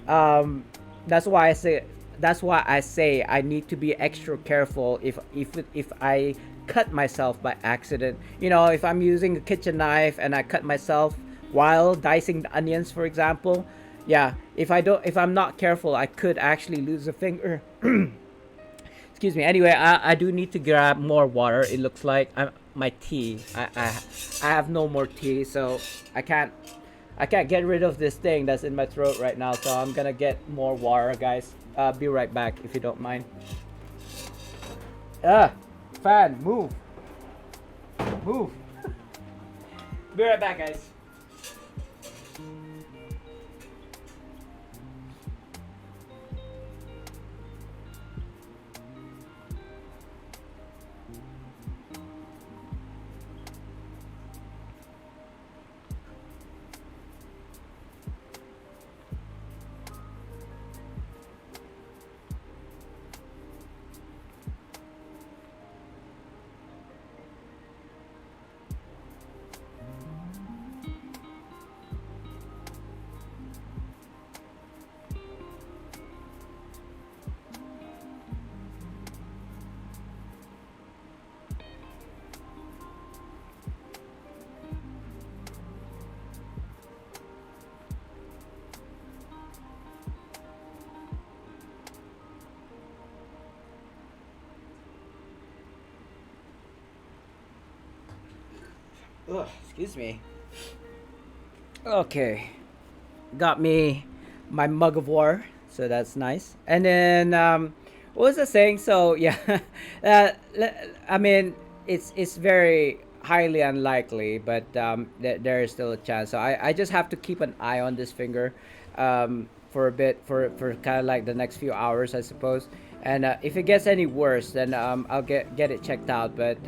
Um, that's why I say. That's why I say I need to be extra careful if I cut myself by accident. If I'm using a kitchen knife and I cut myself while dicing the onions, for example. Yeah, if I'm not careful, I could actually lose a finger. Excuse me. Anyway, I do need to grab more water. It looks like my tea. I have no more tea, so I can't get rid of this thing that's in my throat right now. So I'm gonna get more water, guys. Be right back if you don't mind. Fan, move. Move. Be right back, guys. Ugh, excuse me. Okay, got me my mug of war, so that's nice. And then what was I saying? So yeah, I mean it's very highly unlikely, but there is still a chance. So I just have to keep an eye on this finger for a bit for kind of like the next few hours, I suppose. And if it gets any worse, then I'll get it checked out. But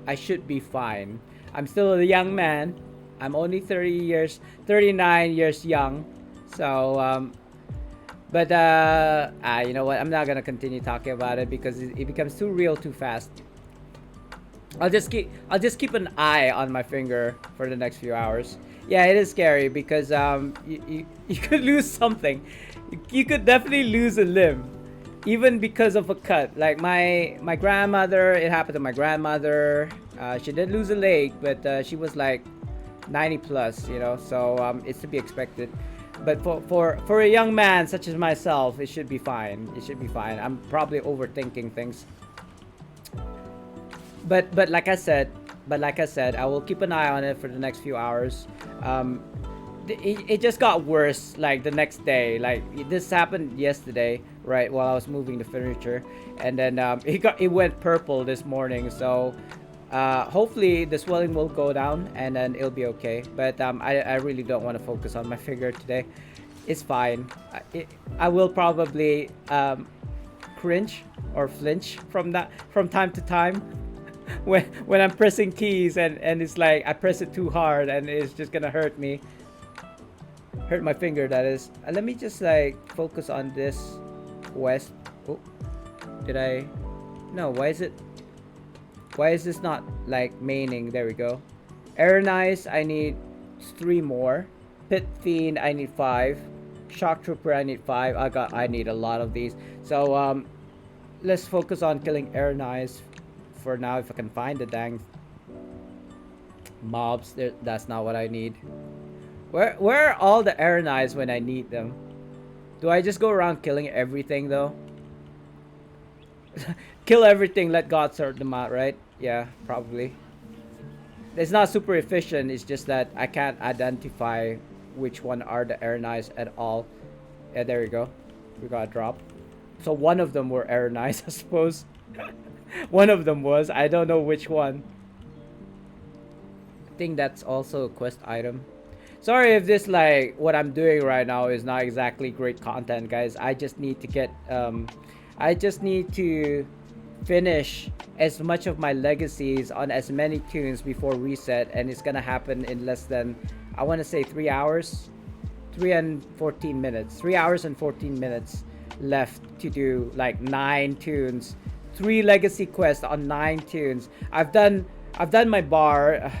I should be fine. I'm still a young man. I'm only 39 years young. So, but you know what? I'm not gonna continue talking about it because it becomes too real too fast. I'll just keep an eye on my finger for the next few hours. Yeah, it is scary because you could lose something. You could definitely lose a limb, even because of a cut. Like my grandmother, it happened to my grandmother. She did lose a leg, but she was like 90 plus, you know. So it's to be expected. But for a young man such as myself, it should be fine. It should be fine. I'm probably overthinking things. But like I said, I will keep an eye on it for the next few hours. It just got worse like the next day. Like this happened yesterday, right, while I was moving the furniture, and then it went purple this morning. So hopefully the swelling will go down and then it'll be okay. But I really don't want to focus on my finger today. It's fine. I will probably cringe or flinch from that from time to time when I'm pressing keys and it's like I press it too hard and it's just gonna hurt my finger, that is. Let me just like focus on this quest. Oh, did I? No, why is this not like maining? There we go. Aeronise, I need 3 more. Pit Fiend, I need 5. Shock Trooper, I need 5. I need a lot of these. So let's focus on killing Aeronise for now, if I can find the dang mobs. That's not what I need. Where are all the Aeronise when I need them? Do I just go around killing everything though? Kill everything, let God sort them out, right? Yeah, probably. It's not super efficient, it's just that I can't identify which one are the Aeronise at all. Yeah, there we go. We got a drop. So one of them were Aeronise, I suppose. One of them was. I don't know which one. I think that's also a quest item. Sorry if this, like, what I'm doing right now is not exactly great content, guys. I just need to get, I just need to finish as much of my legacies on as many tunes before reset, and it's gonna happen in less than, I want to say 3 hours. 3 and 14 minutes. 3 hours and 14 minutes left to do, like, 9 tunes. 3 legacy quests on 9 tunes. I've done my bard.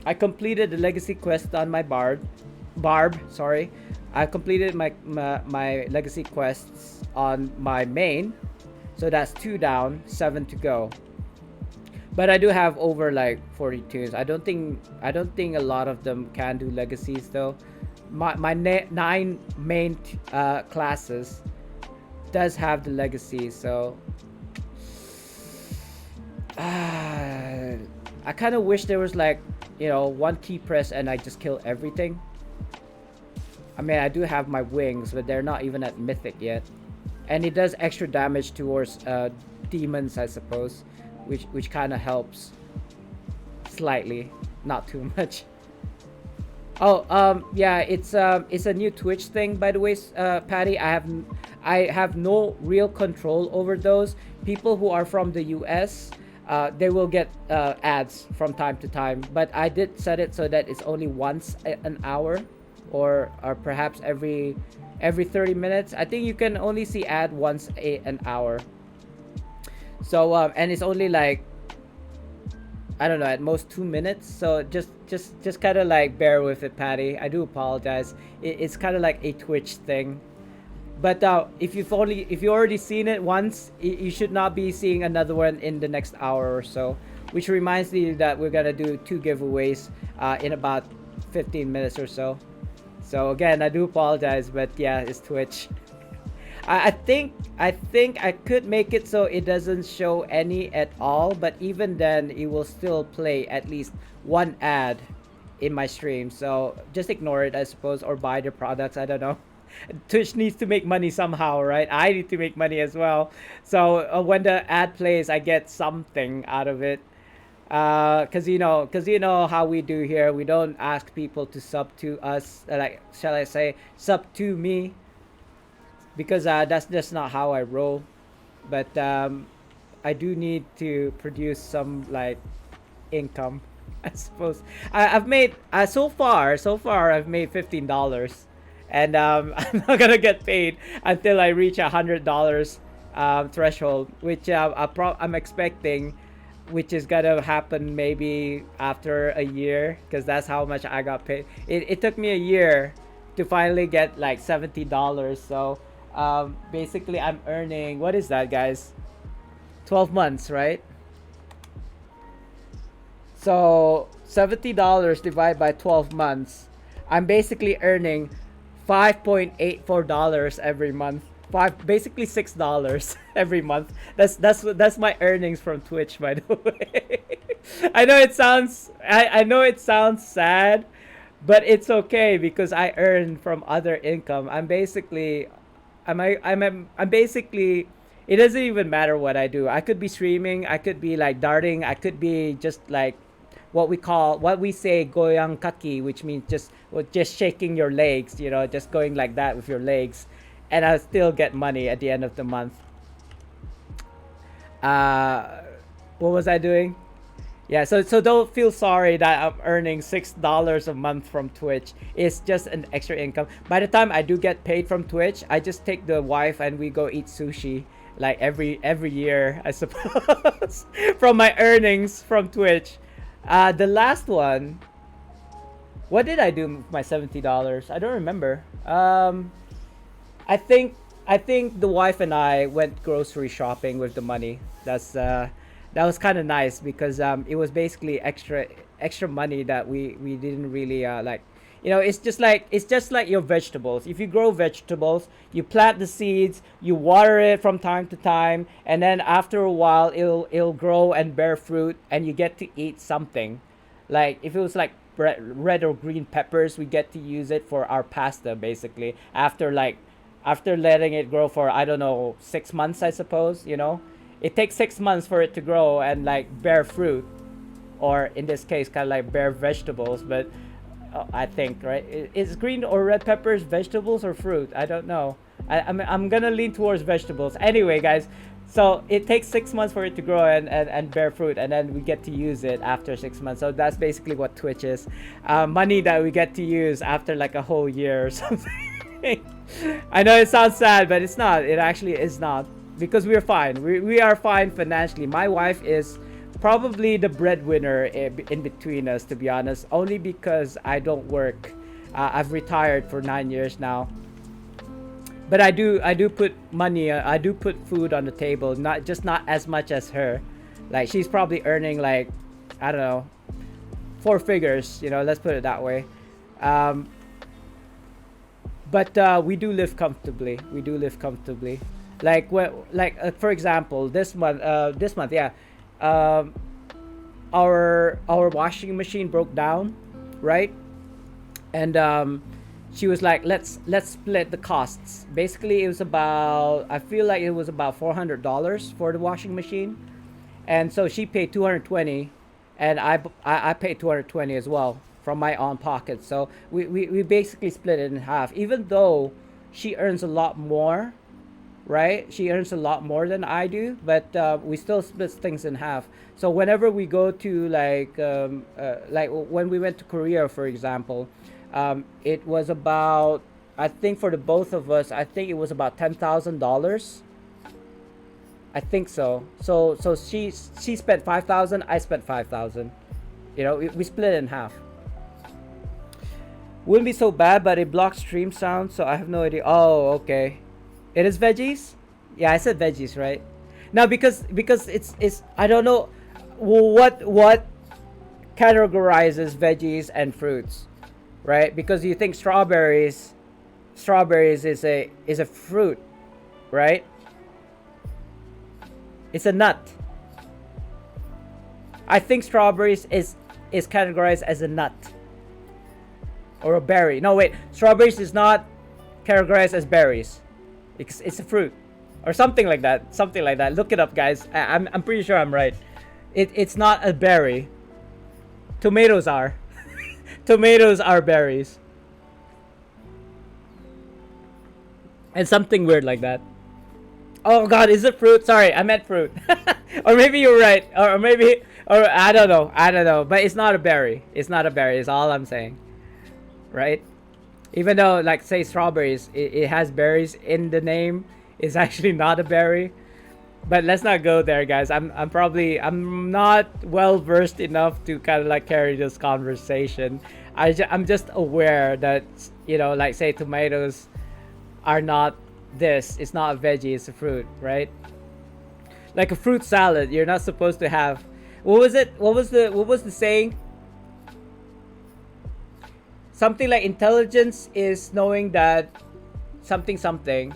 I completed the legacy quest on my barb. Sorry, I completed my legacy quests on my main. So that's 2 down, 7 to go. But I do have over like 40 tunes. I don't think a lot of them can do legacies though. My 9 main classes does have the legacy, so I kind of wish there was like, you know, 1 key press and I just kill everything. I mean, I do have my wings, but they're not even at mythic yet, and it does extra damage towards demons, I suppose, which kind of helps slightly, not too much. Oh, yeah, it's a new Twitch thing, by the way, Patty. I have no real control over those. People who are from the US, they will get ads from time to time. But I did set it so that it's only once an hour, or perhaps every 30 minutes. I think you can only see ad once an hour. So and it's only like, I don't know, at most 2 minutes. So just kind of like bear with it, Patty. I do apologize. It's kind of like a Twitch thing. But if you already seen it once, you should not be seeing another one in the next hour or so. Which reminds me that we're gonna do 2 giveaways in about 15 minutes or so. So again, I do apologize, but yeah, it's Twitch. I think I could make it so it doesn't show any at all, but even then it will still play at least one ad in my stream. So just ignore it, I suppose, or buy the products. I don't know. Twitch needs to make money somehow, right? I need to make money as well. So when the ad plays, I get something out of it. Cause you know how we do here. We don't ask people to sub to us, like shall I say, sub to me, because that's just not how I roll. But I do need to produce some like income, I suppose. I've made so far I've made $15, and I'm not gonna get paid until I reach $100 threshold, which I'm expecting, which is gonna happen maybe after a year, because that's how much I got paid. It took me a year to finally get like $70. So basically, I'm earning, what is that, guys? 12 months, right? So $70 divided by 12 months, I'm basically earning $5.84 every month. Basically $6 every month. That's my earnings from Twitch, by the way. I know it sounds sad, but it's okay because I earn from other income. I'm basically, it doesn't even matter what I do. I could be streaming, I could be like darting, I could be just like what we say goyang kaki, which means just shaking your legs, just going like that with your legs, and I still get money at the end of the month. Uh, what was I doing? Yeah, so don't feel sorry that I'm earning $6 a month from Twitch. It's just an extra income. By the time I do get paid from Twitch, I just take the wife and we go eat sushi like every year, I suppose, from my earnings from Twitch. The last one, what did I do with my $70? I don't remember. I think the wife and I went grocery shopping with the money. That was kind of nice because it was basically extra money that we didn't really like. It's just like your vegetables. If you grow vegetables, you plant the seeds, you water it from time to time, and then after a while it'll grow and bear fruit, and you get to eat something. Like if it was like red or green peppers, we get to use it for our pasta basically. After letting it grow for, I don't know, 6 months, I suppose. It takes 6 months for it to grow and like bear fruit, or in this case, kind of like bear vegetables. But I think, right, is green or red peppers vegetables or fruit? I don't know. I'm gonna lean towards vegetables anyway, guys. So it takes 6 months for it to grow and bear fruit, and then we get to use it after 6 months. So that's basically what Twitch is. Money that we get to use after like a whole year or something. I know it sounds sad, but it's not. It actually is not, because we're fine. We are fine financially. My wife is probably the breadwinner in between us, to be honest, only because I don't work. I've retired for 9 years now. But I do put money, I do put food on the table, not as much as her. Like she's probably earning like, I don't know, four figures, let's put it that way. Um, but we do live comfortably. We do live comfortably. For example, this month, yeah, um, our washing machine broke down, right? And she was like, let's split the costs. Basically, it was about, I feel like it was about $400 for the washing machine, and so she paid 220, and I paid 220 as well from my own pocket. So we basically split it in half, even though she earns a lot more, right? She earns a lot more than I do, but we still split things in half. So whenever we go to like when we went to Korea, for example, it was about, I think for the both of us, I think it was about $10,000. I think so. So she spent 5,000, I spent 5,000. We split it in half. Wouldn't be so bad, but it blocks stream sound, so I have no idea. Oh, okay. It is veggies? Yeah, I said veggies, right? Now because it's I don't know what categorizes veggies and fruits, right? Because you think strawberries is a fruit, right? It's a nut. I think strawberries is categorized as a nut or a berry. No, wait, strawberries is not categorized as berries. It's a fruit or something like that. Something like that. Look it up, guys. I'm pretty sure I'm right. It's not a berry. Tomatoes are. Tomatoes are berries. And something weird like that. Oh god, is it fruit? Sorry, I meant fruit. Or maybe you're right. Or maybe, or I don't know. I don't know. But it's not a berry. It's not a berry, is all I'm saying. Right? Even though, like, say strawberries, it has berries in the name. It's actually not a berry. But let's not go there, guys. I'm not well versed enough to kind of like carry this conversation. I'm just aware that, you know, like, say tomatoes are not this. It's not a veggie. It's a fruit, right? Like a fruit salad, you're not supposed to have. What was it? What was the saying? Something like intelligence is knowing that something.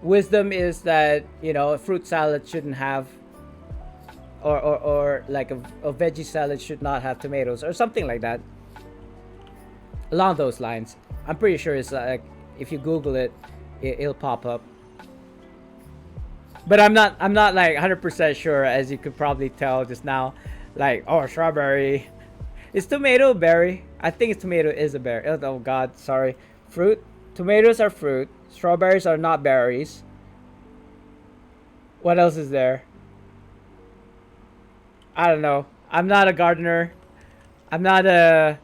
Wisdom is that, you know, a fruit salad shouldn't have, or like a veggie salad should not have tomatoes or something like that. Along those lines. I'm pretty sure it's like, if you Google it, it'll pop up. But I'm not like 100% sure, as you could probably tell just now. Like, oh, strawberry. Is tomato a berry? I think tomato is a berry. Oh god, sorry. Fruit. Tomatoes are fruit. Strawberries are not berries. What else is there? I don't know. I'm not a gardener. I'm not a.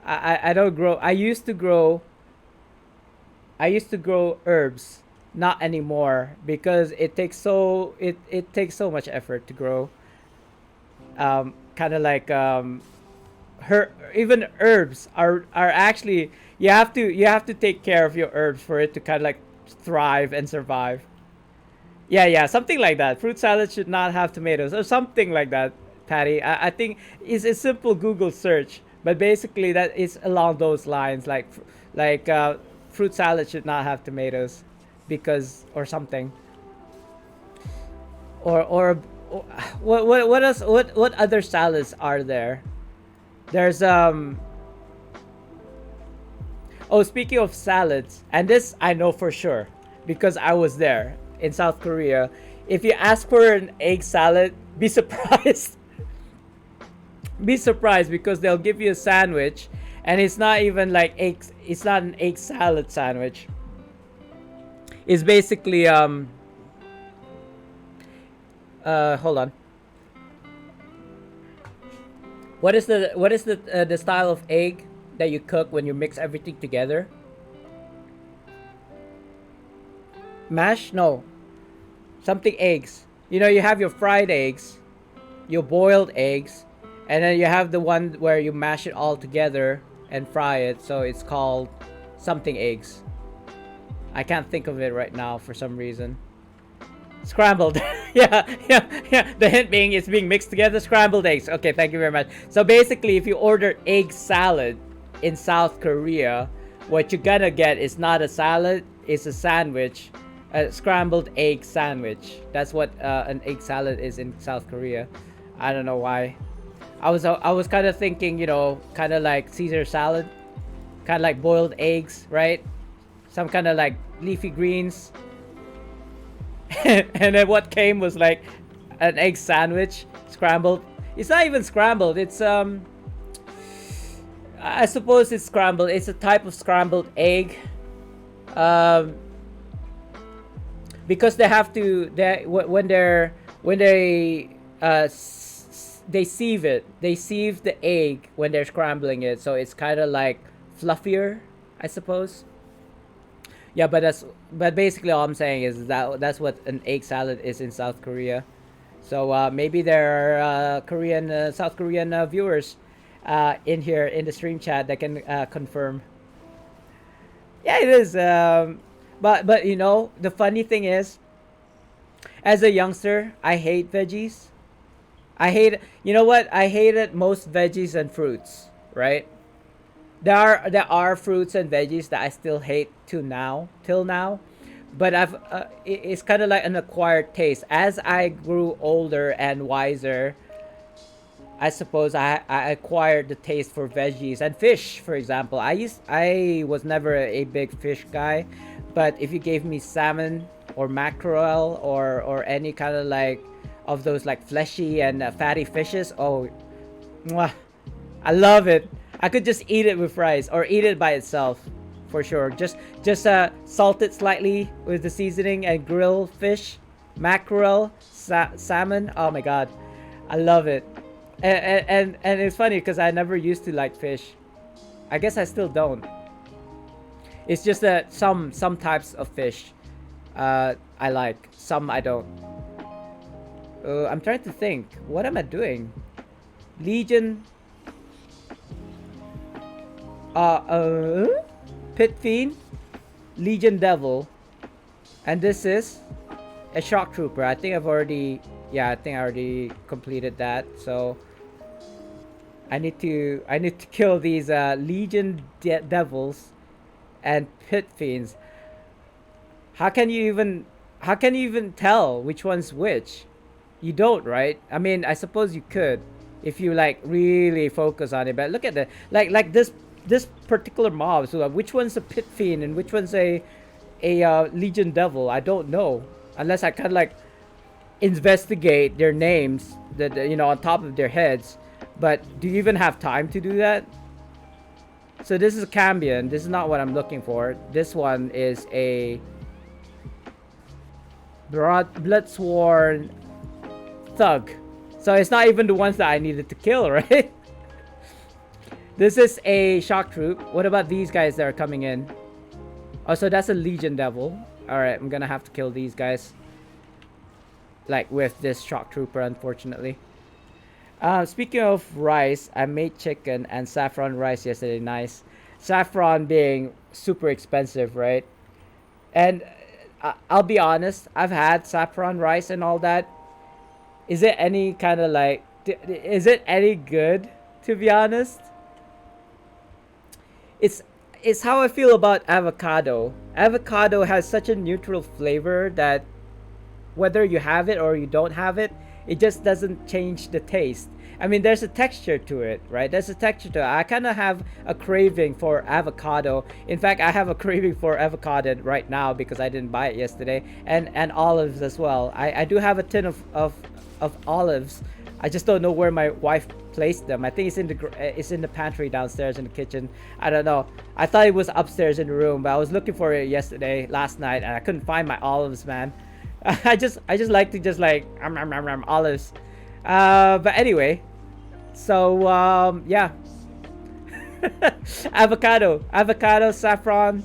I don't grow. I used to grow herbs. Not anymore, because it takes so much effort to grow. Kind of like even herbs are actually, you have to take care of your herbs for it to kind of like thrive and survive. Yeah, something like that. Fruit salad should not have tomatoes or something like that, Patty. I think it's a simple Google search, but basically that is along those lines. Like fruit salad should not have tomatoes, because or something. Or what else? What other salads are there? There's Oh, speaking of salads, and this I know for sure because I was there in South Korea. If you ask for an egg salad, be surprised. Be surprised, because they'll give you a sandwich, and it's not even like eggs. It's not an egg salad sandwich. It's basically hold on. What is the style of egg that you cook when you mix everything together? Mash? No. Something eggs. You know, you have your fried eggs, your boiled eggs, and then you have the one where you mash it all together and fry it. So it's called something eggs. I can't think of it right now for some reason. Scrambled. yeah. The hint being it's being mixed together. Scrambled eggs. Okay, thank you very much. So basically, if you order egg salad in South Korea, what you're gonna get is not a salad, it's a sandwich. A scrambled egg sandwich. That's what an egg salad is in South Korea. I don't know why. I was kind of thinking, you know, kind of like Caesar salad, kind of like boiled eggs, right? Some kind of like leafy greens. And then what came was like an egg sandwich, scrambled. It's not even scrambled. It's I suppose it's scrambled. It's a type of scrambled egg. Because they have to, they sieve it. They sieve the egg when they're scrambling it, so it's kind of like fluffier, I suppose. Yeah, but basically all I'm saying is that's what an egg salad is in South Korea. So maybe there are South Korean viewers in here in the stream chat that can confirm. Yeah, it is. But you know, the funny thing is, as a youngster, I hate veggies. You know what? I hated most veggies and fruits, right? There are fruits and veggies that I still hate till now. but it's kind of like an acquired taste. As I grew older and wiser, I suppose I acquired the taste for veggies and fish, for example. I was never a big fish guy, but if you gave me salmon or mackerel or any kind of like of those like fleshy and fatty fishes, oh, mwah, I love it. I could just eat it with rice or eat it by itself, for sure. Just salt it slightly with the seasoning and grill fish, mackerel, salmon. Oh my god, I love it. And it's funny because I never used to like fish. I guess I still don't. It's just that some types of fish I like, some I don't. I'm trying to think. What am I doing? Legion. Uh, uh, Pit Fiend, Legion Devil, and this is a Shock Trooper. I think I've already, yeah, I think I already completed that. So I need to kill these Legion Devils and Pit Fiends. How can you even tell which one's which? You don't, right? I mean, I suppose you could if you like really focus on it. But look at the like this particular mob. So which one's a Pit Fiend and which one's a Legion Devil? I don't know unless I kind of like investigate their names that you know on top of their heads. But do you even have time to do that? So this is a Cambion. This is not what I'm looking for. This one is a Bloodsworn Thug. So it's not even the ones that I needed to kill, right? This is a Shock Troop. What about these guys that are coming in? Oh, so that's a Legion Devil. Alright, I'm gonna have to kill these guys. Like with this Shock Trooper, unfortunately. Speaking of rice, I made chicken and saffron rice yesterday. Nice. Saffron being super expensive, right? And I'll be honest, I've had saffron rice and all that. Is it any kind of like... Is it any good, to be honest? It's it's how I feel about avocado. Avocado has such a neutral flavor that whether you have it or you don't have it, it just doesn't change the taste. I mean, there's a texture to it, right? There's a texture to it. I kind of have a craving for avocado. In fact, I have a craving for avocado right now because I didn't buy it yesterday, and olives as well. I do have a tin of olives. I just don't know where my wife placed them. I think it's in the pantry downstairs in the kitchen. I don't know. I thought it was upstairs in the room, but I was looking for it last night, and I couldn't find my olives, man. I just like to just like olives. But anyway, so yeah, avocado, saffron.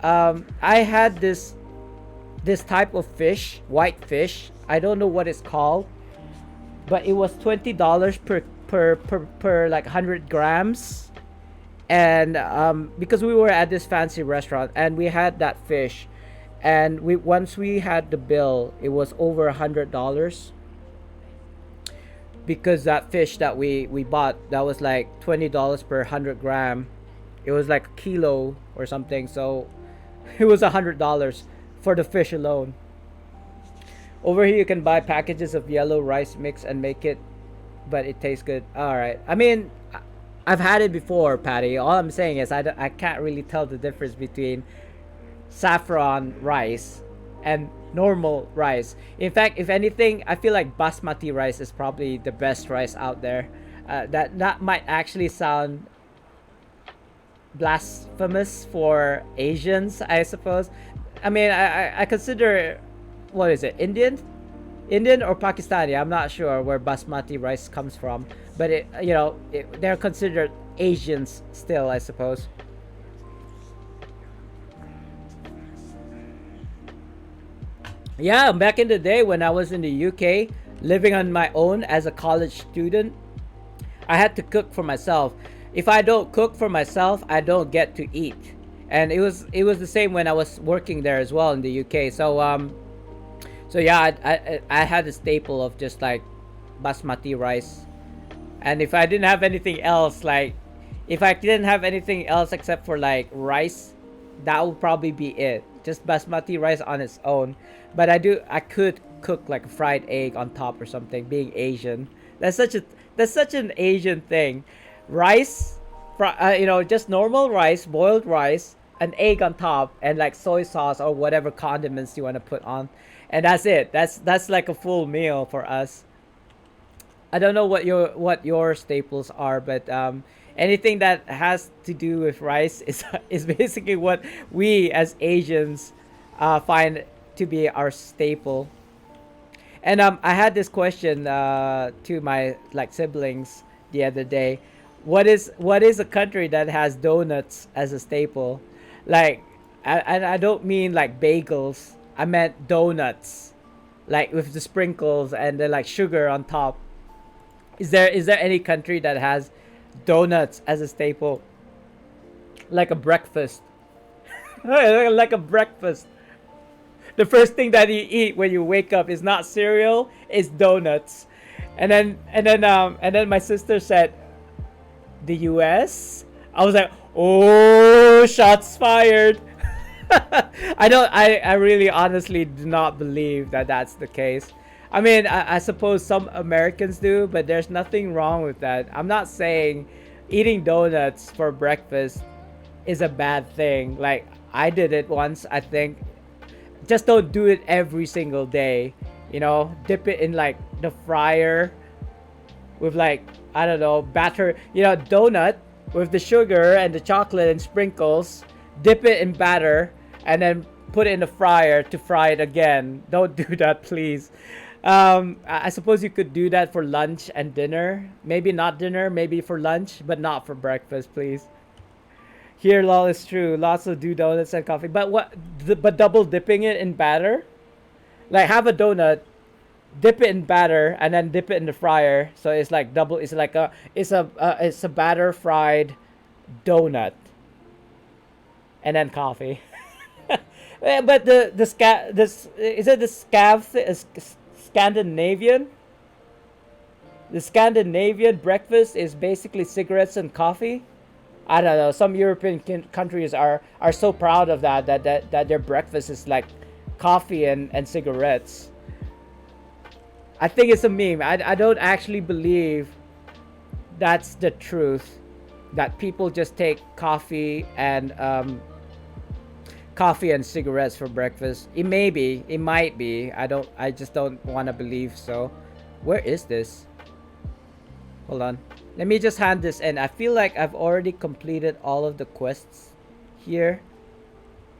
I had this type of fish, white fish. I don't know what it's called, but it was $20 per like 100 grams. And because we were at this fancy restaurant and we had that fish, and once we had the bill, it was over $100 because that fish that we bought, that was like $20 per 100 gram. It was like a kilo or something, so it was $100 for the fish alone. Over here you can buy packages of yellow rice mix and make it, but it tastes good. All right, I mean, I've had it before, Patty. All I'm saying is I can't really tell the difference between saffron rice and normal rice. In fact, if anything, I feel like basmati rice is probably the best rice out there. That might actually sound blasphemous for Asians, I suppose. I mean, I consider, what is it, Indian or Pakistani? I'm not sure where basmati rice comes from, but they're considered Asians still, I suppose. Yeah, back in the day when I was in the UK, living on my own as a college student, I had to cook for myself. If I don't cook for myself, I don't get to eat. And it was the same when I was working there as well in the UK. So yeah, I had a staple of just like basmati rice. And if I didn't have anything else, like if I didn't have anything else except for like rice, that would probably be it. just basmati rice on its own. But I could cook like a fried egg on top or something. Being Asian, that's such an Asian thing. Rice, just normal rice, boiled rice, an egg on top, and like soy sauce or whatever condiments you want to put on, and that's it. That's like a full meal for us. I don't know what your staples are, but anything that has to do with rice is is basically what we as Asians find to be our staple. And I had this question to my like siblings the other day. What is a country that has donuts as a staple? Like, and I don't mean like bagels. I meant donuts, like with the sprinkles and the like sugar on top. Is there any country that has donuts as a staple, like a breakfast, like a breakfast? The first thing that you eat when you wake up is not cereal, it's donuts. And then my sister said, the US. I was like, oh, shots fired. I really honestly do not believe that that's the case. I mean, I suppose some Americans do, but there's nothing wrong with that. I'm not saying eating donuts for breakfast is a bad thing. Like, I did it once, I think. Just don't do it every single day. Dip it in like the fryer with like, I don't know, batter, donut with the sugar and the chocolate and sprinkles. Dip it in batter and then put it in the fryer to fry it again. Don't do that, please. I suppose you could do that for lunch and dinner. Maybe not dinner, maybe for lunch, but not for breakfast, please. Here, lol, is true. Lots of do donuts and coffee. But but double dipping it in batter? Like, have a donut, dip it in batter, and then dip it in the fryer. So it's like double. It's a batter fried donut, and then coffee. But is it the Scandinavian? The Scandinavian breakfast is basically cigarettes and coffee. I don't know. Some European countries are so proud of that their breakfast is like coffee and cigarettes. I think it's a meme. I don't actually believe that's the truth. That people just take coffee and cigarettes for breakfast. It may be. It might be. I just don't want to believe so. Where is this? Hold on. Let me just hand this in. I feel like I've already completed all of the quests here.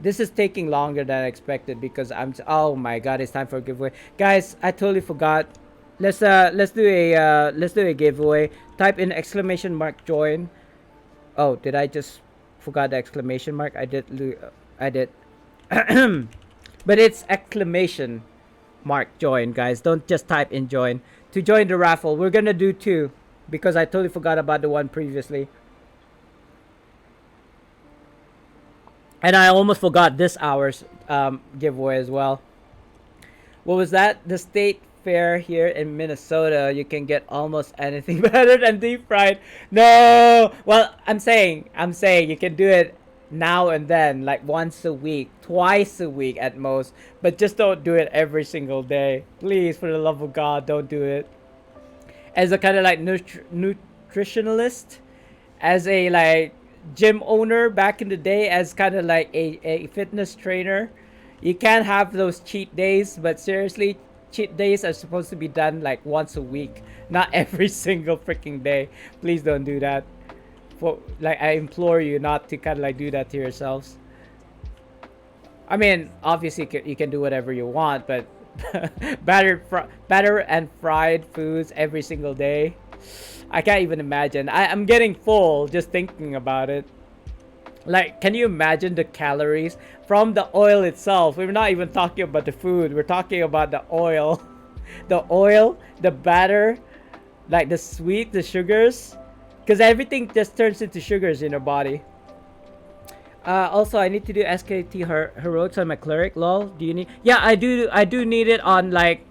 This is taking longer than I expected because oh my god, it's time for a giveaway. Guys, I totally forgot. Let's do a giveaway. Type in exclamation mark join. Oh, did I just forgot the exclamation mark? I did. But it's exclamation mark join, guys. Don't just type in join. To join the raffle, we're gonna do two because I totally forgot about the one previously. And I almost forgot this hour's giveaway as well. What was that? The state fair here in Minnesota. You can get almost anything better than deep fried. No! Well, I'm saying you can do it now and then, like once a week, twice a week at most. But just don't do it every single day. Please, for the love of God, don't do it. As a kind of like nutritionalist, as a like gym owner back in the day, as kind of like a fitness trainer, you can't have those cheat days. But seriously, cheat days are supposed to be done like once a week, not every single freaking day. Please don't do that. I implore you not to kind of like do that to yourselves. I mean, obviously you can do whatever you want, but batter and fried foods every single day, I can't even imagine. I'm getting full just thinking about it. Like, can you imagine the calories from the oil itself? We're not even talking about the food. We're talking about the oil. The oil, the batter, like the sweet, the sugars. Because everything just turns into sugars in your body. Also, I need to do SKT heroics on my cleric. Lol. Do you need? Yeah, I do. I do need it on like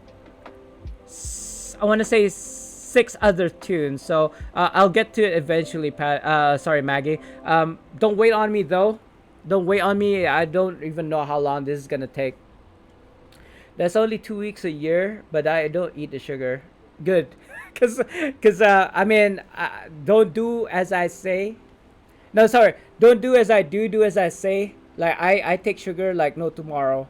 I want to say 6 other tunes. So I'll get to it eventually. Sorry, Maggie. Don't wait on me though. Don't wait on me. I don't even know how long this is gonna take. That's only 2 weeks a year, but I don't eat the sugar. Good, cause I mean, don't do as I say. No, sorry, don't do as I do. Do as I say. Like I take sugar like no tomorrow.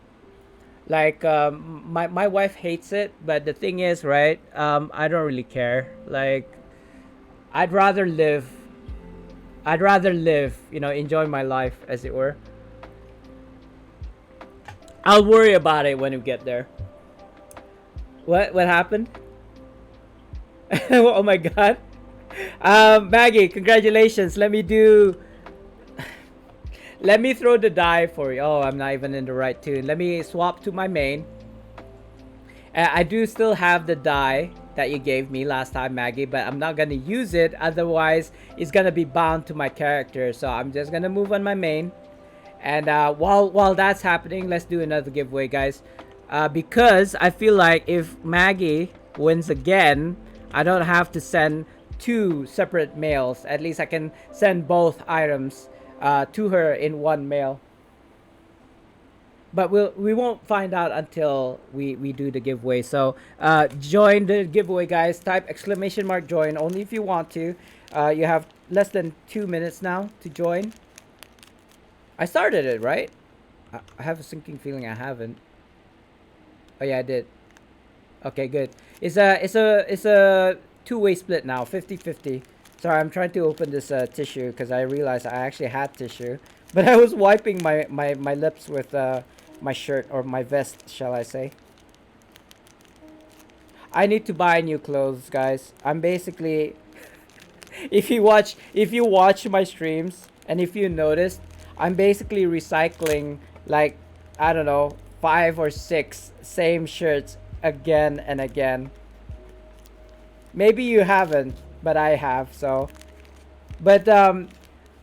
Like my wife hates it, but the thing is, right? I don't really care. Like I'd rather live. I'd rather live. Enjoy my life, as it were. I'll worry about it when we get there. What happened? Oh my god. Maggie, congratulations. Let me throw the die for you. Oh, I'm not even in the right tune. Let me swap to my main. I do still have the die that you gave me last time, Maggie, but I'm not gonna use it. Otherwise, it's gonna be bound to my character. So I'm just gonna move on my main. And while that's happening, let's do another giveaway, guys. Because I feel like if Maggie wins again, I don't have to send two separate mails. At least I can send both items to her in one mail. But we won't find out until we do the giveaway. So join the giveaway, guys. Type exclamation mark join only if you want to. You have less than 2 minutes now to join. I started it, right? I have a sinking feeling I haven't. Oh yeah, I did. Okay, good. It's a two-way split now, 50-50. Sorry, I'm trying to open this tissue because I realized I actually had tissue, but I was wiping my lips with my shirt, or my vest, shall I say. I need to buy new clothes, guys. I'm basically if you watch my streams and if you noticed, I'm basically recycling, like, I don't know, 5 or 6 same shirts again and again. Maybe you haven't, but I have. So, but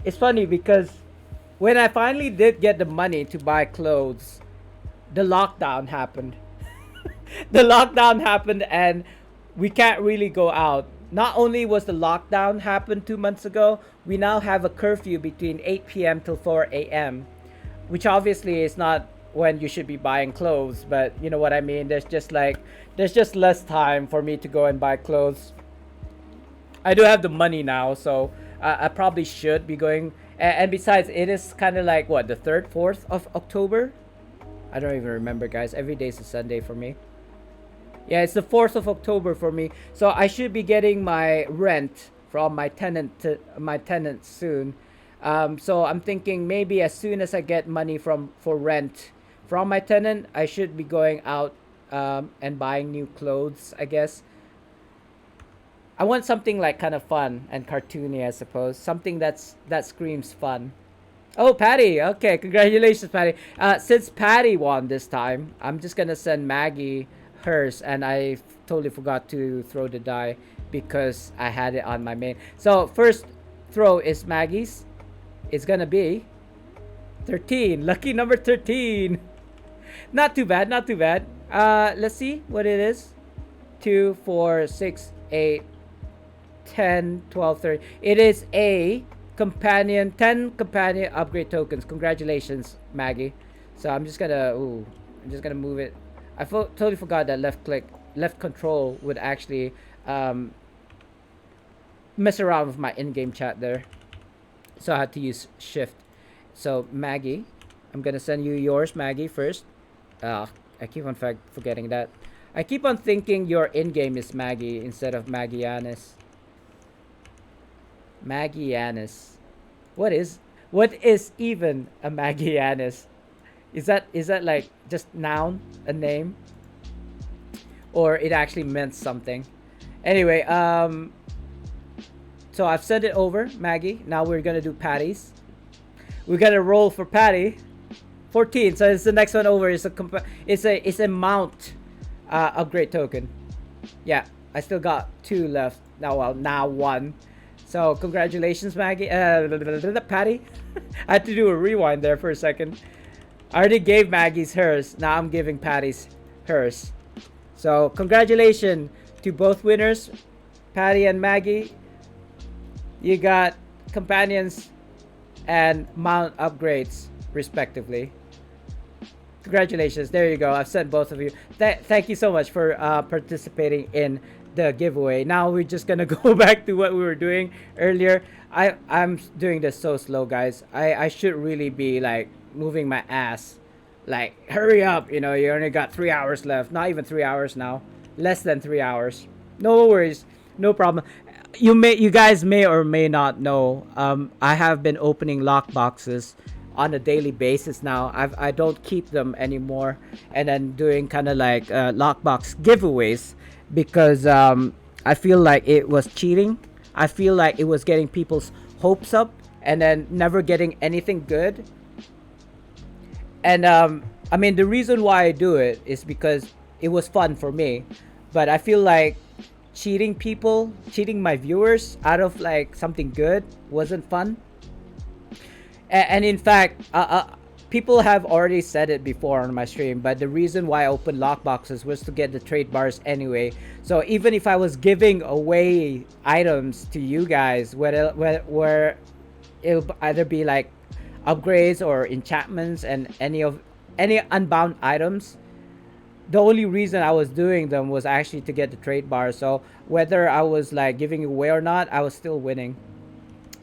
it's funny because when I finally did get the money to buy clothes, the lockdown happened. The lockdown happened, and we can't really go out. Not only was the lockdown happened 2 months ago, we now have a curfew between 8 p.m. till 4 a.m., which obviously is not when you should be buying clothes, but you know what I mean. There's just less time for me to go and buy clothes. I do have the money now, so I probably should be going. And besides, it is kind of like what, the 3rd, 4th of October. I don't even remember, guys. Every day is a Sunday for me. Yeah, it's the 4th of October for me. So I should be getting my rent from my tenant soon. So I'm thinking maybe as soon as I get money for rent from my tenant, I should be going out and buying new clothes, I guess. I want something like kind of fun and cartoony, I suppose. Something that screams fun. Oh, Patty. Okay, congratulations, Patty. Since Patty won this time, I'm just gonna send Maggie hers, and I totally forgot to throw the die because I had it on my main. So first throw is Maggie's. It's gonna be 13. Lucky number 13. Not too bad, not too bad. Let's see what it is. 2, 4, 6, 8, 10, 12, 13. It is a companion, 10 companion upgrade tokens. Congratulations, Maggie. So I'm just gonna move it. I totally forgot that left control would actually mess around with my in-game chat there. So I had to use shift. So Maggie, I'm gonna send you yours, Maggie, first. I keep on forgetting that. I keep on thinking your in-game is Maggie instead of Maggianis. Maggianis. What is even a Maggianis? Is that like just noun, a name, or it actually meant something? Anyway, so I've sent it over, Maggie. Now we're gonna do Patty's. We're gonna roll for Patty. 14. So it's the next one over. It's a mount upgrade token. Yeah, I still got 2 left. Now 1. So congratulations, Maggie. Patty. I had to do a rewind there for a second. I already gave Maggie's hers. Now I'm giving Patty's hers. So congratulations to both winners, Patty and Maggie. You got companions and mount upgrades respectively. Congratulations. There you go. I've sent both of you. Thank you so much for participating in the giveaway. Now we're just gonna go back to what we were doing earlier. I'm doing this so slow, guys. I should really be like moving my ass. Like, hurry up. You know, you only got 3 hours left. Not even 3 hours now. Less than 3 hours. No worries. No problem. You guys may or may not know. I have been opening lock boxes on a daily basis now. I don't keep them anymore, and then doing kind of like lockbox giveaways because I feel like it was cheating. I feel like it was getting people's hopes up and then never getting anything good. And I mean, the reason why I do it is because it was fun for me, but I feel like cheating people, cheating my viewers out of like something good wasn't fun. And in fact, people have already said it before on my stream, but the reason why I opened lockboxes was to get the trade bars anyway. So even if I was giving away items to you guys, where it'll either be like upgrades or enchantments and any unbound items, the only reason I was doing them was actually to get the trade bars. So whether I was like giving away or not, I was still winning.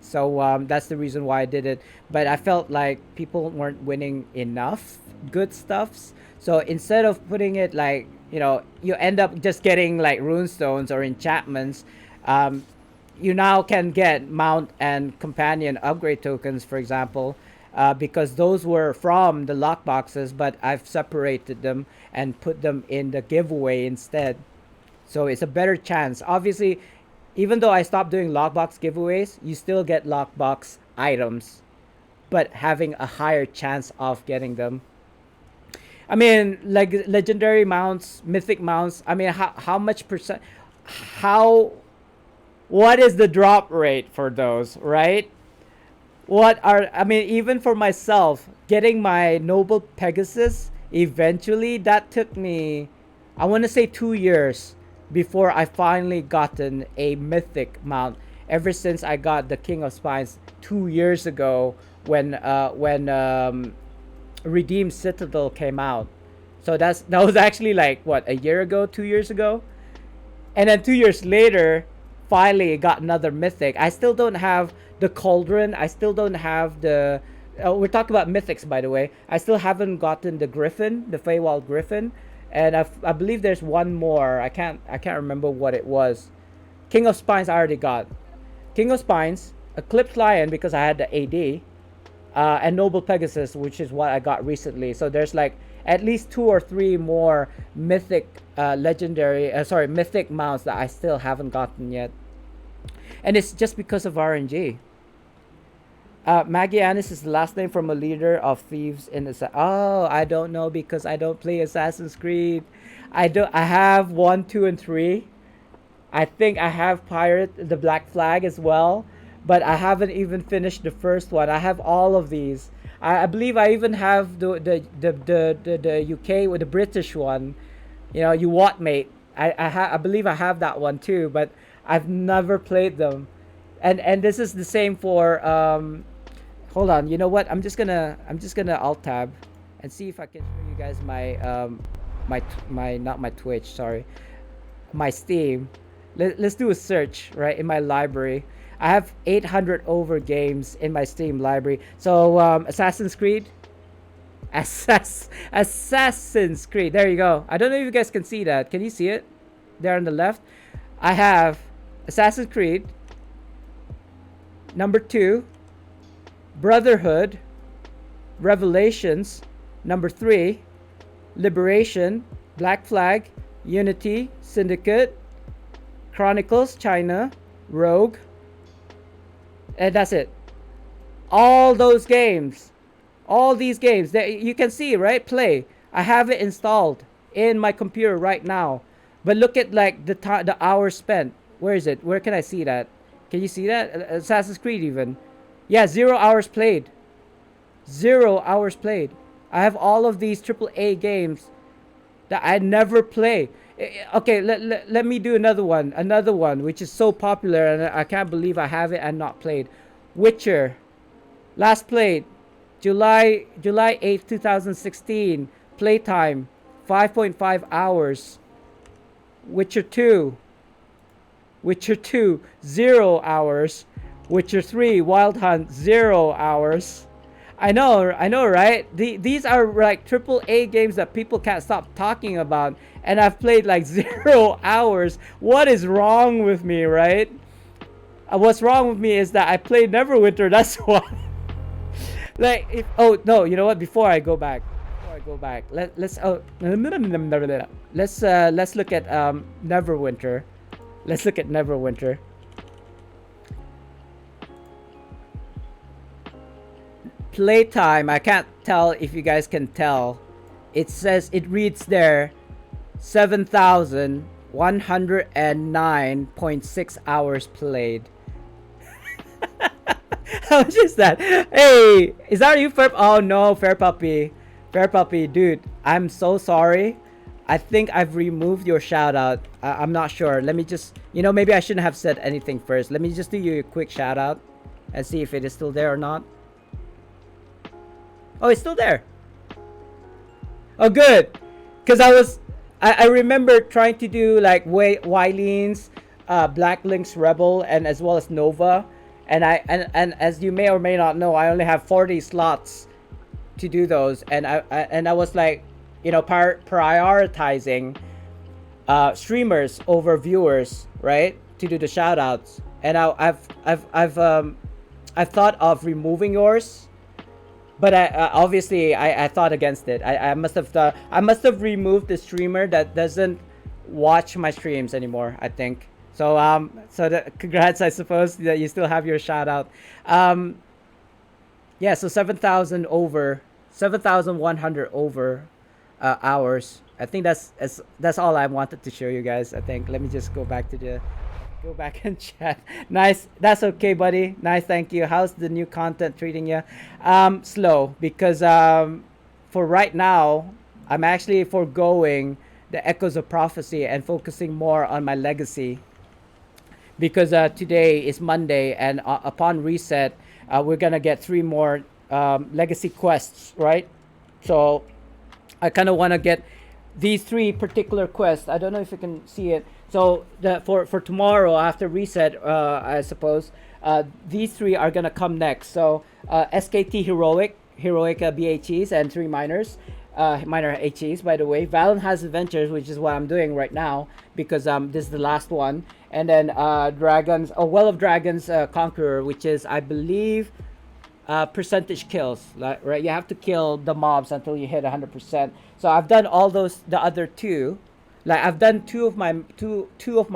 So that's the reason why I did it. But I felt like people weren't winning enough good stuffs. So instead of putting it like, you know, you end up just getting like runestones or enchantments, you now can get mount and companion upgrade tokens, for example, because those were from the lockboxes, but I've separated them and put them in the giveaway instead. So it's a better chance. Obviously, even though I stopped doing lockbox giveaways, you still get lockbox items, but having a higher chance of getting them. I mean, like legendary mounts, mythic mounts. I mean, how much percent? How? What is the drop rate for those? Right? What are? I mean, even for myself, getting my noble Pegasus eventually, that took me, I want to say 2 years before I finally gotten a mythic mount. Ever since I got the King of Spines 2 years ago when Redeemed Citadel came out. So that was actually like what, a year ago, 2 years ago, and then 2 years later, finally got another mythic. I still don't have the Cauldron. I still don't have the. We're talking about mythics, by the way. I still haven't gotten the Griffin, the Feywild Griffin. And I believe there's one more. I can't remember what it was. King of Spines I already got. King of Spines, Eclipse Lion because I had the AD, and Noble Pegasus, which is what I got recently. So there's like at least 2 or 3 more mythic, mythic mounts that I still haven't gotten yet. And it's just because of RNG. Maggie Annis is the last name from a leader of thieves in the. Oh, I don't know because I don't play Assassin's Creed. I have 1, 2, and 3. I think I have Pirate the Black Flag as well, but I haven't even finished the first one. I have all of these. I believe I even have the UK with the British one. You know, you what, mate? I believe I have that one too, but I've never played them. And this is the same for hold on, you know what? I'm just gonna alt tab and see if I can show you guys my my not my Twitch, sorry, my Steam. Let's do a search right in my library. I have 800 over games in my Steam library. So Assassin's Creed, Assassin's Creed. There you go. I don't know if you guys can see that. Can you see it? There on the left, I have Assassin's Creed. Number 2, Brotherhood, Revelations. Number 3, Liberation, Black Flag, Unity, Syndicate, Chronicles, China, Rogue, and that's it. All those games, all these games that you can see, right? Play. I have it installed in my computer right now. But look at like the hours spent. Where is it? Where can I see that? Can you see that? Assassin's Creed even. Yeah, 0 hours played. 0 hours played. I have all of these AAA games that I never play. Okay, let me do another one. Another one which is so popular and I can't believe I have it and not played. Witcher. Last played July 8th, 2016. Playtime 5.5 hours. Witcher 2, Witcher 2 0 hours. Witcher 3 Wild Hunt 0 hours. I know, right? These are like triple A games that people can't stop talking about, and I've played like 0 hours. What is wrong with me, right? What's wrong with me is that I played Neverwinter. That's why. Like, if, oh no, you know what? Before I go back, let's look at Neverwinter. Let's look at Neverwinter. Playtime. I can't tell if you guys can tell. It says it reads there 7,109.6 hours played. How much is that? Hey, is that you, Fair? Oh no, Fair Puppy. Fair Puppy, dude, I'm so sorry. I think I've removed your shout out. I'm not sure. Let me just, maybe I shouldn't have said anything first. Let me just do you a quick shout out and see if it is still there or not. Oh, it's still there. Oh, good. Because I remember trying to do like Wylene's, Black Link's Rebel, and as well as Nova. And and as you may or may not know, I only have 40 slots to do those. And I was like, prioritizing streamers over viewers, right? To do the shout outs. And I've thought of removing yours. But obviously I thought against it. I must have removed the streamer that doesn't watch my streams anymore, I think. So congrats, I suppose, that you still have your shout out. Yeah, so 7,100 over hours. I think that's all I wanted to show you guys. I think. Let me just go back and chat. Nice. That's okay, buddy. Nice. Thank you. How's the new content treating you? Slow, because for right now, I'm actually foregoing the Echoes of Prophecy and focusing more on my legacy. Because today is Monday, and upon reset, we're gonna get 3 more legacy quests, right? So I kind of want to get these 3 particular quests. I don't know if you can see it. So for tomorrow after reset, I suppose these 3 are gonna come next. So SKT Heroic BHEs and 3 minors, minor HEs, by the way. Valen has Adventures, which is what I'm doing right now because this is the last one. And then Well of Dragons Conqueror, which is, I believe, percentage kills, right? You have to kill the mobs until you hit 100%. So I've done all those, the other 2. Like, I've done two of my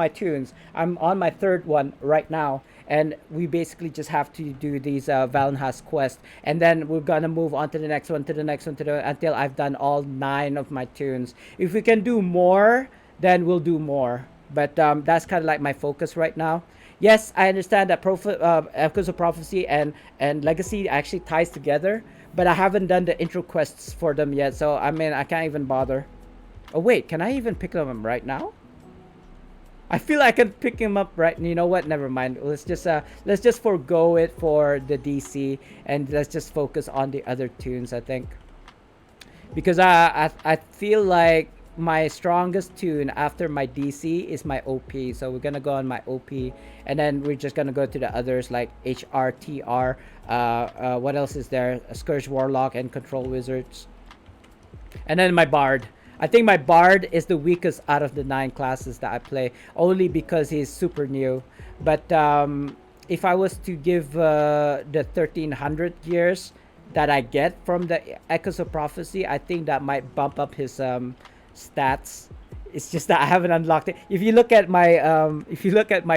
tunes. I'm on my 3rd one right now, and we basically just have to do these Valenhas quests, and then we're gonna move on to the next one, until I've done all 9 of my tunes. If we can do more, then we'll do more. But that's kind of like my focus right now. Yes, I understand that Echoes of Prophecy and Legacy actually ties together, but I haven't done the intro quests for them yet, so I mean, I can't even bother. Oh wait, can I even pick them up right now? I feel I can pick him up right. You know what? Never mind. Let's just forego it for the DC, and let's just focus on the other tunes. I think, because I feel like my strongest tune after my DC is my OP. So we're gonna go on my OP, and then we're just gonna go to the others like HRTR. What else is there? Scourge Warlock and Control Wizards, and then my Bard. I think my Bard is the weakest out of the 9 classes that I play, only because he's super new. But if I was to give the 1300 gears that I get from the Echoes of Prophecy, I think that might bump up his stats. It's just that I haven't unlocked it. If you look at my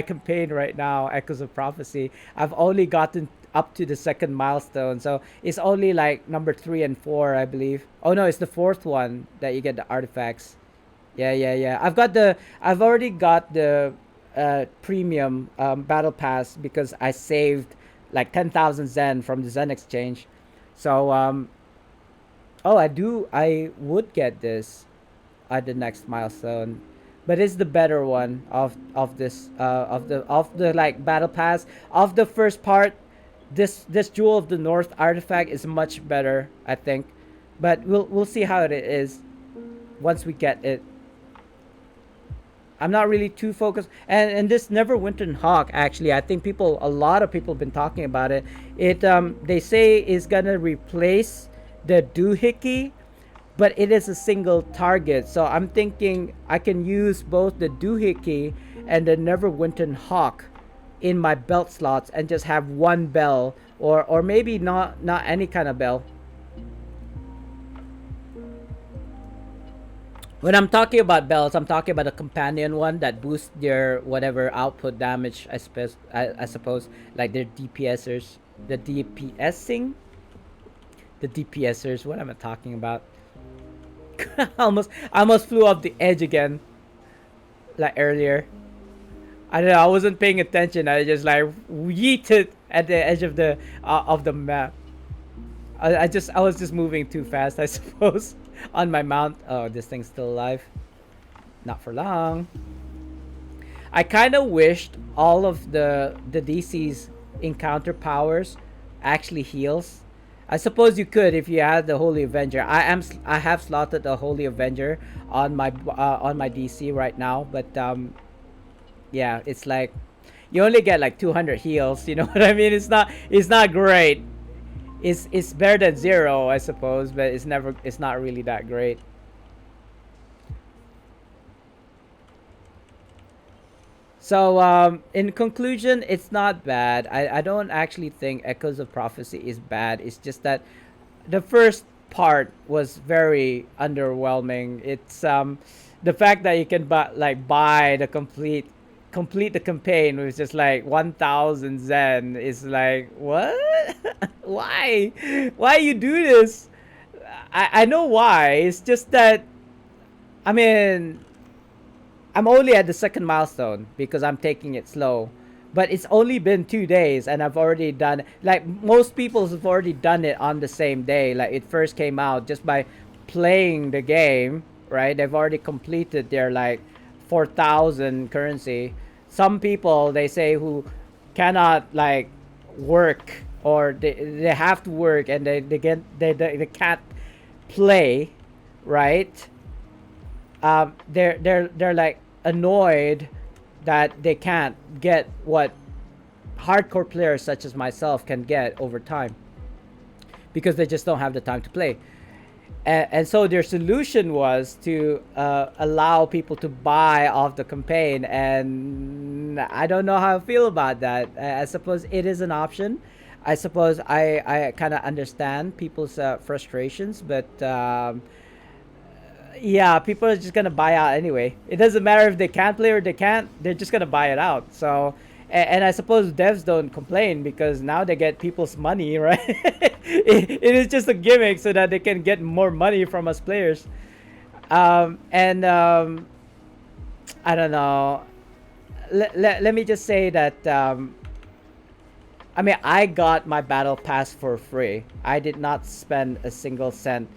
campaign right now, Echoes of Prophecy, I've only gotten up to the 2nd milestone, so it's only like number 3 and 4, I believe. Oh no, it's the 4th one that you get the artifacts. Yeah. I've already got the premium battle pass because I saved like 10,000 Zen from the Zen exchange. So I would get this at the next milestone, but it's the better one of this of the like battle pass of the first part. this Jewel of the North artifact is much better, I think. But we'll see how it is once we get it. I'm not really too focused, and this Neverwinter Hawk, actually, I think a lot of people have been talking about it. They say is gonna replace the doohickey, but it is a single target. So I'm thinking I can use both the doohickey and the Neverwinter Hawk in my belt slots and just have one bell, or maybe not any kind of bell. When I'm talking about bells, I'm talking about a companion one that boosts their whatever output damage. I suppose like their DPSers, the DPSing, the DPSers. What am I talking about? I almost flew off the edge again, like earlier. I don't know. I wasn't paying attention. I just like yeeted at the edge of the map. I was just moving too fast, I suppose, on my mount. Oh, this thing's still alive. Not for long. I kind of wished all of the DC's encounter powers actually heals. I suppose you could if you had the Holy Avenger. I have slotted the Holy Avenger on my DC right now, but yeah, it's like you only get like 200 heals. You know what I mean? It's not great. It's better than zero, I suppose, but it's not really that great. So in conclusion, it's not bad. I don't actually think Echoes of Prophecy is bad. It's just that the first part was very underwhelming. It's the fact that you can buy the complete the campaign with just like 1,000 Zen is like, what? Why you do this? I know why. It's just that, I mean, I'm only at the second milestone because I'm taking it slow. But it's only been 2 days and I've already done, like most people have already done it on the same day. Like it first came out just by playing the game, right? They've already completed their like 4,000 currency. Some people, they say, who cannot like work, or they have to work and they can't play, right? They're like annoyed that they can't get what hardcore players such as myself can get over time because they just don't have the time to play. And so their solution was to allow people to buy off the campaign, and I don't know how I feel about that. I suppose it is an option. I suppose I kind of understand people's frustrations, but yeah, people are just gonna buy out anyway. It doesn't matter if they can play or they can't. They're just gonna buy it out. So, and I suppose devs don't complain because now they get people's money, right? It is just a gimmick so that they can get more money from us players. And I don't know. Let me just say that. I mean, I got my battle pass for free. I did not spend a single cent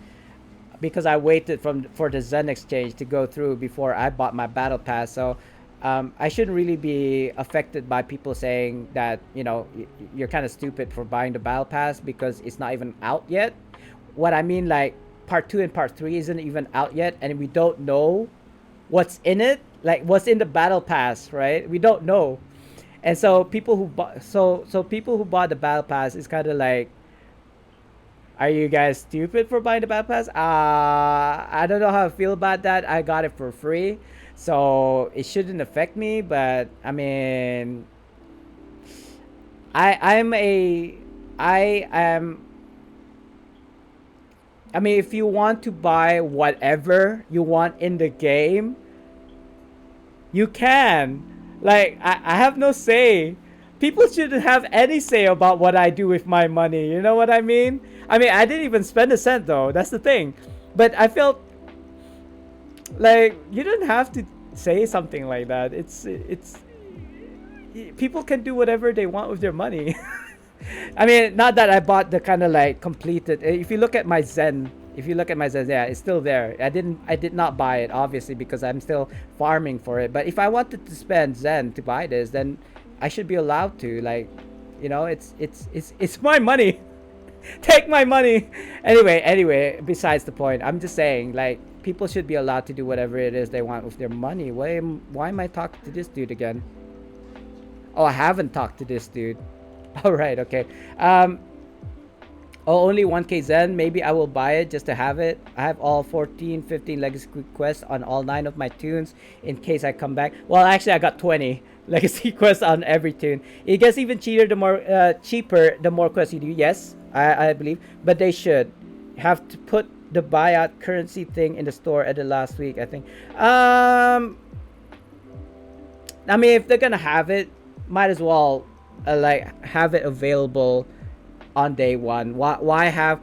because I waited for the Zen exchange to go through before I bought my battle pass. So I shouldn't really be affected by people saying that, you're kind of stupid for buying the battle pass because it's not even out yet. What I mean, like part 2 and part 3 isn't even out yet, and we don't know what's in it, like what's in the battle pass, right? We don't know. And so people who bought people who bought the battle pass is kind of like, are you guys stupid for buying the battle pass? I don't know how I feel about that. I got it for free, so it shouldn't affect me. But I mean, I am. I mean, if you want to buy whatever you want in the game, you can. Like, I have no say. People shouldn't have any say about what I do with my money. You know what I mean? I mean, I didn't even spend a cent though. That's the thing. But I felt like you didn't have to say something like that. It's people can do whatever they want with their money. I mean, not that I bought the kind of like completed. If you look at my Zen, yeah, it's still there. I did not buy it obviously because I'm still farming for it. But if I wanted to spend Zen to buy this, then I should be allowed to. Like, You know, it's my money. Take my money. Anyway, besides the point, I'm just saying, like, people should be allowed to do whatever it is they want with their money. Why am I talking to this dude again? Oh, I haven't talked to this dude. All right, okay. Oh, only 1k Zen. Maybe I will buy it just to have it. I have all 14, 15 legacy quests on all 9 of my tunes in case I come back. Well, actually, I got 20 legacy quests on every tune. It gets even cheaper the more quests you do. Yes, I believe. But they should have to put the buyout currency thing in the store at the last week, I think. I mean, if they're gonna have it, might as well like have it available on day one. Why have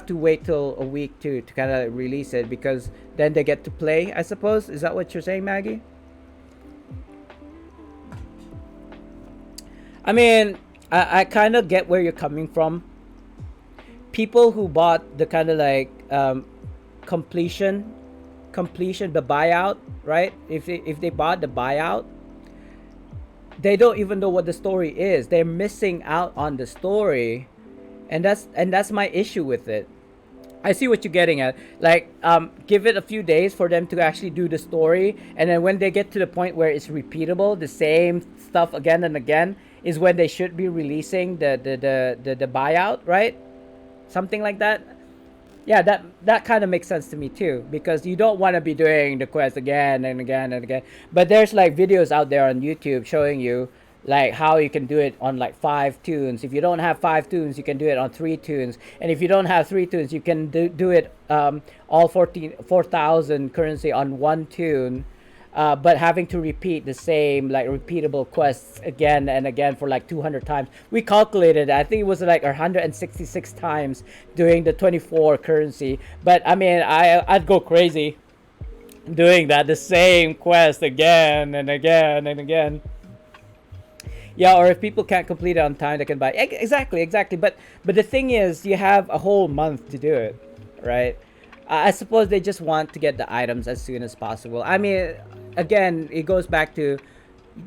to wait till a week to kind of release it? Because then they get to play, I suppose. Is that what you're saying, Maggie? I mean, I kind of get where you're coming from. People who bought the kind of like completion, the buyout, right? If they bought the buyout, they don't even know what the story is. They're missing out on the story, and that's my issue with it. I see what you're getting at. Like, give it a few days for them to actually do the story, and then when they get to the point where it's repeatable, the same stuff again and again, is when they should be releasing the buyout, right? Something like that. Yeah, that kind of makes sense to me too, because you don't want to be doing the quest again and again and again. But there's like videos out there on YouTube showing you like how you can do it on like 5 tunes. If you don't have 5 tunes, you can do it on 3 tunes, and if you don't have 3 tunes, you can do it all 4,000 currency on 1 tune. But having to repeat the same like repeatable quests again and again for like 200 times. We calculated, I think it was like 166 times doing the 24 currency. But I mean, I'd go crazy doing that, the same quest again and again and again. Yeah, or if people can't complete it on time, they can buy. Exactly. But the thing is, you have a whole month to do it, right? I suppose they just want to get the items as soon as possible. I mean, again, it goes back to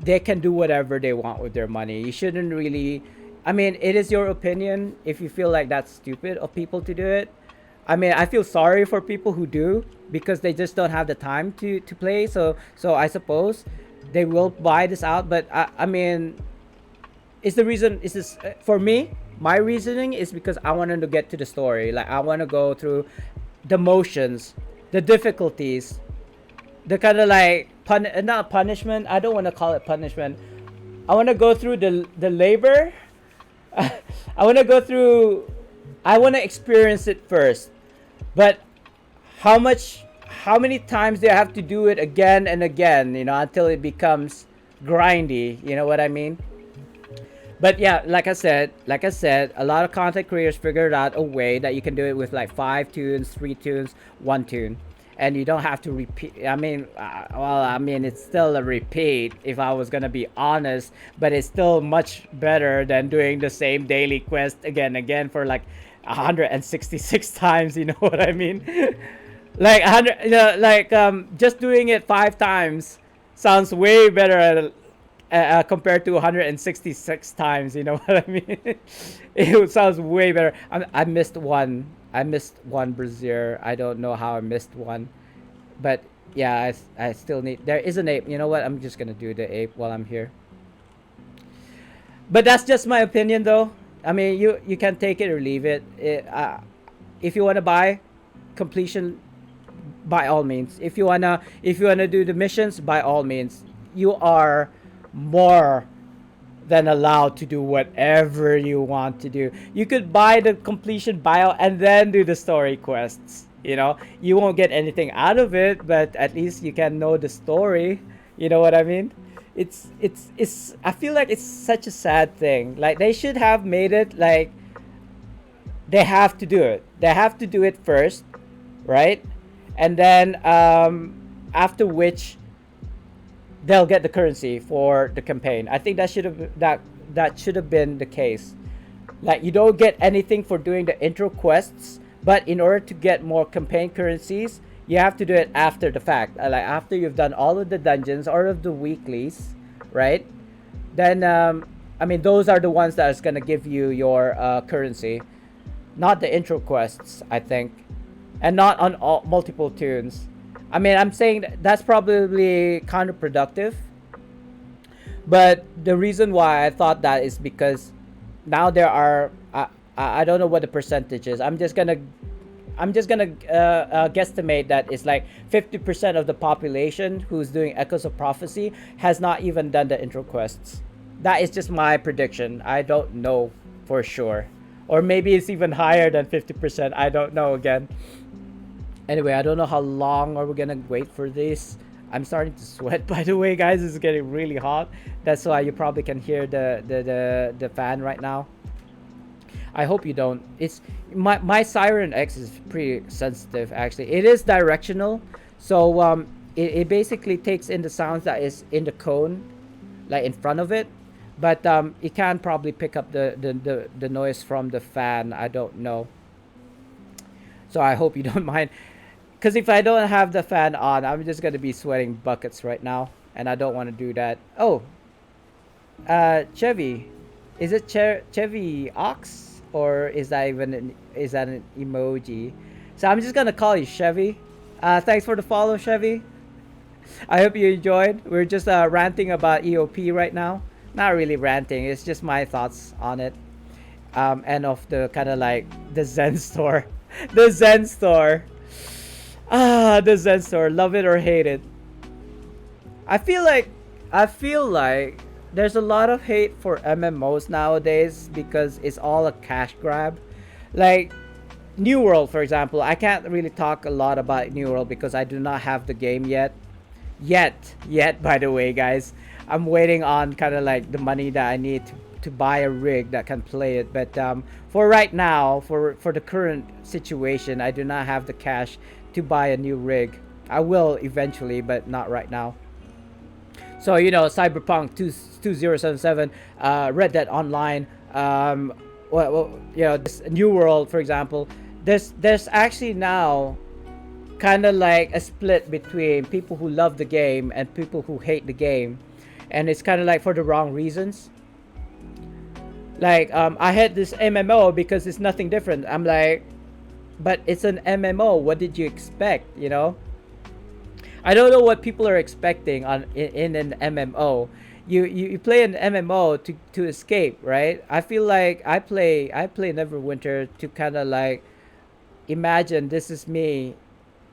they can do whatever they want with their money. You shouldn't really. I mean, it is your opinion if you feel like that's stupid of people to do it. I mean, I feel sorry for people who do because they just don't have the time to play. So I suppose they will buy this out. But I mean, is the reason is this for me? My reasoning is because I want to get to the story. Like, I want to go through the motions, the difficulties, the kind of like not punishment. I don't want to call it punishment. I want to go through the labor. I want to go through. I want to experience it first. But how many times do I have to do it again and again? You know, until it becomes grindy. You know what I mean? But yeah, like I said, a lot of content creators figured out a way that you can do it with like 5 tunes, 3 tunes, 1 tune, and you don't have to repeat. I mean, it's still a repeat if I was gonna be honest, but it's still much better than doing the same daily quest again and again for like 166 times. You know what I mean? Like 100, just doing it 5 times sounds way better. Compared to 166 times, you know what I mean? It sounds way better. I missed one. Brazier. I don't know how I missed one, but yeah, I still need. There is an ape. You know what? I'm just gonna do the ape while I'm here. But that's just my opinion, though. I mean, you can take it or leave it. If you wanna buy completion, by all means. If you wanna do the missions, by all means. You are more than allowed to do whatever you want to do. You could buy the completion buyout and then do the story quests. You know, you won't get anything out of it, but at least you can know the story. You know what I mean? It's I feel like it's such a sad thing. Like, they should have made it like they have to do it. They have to do it first, right? And then after which they'll get the currency for the campaign. I think that should have been the case. Like, you don't get anything for doing the intro quests, but in order to get more campaign currencies, you have to do it after the fact. Like, after you've done all of the dungeons or of the weeklies, right? Then I mean, those are the ones that is gonna give you your currency, not the intro quests, I think, and not on all multiple tunes. I mean, I'm saying that's probably counterproductive, but the reason why I thought that is because now there are I don't know what the percentage is. I'm just gonna guesstimate that it's like 50% of the population who's doing Echoes of Prophecy has not even done the intro quests. That is just my prediction. I don't know for sure, or maybe it's even higher than 50%. I don't know again. Anyway, I don't know how long are we gonna wait for this. I'm starting to sweat, by the way, guys. It's getting really hot. That's why you probably can hear the fan right now. I hope you don't. It's my Siren X is pretty sensitive actually. It is directional, so it basically takes in the sounds that is in the cone, like in front of it, but it can probably pick up the noise from the fan. I don't know. So I hope you don't mind. Because if I don't have the fan on, I'm just gonna be sweating buckets right now, and I don't want to do that. Oh, Chevy, is it Chevy Ox or is that is that an emoji? So I'm just gonna call you Chevy. Thanks for the follow, Chevy. I hope you enjoyed. We're just ranting about EOP right now. Not really ranting. It's just my thoughts on it. And of the kind of like the Zen store, the Zen store. The Zen store. Love it or hate it. I feel like I feel like there's a lot of hate for MMOs nowadays because it's all a cash grab. Like New World, for example. I can't really talk a lot about New World because I do not have the game yet. Yet, by the way, guys. I'm waiting on kind of like the money that I need to buy a rig that can play it. But for right now, for the current situation, I do not have the cash to buy a new rig. I will eventually, but not right now. So Cyberpunk 2077, Red Dead Online, this New World, for example. There's actually now kind of like a split between people who love the game and people who hate the game, and it's kind of like for the wrong reasons. Like I had this MMO because it's nothing different. I'm like, but it's an MMO. What did you expect? I don't know what people are expecting in an MMO. You play an MMO to escape, right? I feel like I play Neverwinter to kind of like imagine this is me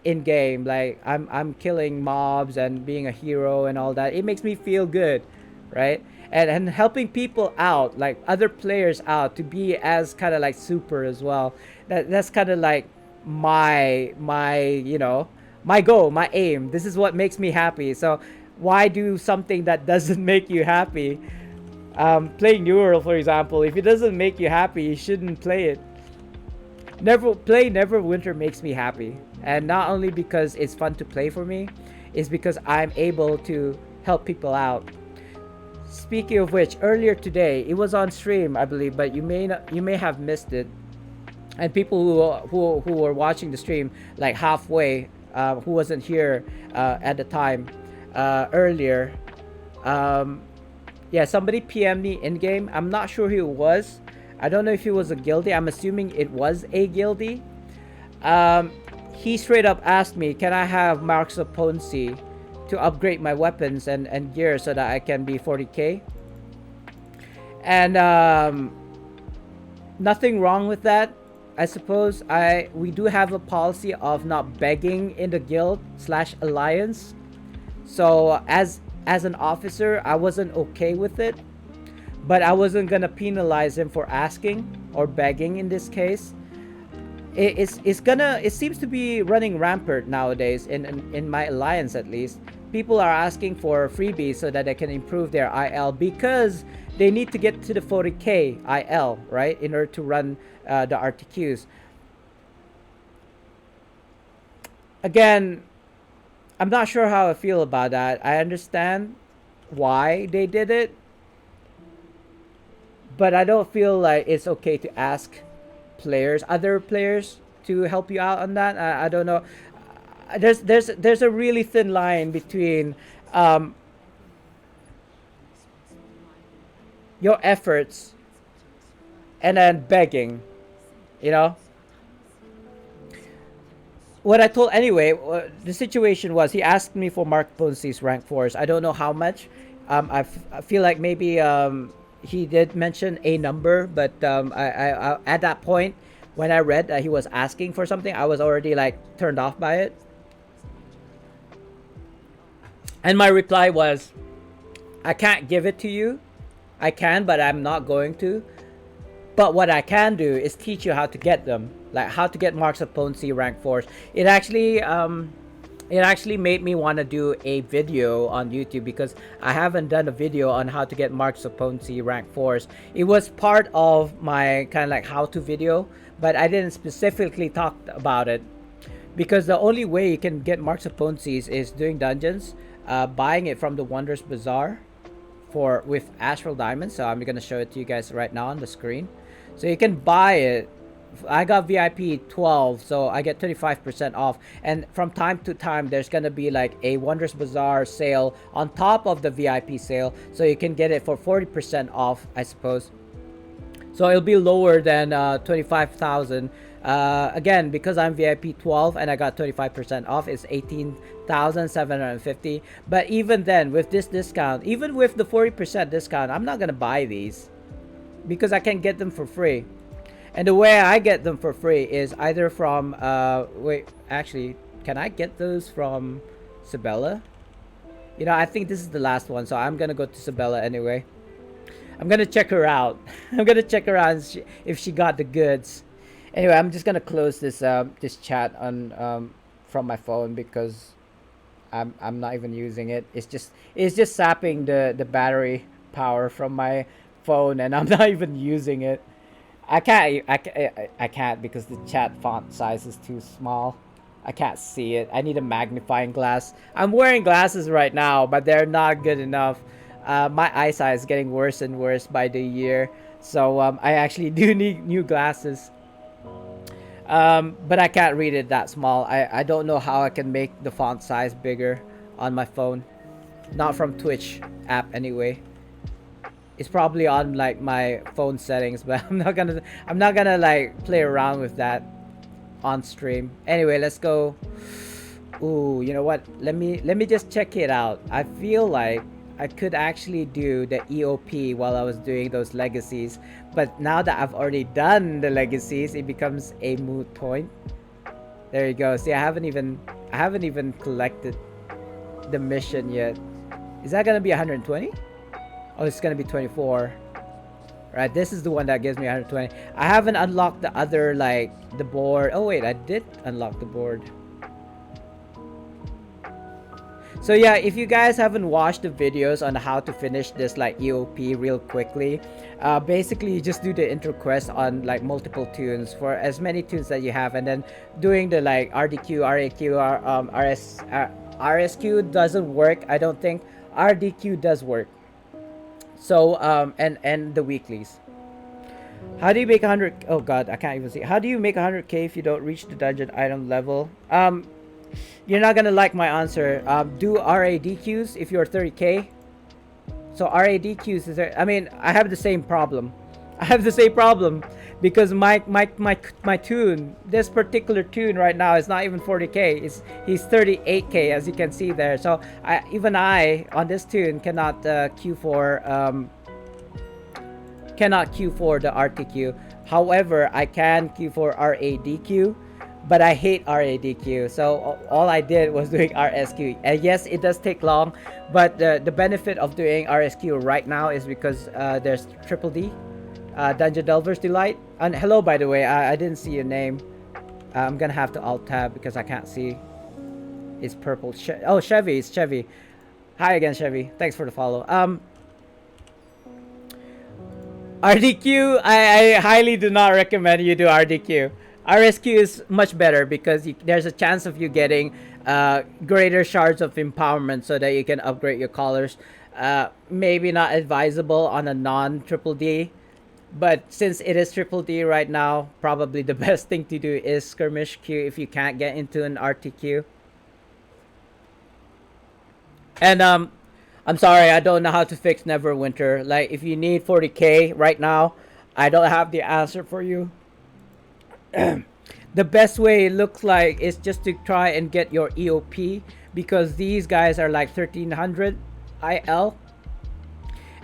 in game. Like I'm killing mobs and being a hero and all that. It makes me feel good, right? And helping people out, like other players out, to be as kind of like super as well. That's kind of like my my goal, my aim. This is what makes me happy. So why do something that doesn't make you happy? Playing New World, for example, if it doesn't make you happy, you shouldn't play it. Neverwinter makes me happy, and not only because it's fun to play for me, it's because I'm able to help people out. Speaking of which, earlier today it was on stream, I believe, but you may have missed it. And people who were watching the stream like halfway, who wasn't here at the time earlier, yeah, somebody PM'd me in game. I'm not sure who it was. I don't know if it was a guildie. I'm assuming it was a guildie. He straight up asked me, can I have Marks of Ponzi to upgrade my weapons and gear so that I can be 40k? And nothing wrong with that. I suppose we do have a policy of not begging in the guild/alliance. So as an officer, I wasn't okay with it, but I wasn't gonna penalize him for asking or begging in this case. It seems to be running rampant nowadays in my alliance, at least. People are asking for freebies so that they can improve their IL because they need to get to the 40k IL, right, in order to run the RTQs. Again, I'm not sure how I feel about that. I understand why they did it, but I don't feel like it's okay to ask other players, to help you out on that. I don't know. There's a really thin line between your efforts and then begging, you know. What I told anyway, the situation was he asked me for Mark Ponzi's rank force. I don't know how much. I feel like maybe he did mention a number, but I at that point when I read that he was asking for something, I was already like turned off by it. And my reply was, I can't give it to you. I can, but I'm not going to. But what I can do is teach you how to get them, like how to get marks of Ponzi rank force. It actually made me want to do a video on YouTube because I haven't done a video on how to get marks of Ponzi rank force. It was part of my kind of like how-to video, but I didn't specifically talk about it because the only way you can get marks of Ponzi's is doing dungeons, buying it from the Wonders Bazaar for with Astral Diamonds. So I'm gonna show it to you guys right now on the screen. So you can buy it. I got VIP 12, so I get 25% off. And from time to time, there's gonna be like a Wonders Bazaar sale on top of the VIP sale, so you can get it for 40% off, I suppose. So it'll be lower than 25,000. Again, because I'm VIP 12 and I got 25% off, it's 18,750. But even then, with this discount, even with the 40% discount, I'm not gonna buy these because I can get them for free. And the way I get them for free is either from wait, actually, can I get those from Sabella? You know, I think this is the last one, so I'm gonna go to Sabella anyway. I'm gonna check her out. I'm gonna check her out if she got the goods. Anyway, I'm just gonna close this this chat on from my phone because I'm not even using it. It's just sapping the battery power from my phone, and I'm not even using it. I can't because the chat font size is too small. I can't see it. I need a magnifying glass. I'm wearing glasses right now, but they're not good enough. My eyesight is getting worse and worse by the year, so I actually do need new glasses. But I can't read it that small. I don't know how I can make the font size bigger on my phone. Not from Twitch app anyway. It's probably on like my phone settings, but I'm not gonna like play around with that on stream. Anyway, let's go. Ooh, you know what? Let me just check it out. I feel like I could actually do the EOP while I was doing those legacies, but now that I've already done the legacies, it becomes a moot point. There you go. See, I haven't even collected the mission yet. Is that gonna be 120? Oh, it's gonna be 24. Right, this is the one that gives me 120. I haven't unlocked the other, like the board. Oh wait, I did unlock the board. So yeah, if you guys haven't watched the videos on how to finish this like EOP real quickly, basically you just do the intro quest on like multiple tunes for as many tunes that you have, and then doing the like RDQ, RAQ, RSQ doesn't work. I don't think RDQ does work. So and the weeklies. How do you make 100? Oh god, I can't even see. How do you make 100k if you don't reach the dungeon item level? You're not gonna like my answer. Do RADQs if you're 30k. So RADQs is there. I mean, I have the same problem. I have the same problem because my tune, this particular tune right now is not even 40k. He's 38k as you can see there. So even I on this tune cannot queue for the RTQ. However, I can queue for RADQ, but I hate RADQ. So all I did was doing RSQ. And yes, it does take long, but the benefit of doing RSQ right now is because there's SpartanDee, Dungeon Delver's Delight. And hello, by the way, I didn't see your name. I'm gonna have to alt tab because I can't see. It's purple. Oh, Chevy. It's Chevy. Hi again, Chevy. Thanks for the follow. RDQ, I highly do not recommend you do RDQ. RSQ is much better because there's a chance of you getting greater shards of empowerment so that you can upgrade your colors. Maybe not advisable on a non-triple D, but since it is triple D right now, probably the best thing to do is skirmish queue if you can't get into an RTQ. And I'm sorry, I don't know how to fix Neverwinter. Like, if you need 40k right now, I don't have the answer for you. The best way it looks like is just to try and get your EOP, because these guys are like 1300 IL,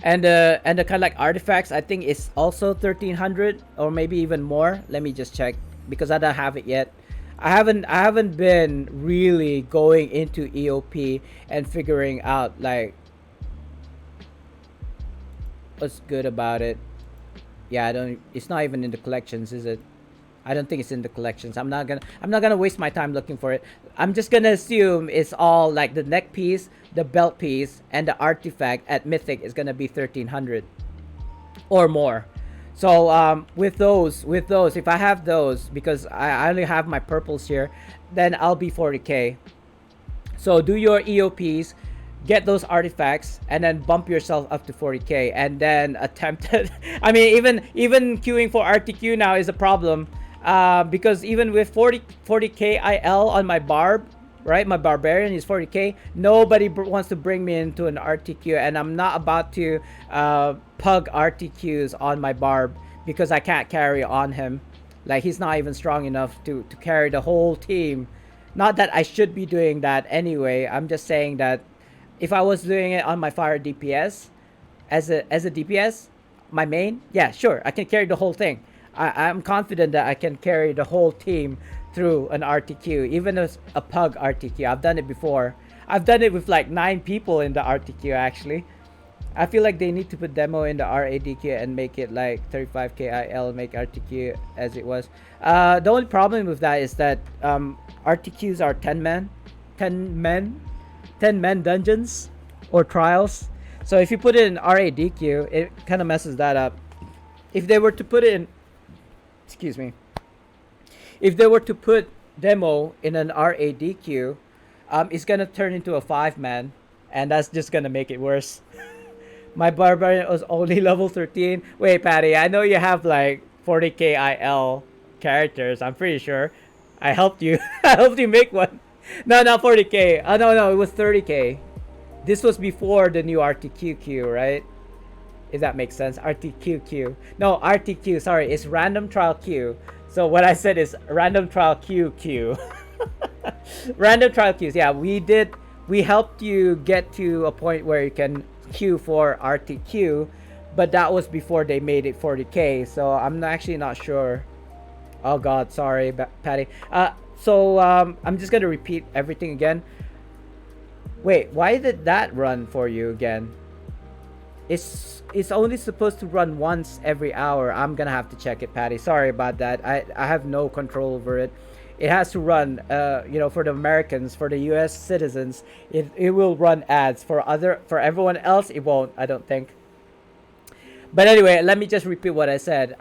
and the kind of like artifacts I think is also 1300 or maybe even more. Let me just check because I don't have it yet. I haven't been really going into EOP and figuring out like what's good about it. Yeah, I don't. It's not even in the collections, is it? I don't think it's in the collections. I'm not gonna waste my time looking for it. I'm just gonna assume it's all like the neck piece, the belt piece, and the artifact at Mythic is gonna be 1300 or more. So with those, if I have those, because I only have my purples here, then I'll be 40k. So do your EOPs, get those artifacts, and then bump yourself up to 40k, and then attempt it. I mean, even queuing for RTQ now is a problem, because even with 40k IL on my barb, right? My barbarian is 40k. Nobody wants to bring me into an RTQ, and I'm not about to pug RTQs on my barb because I can't carry on him. Like, he's not even strong enough to carry the whole team. Not that I should be doing that anyway. I'm just saying that if I was doing it on my fire DPS as a DPS, my main, yeah, sure, I can carry the whole thing. I'm confident that I can carry the whole team through an RTQ, even as a pug RTQ. I've done it before. I've done it with like 9 people in the RTQ actually. I feel like they need to put demo in the RADQ and make it like 35k IL, make RTQ as it was. The only problem with that is that RTQs are 10 men, 10 men dungeons or trials. So if you put it in RADQ, it kind of messes that up. If they were to put it in, excuse me, if they were to put demo in an RADQ, it's gonna turn into a 5 man, and that's just gonna make it worse. My barbarian was only level 13. Wait, Patty, I know you have like 40k IL characters. I'm pretty sure. I helped you. I helped you make one. No, not 40k. Oh, no, it was 30k. This was before the new RTQQ, right? If that makes sense. RTQQ. No, RTQ, sorry. It's random trial Q. So what I said is random trial QQ. Random trial Qs. Yeah, we helped you get to a point where you can queue for RTQ, but that was before they made it 40k. So I'm actually not sure. Oh god, sorry, Patty. I'm just gonna repeat everything again. Wait, why did that run for you again? It's only supposed to run once every hour. I'm gonna have to check it, Patty. Sorry about that. I have no control over it. It has to run, for the Americans, for the U.S. citizens, it will run ads. For everyone else, it won't. I don't think. But anyway, let me just repeat what I said.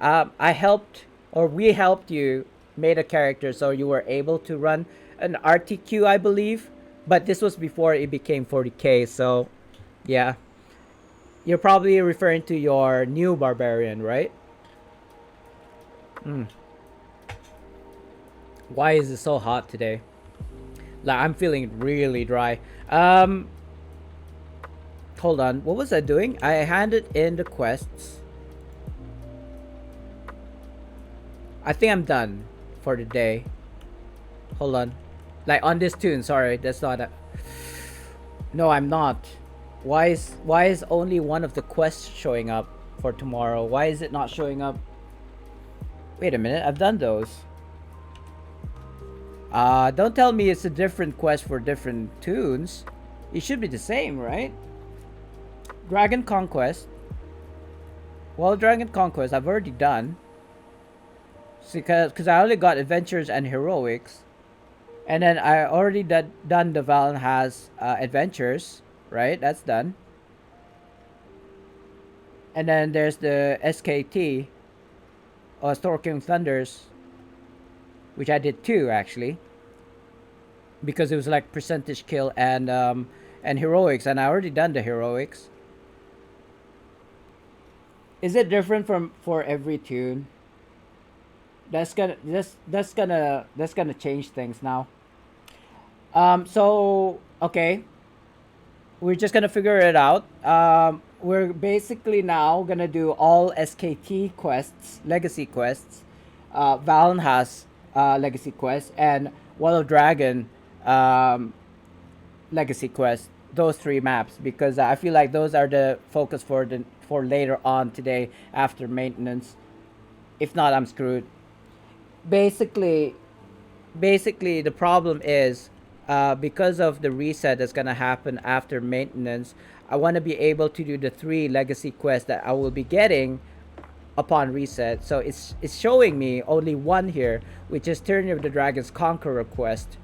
We helped you made a character so you were able to run an RTQ, I believe. But this was before it became 40k. So, yeah, you're probably referring to your new barbarian, right? Why is it so hot today? Like, I'm feeling really dry. Hold on. What was I doing? I handed in the quests. I think I'm done for the day. Hold on. Like, on this tune. Sorry, that's not a... No, I'm not. Why is only one of the quests showing up for tomorrow? Why is it not showing up? Wait a minute. I've done those. Don't tell me it's a different quest for different tunes. It should be the same, right? Dragon Conquest. Well, Dragon Conquest I've already done. Because I only got Adventures and Heroics. And then I already done the Valen has Adventures, right? That's done. And then there's the SKT, or Storking Thunders, which I did too, actually, because it was like percentage kill and heroics, and I already done the heroics. Is it different for every tune? That's gonna change things now. So okay, we're just gonna figure it out. We're basically now gonna do all SKT quests, legacy quests. Valen has legacy quests, and Wall of Dragon um, legacy quest. Those three maps, because I feel like those are the focus for later on today after maintenance. If not, I'm screwed. Basically, basically the problem is because of the reset that's gonna happen after maintenance. I want to be able to do the three legacy quests that I will be getting upon reset. So it's showing me only one here, which is Tyranny of the Dragons Conqueror quest.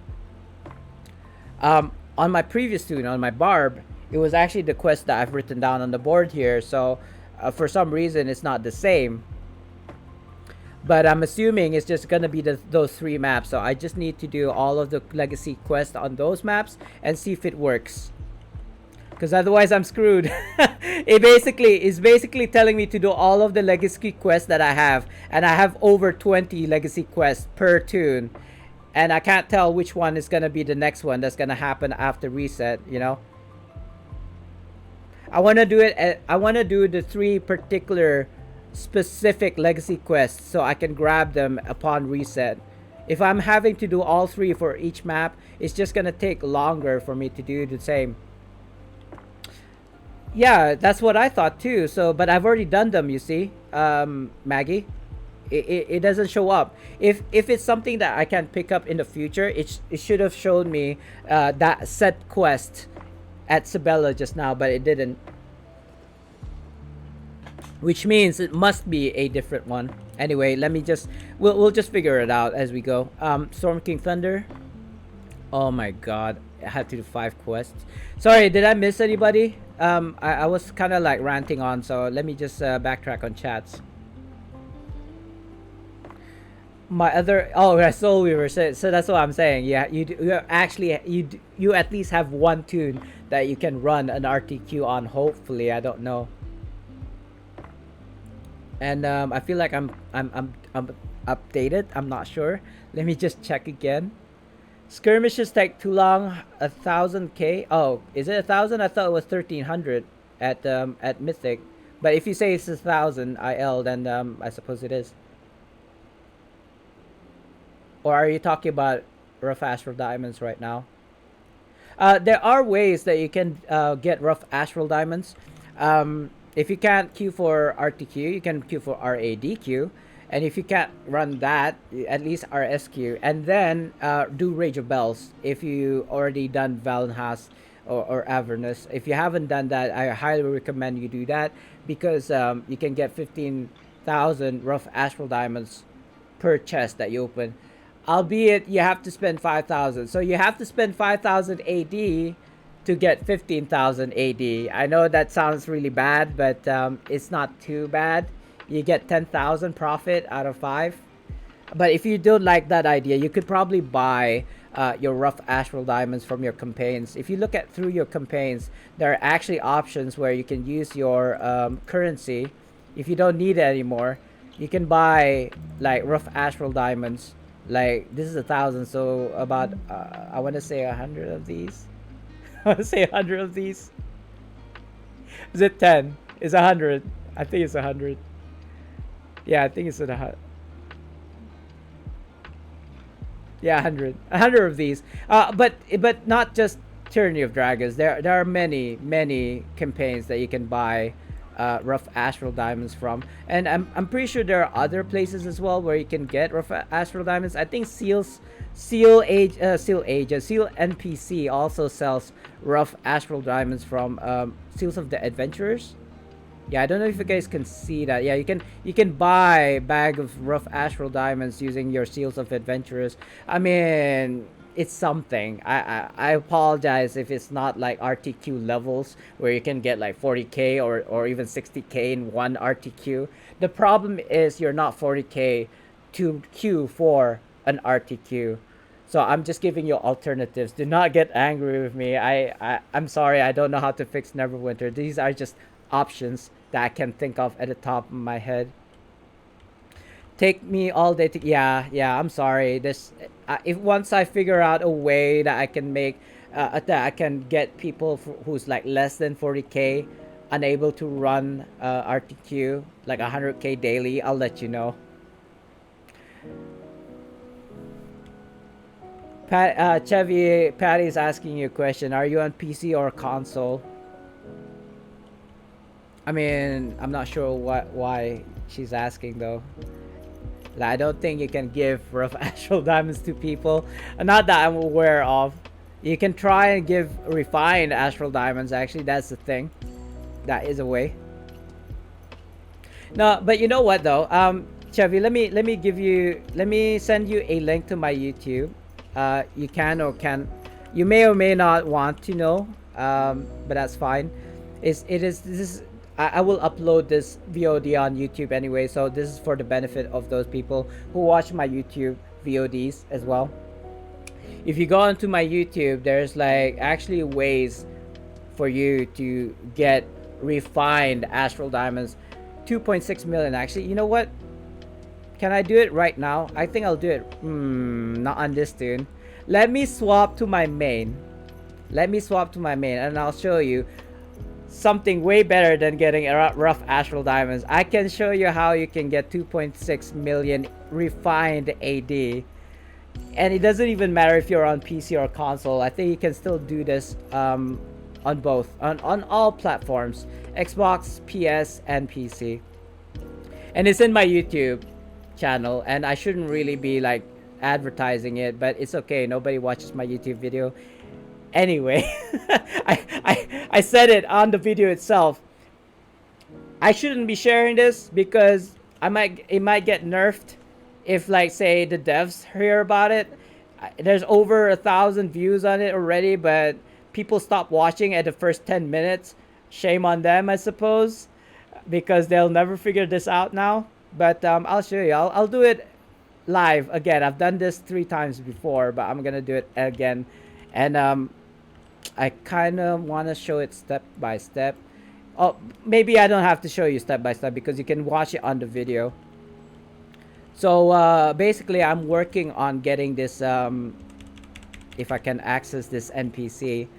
On my previous tune, on my Barb, it was actually the quest that I've written down on the board here. So for some reason, it's not the same. But I'm assuming it's just gonna be those three maps. So I just need to do all of the legacy quests on those maps and see if it works. Because otherwise I'm screwed. It basically is basically telling me to do all of the legacy quests that I have, and I have over 20 legacy quests per tune, and I can't tell which one is gonna be the next one that's gonna happen after reset. You know, I wanna do it. I wanna do the three particular specific legacy quests so I can grab them upon reset. If I'm having to do all three for each map, it's just gonna take longer for me to do the same. Yeah, that's what I thought too. So, but I've already done them. You see, Maggie, it doesn't show up. If it's something that I can pick up in the future, it should have shown me that set quest at Sabella just now, but it didn't. Which means it must be a different one. Anyway, let me just we'll just figure it out as we go. Storm King Thunder. Oh my god, I had to do 5 quests. Sorry, did I miss anybody? I was kind of like ranting on, so let me just backtrack on chats. My other Soul Weaver. So that's what I'm saying. Yeah, you actually you at least have one tune that you can run an RTQ on. Hopefully, I don't know. And I feel like I'm updated. I'm not sure. Let me just check again. Skirmishes take too long. 1,000k. Oh, is it 1,000? I thought it was 1,300 at Mythic. But if you say it's 1,000 IL, then I suppose it is. Or are you talking about rough astral diamonds right now? There are ways that you can get rough astral diamonds. If you can't queue for RTQ, you can queue for RADQ. And if you can't run that, at least RSQ. And then do Rage of Bells if you already done Valenhas or Avernus. If you haven't done that, I highly recommend you do that, because you can get 15,000 rough astral diamonds per chest that you open. Albeit you have to spend 5,000. So you have to spend 5,000 AD to get 15,000 AD. I know that sounds really bad, but it's not too bad. You get 10,000 profit out of 5. But if you don't like that idea, you could probably buy your rough astral diamonds from your campaigns. If you look at through your campaigns, there are actually options where you can use your currency. If you don't need it anymore, you can buy like rough astral diamonds. Like this is 1,000, so about I want to say 100 of these. I want to say 100 of these. Is it 10? It's 100. I think it's 100. Yeah, I think it's 100. Yeah, 100. 100 of these. But not just Tyranny of Dragons. There are many campaigns that you can buy rough astral diamonds from, and I'm pretty sure there are other places as well where you can get rough astral diamonds. I think Seal NPC also sells rough astral diamonds from Seals of the Adventurers. Yeah, I don't know if you guys can see that. Yeah, you can buy a bag of rough astral diamonds using your Seals of Adventurers. I mean, it's something. I apologize if it's not like RTQ levels where you can get like 40k or even 60k in one RTQ. The problem is you're not 40k to queue for an RTQ. So I'm just giving you alternatives. Do not get angry with me. I'm sorry. I don't know how to fix Neverwinter. These are just options that I can think of at the top of my head. Take me all day to, yeah, I'm sorry. This if once I figure out a way that I can make that I can get people who's like less than 40k unable to run RTQ like 100k daily. I'll let you know. Chevy Patty's asking you a question. Are you on PC or console? I mean, I'm not sure why she's asking though. Like, I don't think you can give rough astral diamonds to people. Not that I'm aware of. You can try and give refined astral diamonds. Actually, that's the thing. That is a way. No, but you know what though? Chevy, let me send you a link to my YouTube. You can or can, you may or may not want to know. But that's fine. It is this is I will upload this VOD on YouTube anyway, so this is for the benefit of those people who watch my YouTube VODs as well. If you go onto my YouTube, there's like actually ways for you to get refined astral diamonds. 2.6 million actually. You know what? Can I do it right now? I think I'll do it. Not on this tune. Let me swap to my main. Let me swap to my main and I'll show you something way better than getting rough astral diamonds. I can show you how you can get 2.6 million refined AD. And it doesn't even matter if you're on PC or console. I think you can still do this on both. On all platforms. Xbox, PS, and PC. And it's in my YouTube channel. And I shouldn't really be like advertising it. But it's okay. Nobody watches my YouTube video. Anyway, I said it on the video itself. I shouldn't be sharing this because it might get nerfed if like say the devs hear about it. There's over 1,000 views on it already, but people stop watching at the first 10 minutes. Shame on them, I suppose, because they'll never figure this out now. But I'll show you. I'll do it live again. I've done this 3 times before, but I'm gonna do it again. And I kind of want to show it step by step. Oh, maybe I don't have to show you step by step because you can watch it on the video. So basically I'm working on getting this, if I can access this NPC.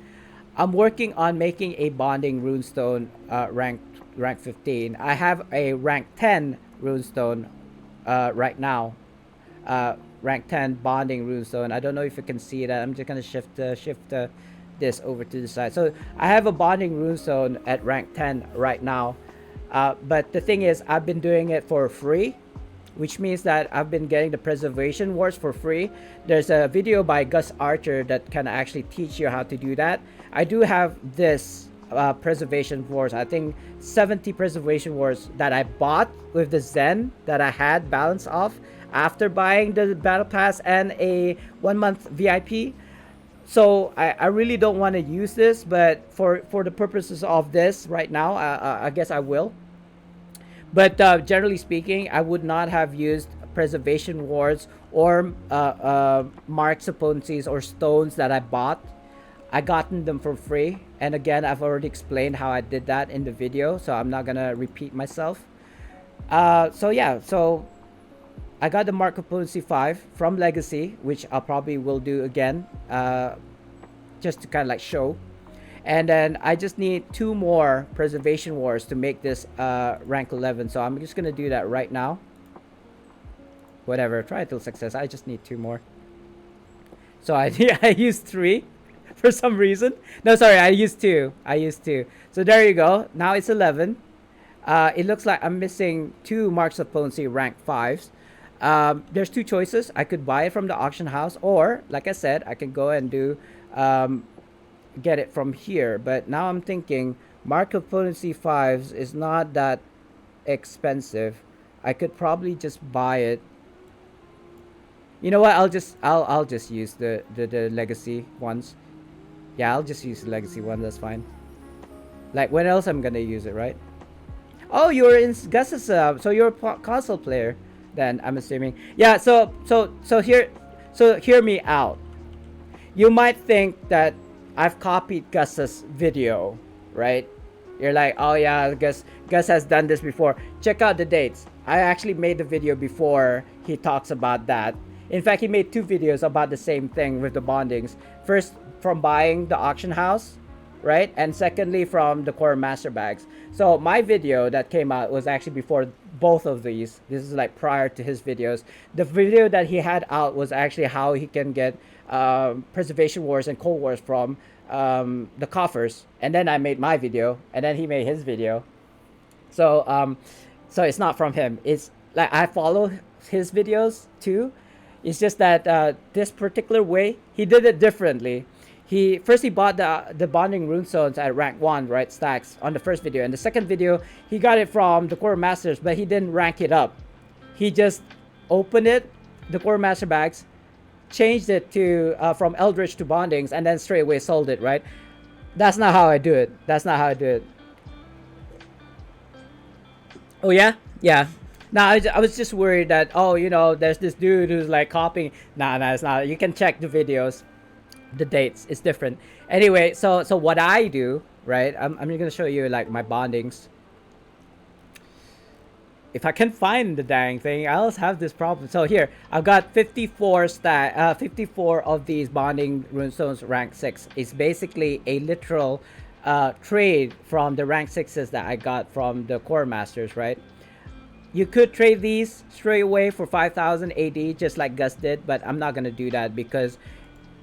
I'm working on making a bonding runestone rank 15. I have a rank 10 runestone right now. Rank 10 bonding runestone. I don't know if you can see that. I'm just going to shift this over to the side. So I have a bonding runestone at rank 10 right now. But the thing is, I've been doing it for free, which means that I've been getting the preservation wars for free. There's a video by Gus Archer that can actually teach you how to do that. I do have this preservation wars. I think 70 preservation wars that I bought with the Zen that I had balance off after buying the battle pass and a 1-month VIP. So I really don't want to use this, but for the purposes of this right now, I guess I will. But generally speaking, I would not have used preservation wards or marks of potencies or stones that I bought. I gotten them for free. And again, I've already explained how I did that in the video, so I'm not gonna repeat myself. So yeah, so I got the Mark of Potency 5 from Legacy, which I probably will do again, just to kind of like show. And then I just need 2 more preservation wars to make this rank 11. So I'm just gonna do that right now. Whatever, try till success. I just need 2 more. So I used 3 for some reason. No, sorry, I used 2. So there you go. Now it's 11. It looks like I'm missing 2 marks of potency rank 5s. There's 2 choices. I could buy it from the auction house, or like I said, I can go and do get it from here. But now I'm thinking mark of potency 5s is not that expensive. I could probably just buy it. You know what? I'll just use the legacy ones. Yeah, I'll just use the legacy one. That's fine. Like, when else I'm gonna use it, right? Oh, you're in Gus's so you're a console player then, I'm assuming. Yeah, so hear me out. You might think that I've copied Gus's video, right? You're like, oh yeah, Gus has done this before. Check out the dates. I actually made the video before he talks about that. In fact, he made 2 videos about the same thing with the bondings. First from buying the auction house, right? And secondly, from the core master bags. So my video that came out was actually before both of these. This is like prior to his videos. The video that he had out was actually how he can get preservation wars and cold wars from the coffers. And then I made my video, and then he made his video. So it's not from him. It's like I follow his videos too. It's just that this particular way he did it differently. He bought the bonding rune stones at rank 1, right, stacks on the first video, and the second video he got it from the core masters, but he didn't rank it up. He just opened it, the core master bags, changed it to from eldritch to bondings, and then straight away sold it, right? That's not how I do it. That's not how I do it. Oh yeah, yeah. Now I was just worried that, oh, you know, there's this dude who's like copying. Nah, it's not. You can check the videos, the dates. It's different. Anyway, so what I do, right? I'm just gonna show you like my bondings. If I can find the dang thing, I always have this problem. So here, I've got 54 of these bonding runestones rank 6. It's basically a literal trade from the rank 6s that I got from the core masters, right? You could trade these straight away for 5,000 AD, just like Gus did, but I'm not gonna do that because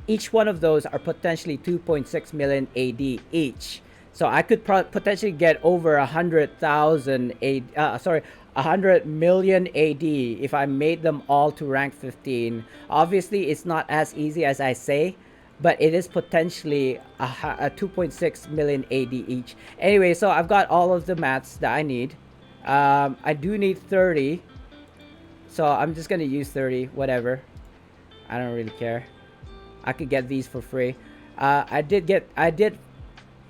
each one of those are potentially 2.6 million AD each. So I could potentially get over 100,000 AD, 100 million AD if I made them all to rank 15. Obviously, it's not as easy as I say, but it is potentially a 2.6 million AD each. Anyway, so I've got all of the mats that I need. I do need 30, so I'm just gonna use 30, whatever. I don't really care. I could get these for free. I did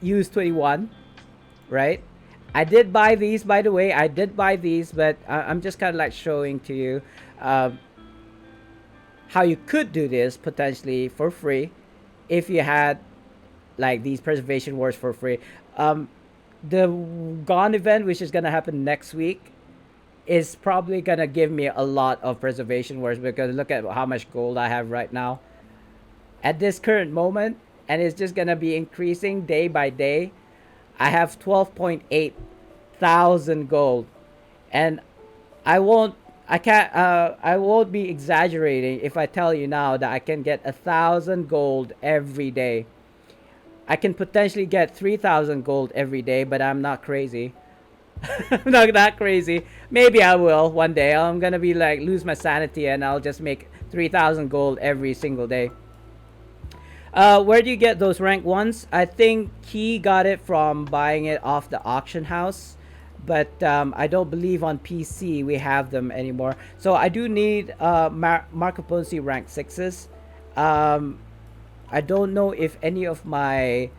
use 21, right? I did buy these, by the way. I did buy these, but I'm just kind of like showing to you how you could do this potentially for free if you had like these preservation wars for free. The Gone event, which is gonna happen next week, is probably gonna give me a lot of preservation wars because look at how much gold I have right now at this current moment, and it's just gonna be increasing day by day. I have 12.8 thousand gold, and I won't be exaggerating if I tell you now that I can get 1,000 gold every day. I can potentially get 3,000 gold every day, but I'm not crazy. I'm not that crazy. Maybe I will one day. I'm gonna be like lose my sanity and I'll just make 3,000 gold every single day. Where do you get those rank ones? I think he got it from buying it off the auction house, but I don't believe on PC we have them anymore. So I do need Marco Ponzi rank 6s. I don't know if any of my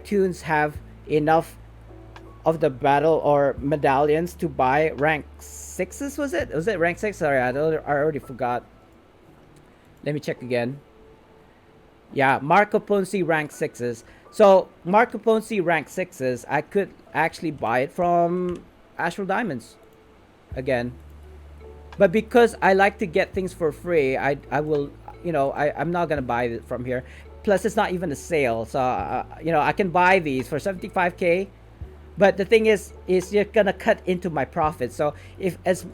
tunes have enough of the battle or medallions to buy rank 6s. Was it rank 6? Sorry, I already forgot. Let me check again. Yeah, Marco Ponzi rank 6s. So Marco Ponzi rank 6s, I could actually buy it from Astral Diamonds again. But because I like to get things for free, I will, you know, I'm not gonna buy it from here. Plus, it's not even a sale, so you know, I can buy these for 75k. But the thing is you're gonna cut into my profit. So if as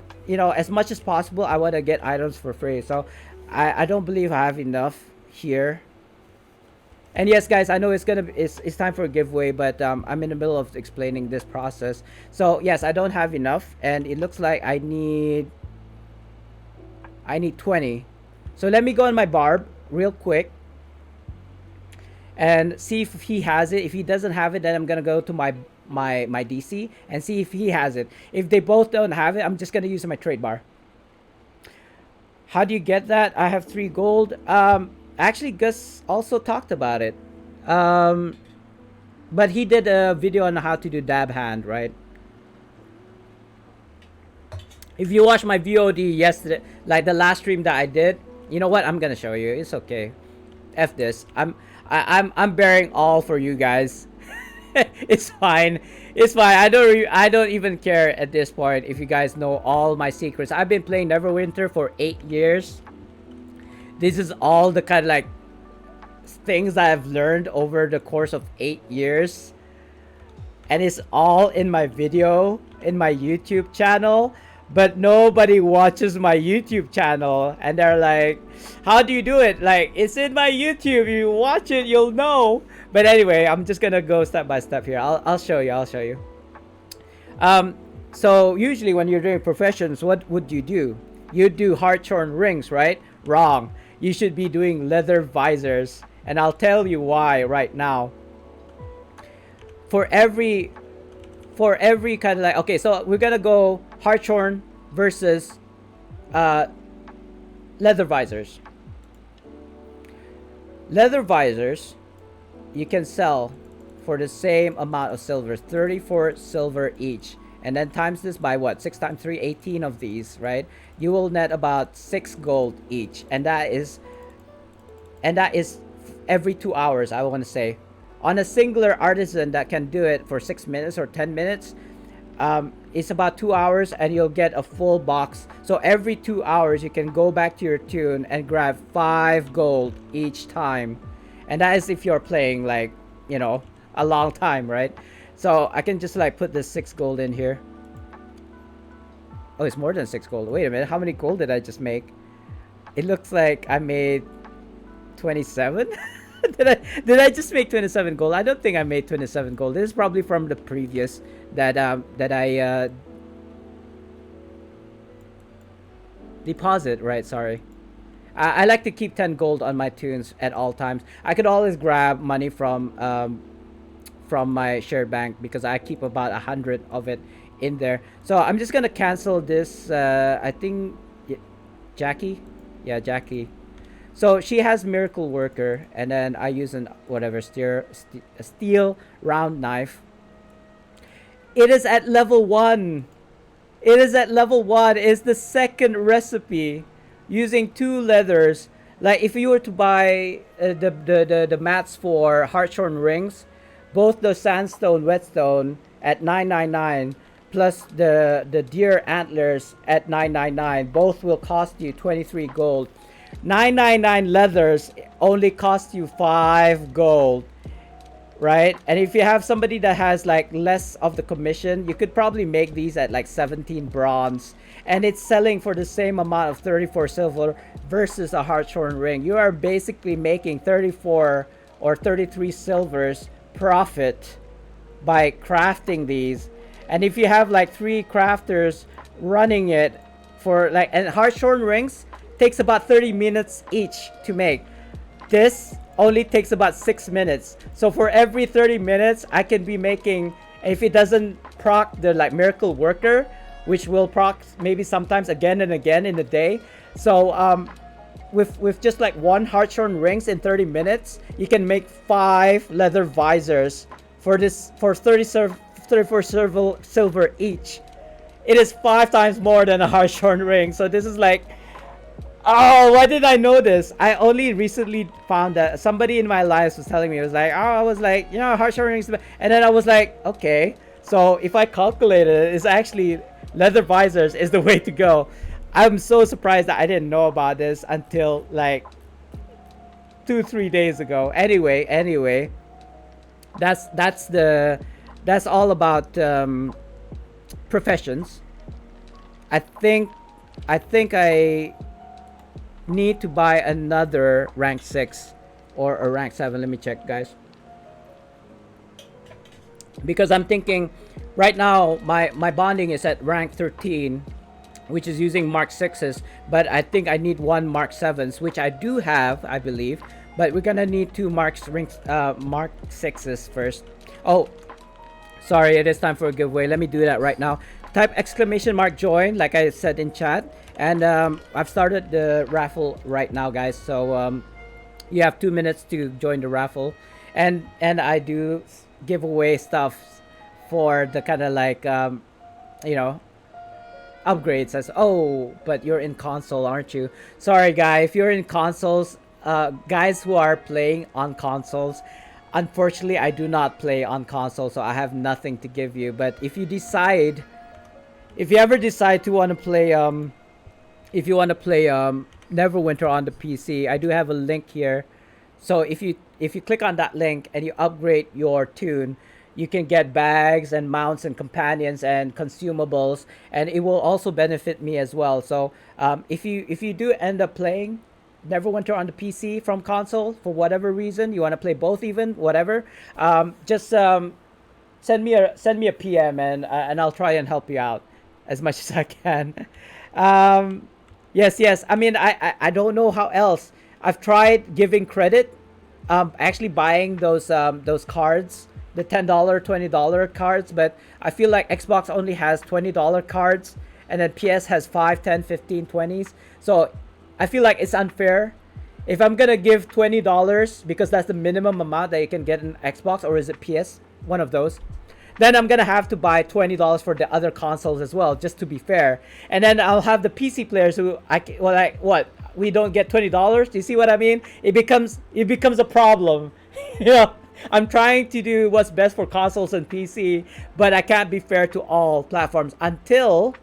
much as possible, I want to get items for free. So I don't believe I have enough here. And yes, guys, I know it's time for a giveaway, but I'm in the middle of explaining this process. So yes, I don't have enough, and it looks like I need 20. So let me go on my barb real quick and see if he has it. If he doesn't have it, then I'm gonna go to my DC and see if he has it. If they both don't have it, I'm just gonna use my trade bar. How do you get that? I have 3 gold. Actually, Gus also talked about it. But he did a video on how to do dab hand, right? If you watch my VOD yesterday, like the last stream that I did, you know what? I'm gonna show you. It's okay. F this. I'm bearing all for you guys. It's fine. It's fine. I don't even care at this point if you guys know all my secrets. I've been playing Neverwinter for 8 years. This is all the kind of like things that I've learned over the course of 8 years, and it's all in my video in my YouTube channel, but nobody watches my YouTube channel, and they're like, how do you do it? Like, it's in my YouTube, you watch it, you'll know. But anyway, I'm just gonna go step by step here. I'll show you. So usually when you're doing professions, what would you do? You do hartshorn rings, right? Wrong. You should be doing leather visors, and I'll tell you why right now. For every kind of like, okay, so we're gonna go hartshorn versus leather visors. Leather visors you can sell for the same amount of silver, 34 silver each, and then times this by what? 6 times 3, 18 of these, right? You will net about 6 gold each, and that is every 2 hours, I want to say. On a singular artisan that can do it for 6 minutes or 10 minutes, it's about 2 hours, and you'll get a full box. So every 2 hours you can go back to your tune and grab 5 gold each time, and that is if you're playing like, you know, a long time, right? So I can just like put this 6 gold in here. Oh, it's more than 6 gold. Wait a minute, how many gold did I just make? It looks like I made 27. Did I just make 27 gold? I don't think I made 27 gold. This is probably from the previous that I deposit, right? Sorry. I like to keep 10 gold on my tunes at all times. I could always grab money from my share bank because I keep about 100 of it in there. So I'm just gonna cancel this. I think Jackie, yeah, Jackie. So she has Miracle Worker, and then I use an whatever steel round knife. It is at level 1. It is at level 1. It's the second recipe using 2 leathers. Like if you were to buy the mats for hartshorn rings, both the sandstone whetstone at 999 plus the deer antlers at 999, both will cost you 23 gold. 999 leathers only cost you 5 gold, right? And if you have somebody that has like less of the commission, you could probably make these at like 17 bronze, and it's selling for the same amount of 34 silver versus a hartshorn ring. You are basically making 34 or 33 silvers profit by crafting these. And if you have like 3 crafters running it for like, and hartshorn rings takes about 30 minutes each to make. This only takes about 6 minutes. So for every 30 minutes, I can be making, if it doesn't proc the like Miracle Worker, which will proc maybe sometimes again and again in the day. So with just like 1 hartshorn rings in 30 minutes, you can make 5 leather visors for 34 silver each. It is 5 times more than a hartshorn ring. So this is like, oh, why did I know this? I only recently found that somebody in my lives was telling me. It was like, oh, I was like, you know, hartshorn rings, and then I was like, okay, so if I calculated it, it's actually leather visors is the way to go. I'm so surprised that I didn't know about this until like 2-3 days ago. Anyway, that's all about professions. I think I need to buy another rank 6 or a rank 7. Let me check, guys, because I'm thinking right now my bonding is at rank 13, which is using mark 6s, but I think I need 1 mark 7s, which I do have, I believe, but we're gonna need 2 mark 6s first. Oh, sorry, it is time for a giveaway. Let me do that right now. Type !! join, like I said in chat, and I've started the raffle right now, guys. So you have 2 minutes to join the raffle, and I do give away stuff for the kind of like you know, upgrades. As oh, but you're in console, aren't you? Sorry, guy, if you're in consoles, guys who are playing on consoles, unfortunately I do not play on console, so I have nothing to give you. But if you ever decide to want to play if you want to play Neverwinter on the PC, I do have a link here So if you click on that link and you upgrade your tune, you can get bags and mounts and companions and consumables, and it will also benefit me as well. So if you do end up playing Neverwinter on the PC from console for whatever reason, you want to play both, even whatever, just send me a PM, and I'll try and help you out as much as I can. um, yes, yes. I mean, I don't know how else. I've tried giving credit, actually buying those cards, the $10, $20 cards, but I feel like Xbox only has $20 cards, and then PS has 5, 10, 15, 20s. So I feel like it's unfair. If I'm gonna give $20 because that's the minimum amount that you can get in Xbox, or is it PS? One of those. Then I'm gonna have to buy $20 for the other consoles as well, just to be fair. And then I'll have the PC players who what, we don't get $20. Do you see what I mean? It becomes a problem. you know, I'm trying to do what's best for consoles and PC, but I can't be fair to all platforms until,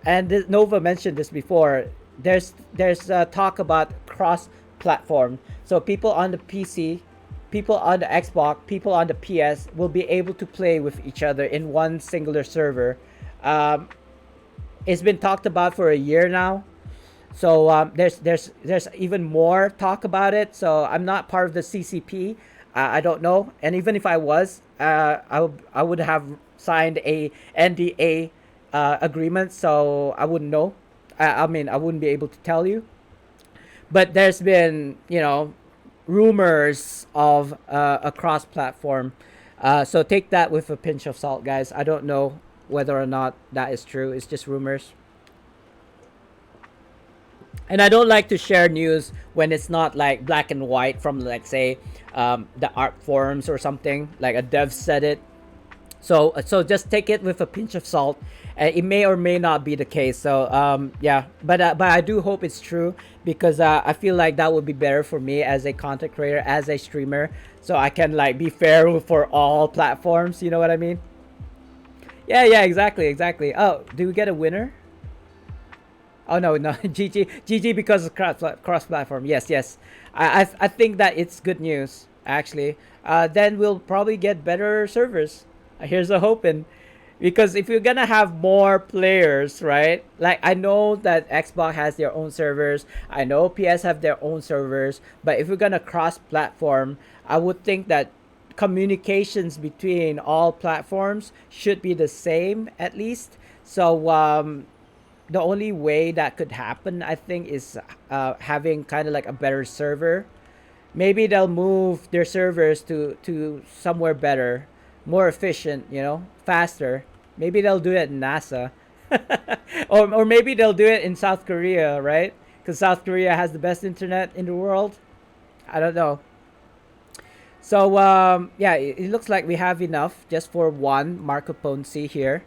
and Nova mentioned this before. There's talk about cross-platform, so people on the PC, people on the Xbox, people on the PS will be able to play with each other in one singular server. Um, it's been talked about for a year now. So there's even more talk about it. So I'm not part of the CCP. I don't know. And even if I was, I would have signed a NDA agreement. So I wouldn't know. I mean, I wouldn't be able to tell you. But there's been, rumors of a cross-platform. So take that with a pinch of salt, guys. I don't know whether or not that is true. It's just rumors. And I don't like to share news when it's not like black and white from, like, say, the art forums or something, like a dev said it. So just take it with a pinch of salt. It may or may not be the case. So yeah, but I do hope it's true, because I feel like that would be better for me as a content creator, as a streamer, so I can like be fair for all platforms. You know what I mean? Yeah, yeah, exactly, exactly. Oh, do we get a winner? Oh no, no, GG because of cross platform. Yes, yes. I think that it's good news actually. Then we'll probably get better servers. Here's a hoping, because if you're gonna have more players, right? Like, I know that Xbox has their own servers. I know PS have their own servers. But if we're gonna cross platform, I would think that communications between all platforms should be the same at least. So the only way that could happen, I think, is having kind of like a better server. Maybe they'll move their servers to somewhere better, more efficient, faster. Maybe they'll do it in NASA. Or maybe they'll do it in South Korea, right? Because South Korea has the best internet in the world. I don't know. So yeah, it looks like we have enough just for one Marco Ponzi here,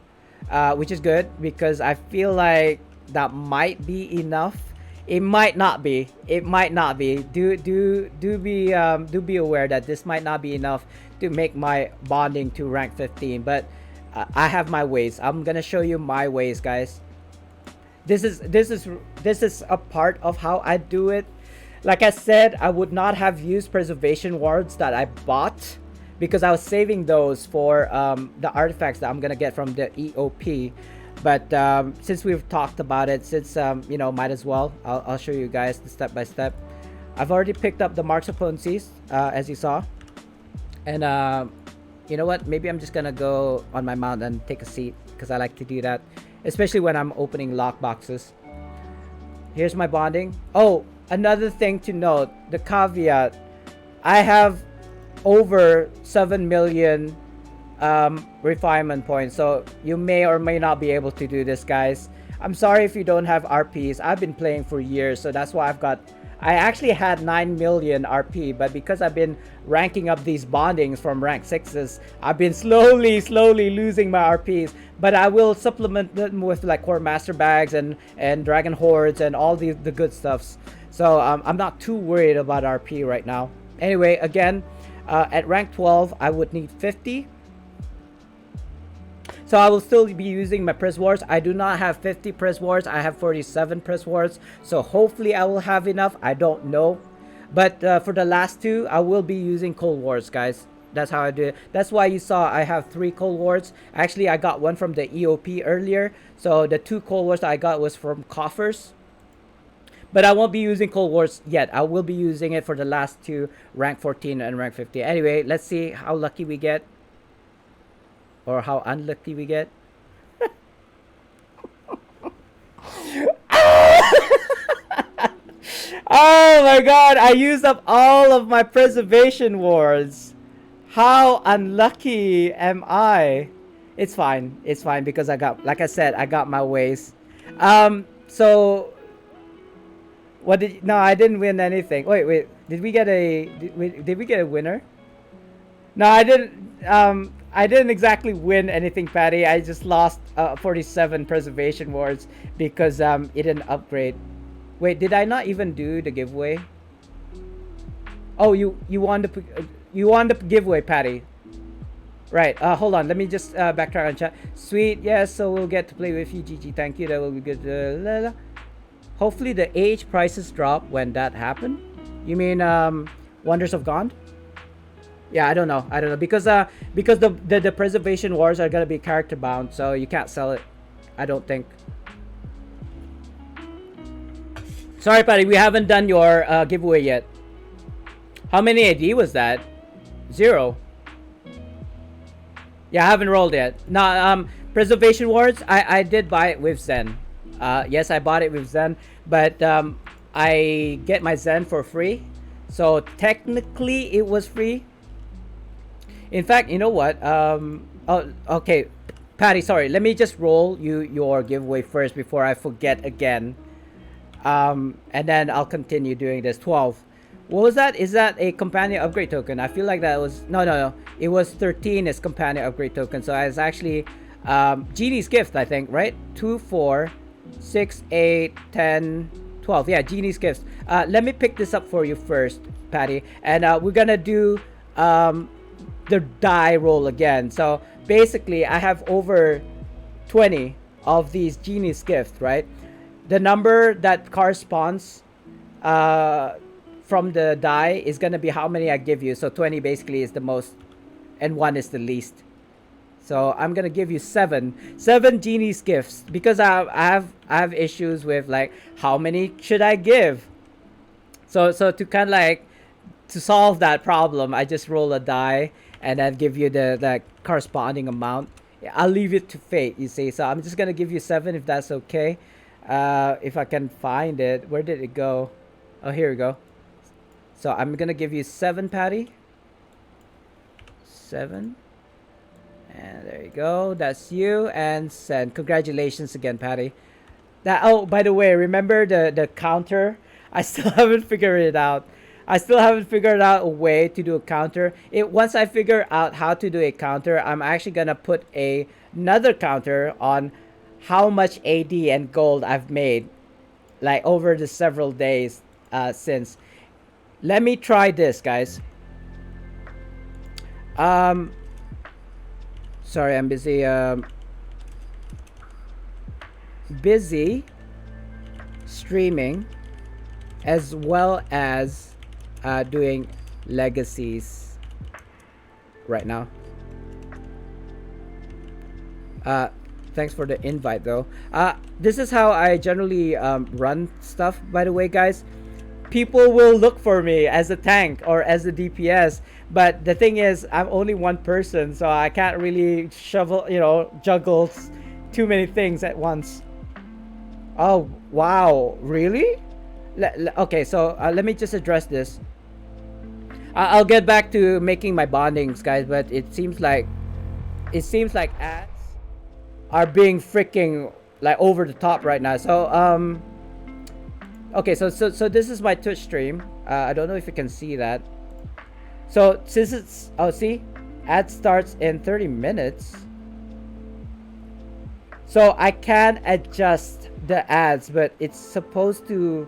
which is good, because I feel like that might be enough. It might not be. It might not be. Do be aware that this might not be enough to make my bonding to rank 15. But I have my ways. I'm gonna show you my ways, guys. This is a part of how I do it. Like I said, I would not have used preservation wards that I bought, because I was saving those for the artifacts that I'm gonna get from the EOP. But since we've talked about it, since might as well. I'll show you guys the step by step. I've already picked up the marks of potencies, as you saw, and you know what? Maybe I'm just gonna go on my mount and take a seat, because I like to do that, especially when I'm opening lock boxes. Here's my bonding. Oh, another thing to note, the caveat: I have over 7 million refinement points, so you may or may not be able to do this, guys. I'm sorry if you don't have RPs. I've been playing for years, so that's why I actually had 9 million RP, but because I've been ranking up these bondings from rank 6s, I've been slowly losing my RPs. But I will supplement them with like core master bags and dragon hordes and all the good stuffs. So I'm not too worried about RP right now. Anyway, again, at rank 12, I would need 50. So I will still be using my press wars. I do not have 50 press wars. I have 47 press wars. So hopefully I will have enough. I don't know. But for the last two, I will be using Cold Wars, guys. That's how I do it. That's why you saw I have 3 Cold Wars. Actually, I got one from the EOP earlier. So the 2 Cold Wars I got was from coffers. But I won't be using Cold Wars yet. I will be using it for the last two, rank 14 and rank 50. Anyway, let's see how lucky we get. Or how unlucky we get. Oh my god, I used up all of my preservation wards. How unlucky am I? It's fine. It's fine because I got, like I said, I got my ways. So what did, no, I didn't win anything. Wait, did we get a, did we get a winner? No, I didn't exactly win anything, Patty. I just lost 47 preservation wards because it didn't upgrade. Wait, did I not even do the giveaway? Oh, you won the giveaway, Patty. Right. Hold on. Let me just backtrack on chat. Sweet. Yes. So we'll get to play with you, GG. Thank you. That will be good. Hopefully the AH prices drop when that happen. You mean Wonders of Gone? Yeah, I don't know because the preservation wars are gonna be character bound, so you can't sell it. I don't think. Sorry, Patty, we haven't done your giveaway yet. How many AD was that? 0. Yeah, I haven't rolled yet. No, preservation wards. I did buy it with Zen. Yes, I bought it with Zen, but I get my Zen for free, so technically it was free. In fact, you know what? Oh, okay, Patty. Sorry. Let me just roll you your giveaway first before I forget again. And then I'll continue doing this. 12. What was that? Is that a companion upgrade token? I feel like that was no. It was 13 as companion upgrade token. So it's actually Genie's gift, I think, right? 2, 4, 6, 8, 10, 12. Yeah, Genie's gifts. Let me pick this up for you first, Patty, and we're gonna do the die roll again. So basically I have over 20 of these Genie's gifts, right? The number that corresponds from the die is gonna be how many I give you. So 20 basically is the most and 1 is the least. So I'm gonna give you 7 Genie's gifts because I have issues with like how many should I give. So to kind of like to solve that problem, I just roll a die and then give you the corresponding amount. I'll leave it to fate, you see. So I'm just gonna give you 7 if that's okay. If I can find it. Where did it go? Oh, here we go. So I'm gonna give you 7, Patty. 7. And there you go. That's you. And send. Congratulations again, Patty. That, oh, by the way, remember the counter? I still haven't figured it out. I still haven't figured out a way to do a counter. Once I figure out how to do a counter, I'm actually gonna put another counter on how much AD and gold I've made, like over the several days since. Let me try this, guys. Sorry, I'm busy. Busy streaming, as well as doing legacies right now. Thanks for the invite, though. This is how I generally run stuff, by the way, guys. People will look for me as a tank or as a DPS, but the thing is, I'm only one person, so I can't really juggle too many things at once. Oh, wow. Really? Okay, so let me just address this. I'll get back to making my bondings, guys, but it seems like ads are being freaking like over the top right now. So okay, so this is my Twitch stream. I don't know if you can see that. So since it's, oh, see, ad starts in 30 minutes. So I can adjust the ads, but it's supposed to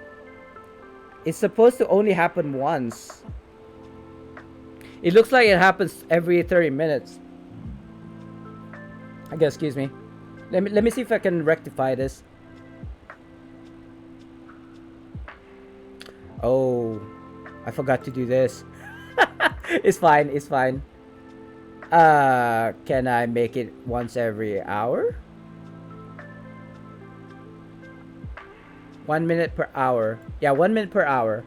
only happen once. It looks like it happens every 30 minutes. I guess, excuse me. Let me see if I can rectify this. Oh, I forgot to do this. It's fine. It's fine. Can I make it once every hour? 1 minute per hour. Yeah, 1 minute per hour.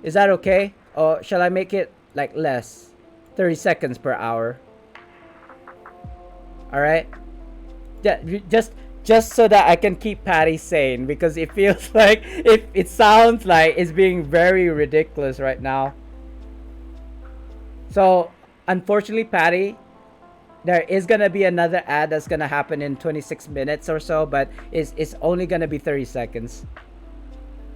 Is that okay? Or shall I make it like less? 30 seconds per hour. All right. Yeah, just so that I can keep Patty sane, because it feels like it sounds like it's being very ridiculous right now. So unfortunately, Patty, there is gonna be another ad that's gonna happen in 26 minutes or so, but it's only gonna be 30 seconds.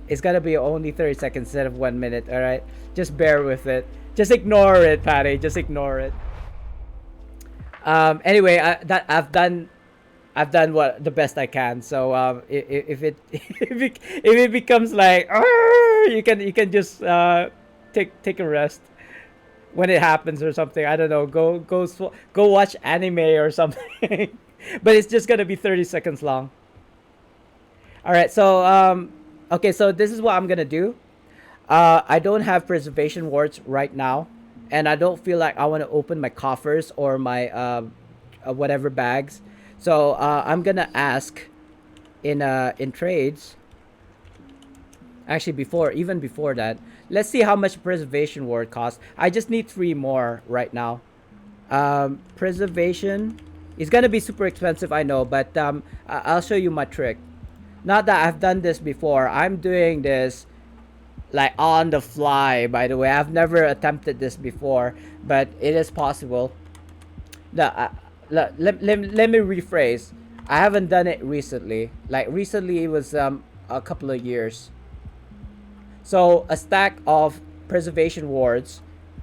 It's gonna be only 30 seconds instead of 1 minute. All right, just bear with it. Just ignore it, Patty. Just ignore it. Anyway, I've done what the best I can. So if it if it becomes like you can just take a rest when it happens or something. I don't know. Go watch anime or something. But it's just gonna be 30 seconds long. All right. So okay. So this is what I'm gonna do. I don't have preservation wards right now, and I don't feel like I want to open my coffers or my whatever bags. So I'm gonna ask in trades. Actually, even before that, let's see how much preservation ward costs. I just need 3 more right now. Preservation is gonna be super expensive, I know, but I'll show you my trick. Not that I've done this before. I'm doing this like on the fly, by the way. I've never attempted this before, but it is possible. Let me rephrase. I haven't done it recently. Like recently, it was a couple of years. So a stack of preservation wards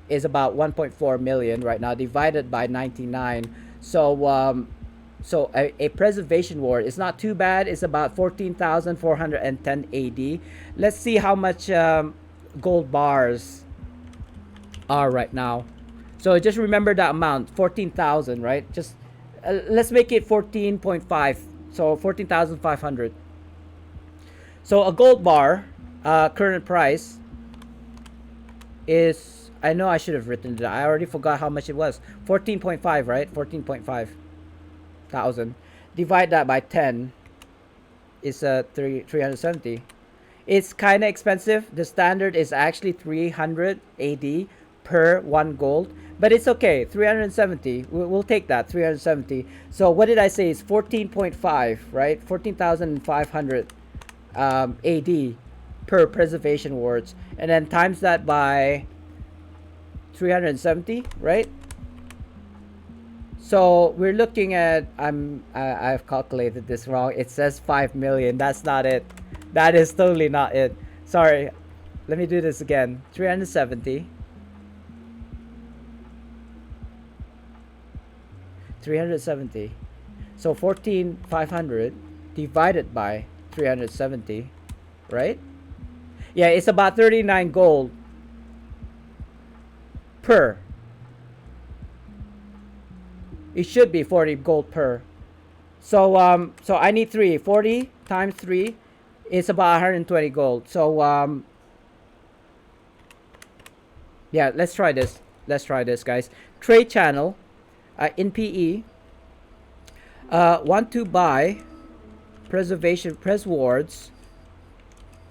is about 1.4 million right now, divided by 99. So a preservation ward is not too bad. It's about 14,410 AD. Let's see how much gold bars are right now. So just remember that amount, 14,000, right? Just let's make it 14.5. So 14,500. So a gold bar, current price is, I know I should have written it. I already forgot how much it was. 14.5, right? 14.5 thousand. Divide that by 10 is 370. It's kind of expensive. The standard is actually 300 AD per 1 gold, but it's okay. 370. We'll take that. 370. So what did I say? It's 14.5, right? 14,500 AD per preservation wards, and then times that by 370, right? So we're looking at, I've calculated this wrong. It says 5 million. That's not it. That is totally not it. Sorry. Let me do this again. 370. 370. So 14,500 divided by 370, right? Yeah, it's about 39 gold per. It should be 40 gold per. So so I need 3. 40 times 3 is about 120 gold. So yeah, let's try this. Let's try this, guys. Trade channel in PE. Want to buy preservation pres wards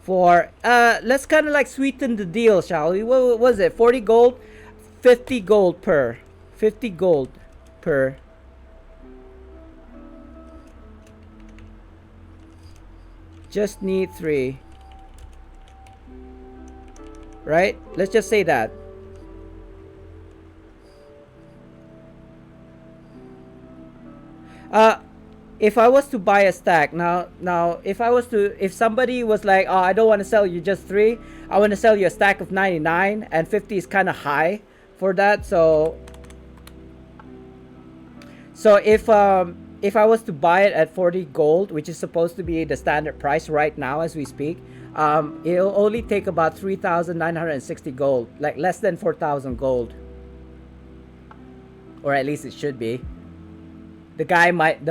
for let's kind of like sweeten the deal, shall we? What was it? 40 gold, 50 gold per. 50 gold per. Just need 3. Right? Let's just say that. If I was to buy a stack now, if somebody was like, oh, I don't want to sell you just 3, I want to sell you a stack of 99, and 50 is kind of high for that. So if I was to buy it at 40 gold, which is supposed to be the standard price right now as we speak, it'll only take about 3,960 gold, like less than 4,000 gold, or at least it should be. the guy might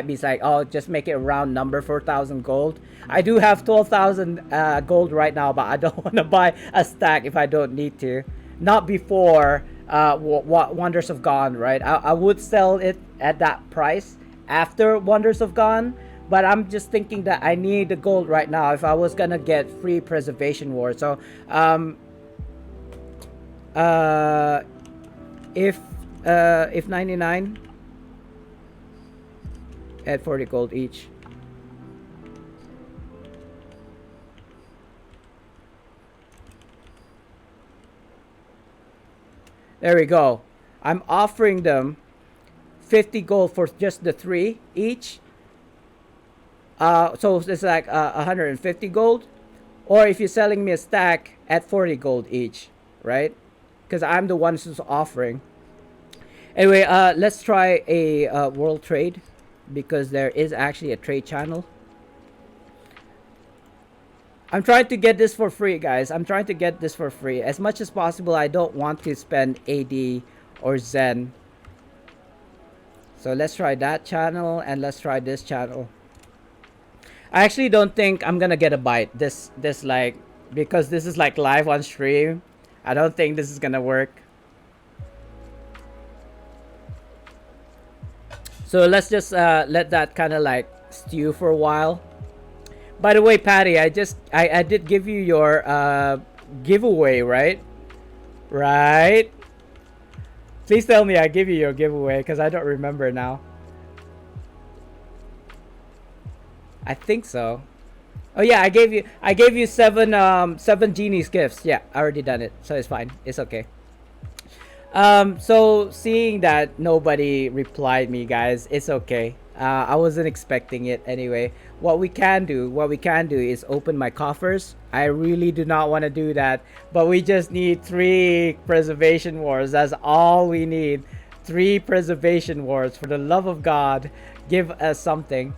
be like, oh, just make it a round number, 4,000 gold. I do have 12,000 gold right now, but I don't want to buy a stack if I don't need to. Not before Wonders of Gone, right? I would sell it at that price after Wonders of Gone, but I'm just thinking that I need the gold right now if I was gonna get free Preservation War. So uh, if 99 at 40 gold each. There we go. I'm offering them 50 gold for just the three each. So it's like 150 gold. Or if you're selling me a stack at 40 gold each, right? Because I'm the one who's offering. Anyway, let's try a world trade because there is actually a trade channel. I'm trying to get this for free, guys. I'm trying to get this for free. As much as possible, I don't want to spend AD or Zen. So let's try that channel and let's try this channel. I actually don't think I'm gonna get a bite. This like, because this is like live on stream. I don't think this is gonna work. So let's just let that kind of like stew for a while. By the way, Patty, I did give you your giveaway, right? Right? Please tell me I give you your giveaway because I don't remember now. I think so. Oh yeah, I gave you seven genies gifts. Yeah, I already done it, so it's fine. It's okay. So seeing that nobody replied me, guys, it's okay. I wasn't expecting it anyway. What we can do is open my coffers. I really do not want to do that, but we just need 3 preservation wars. That's all we need. 3 preservation wars. For the love of God, give us something.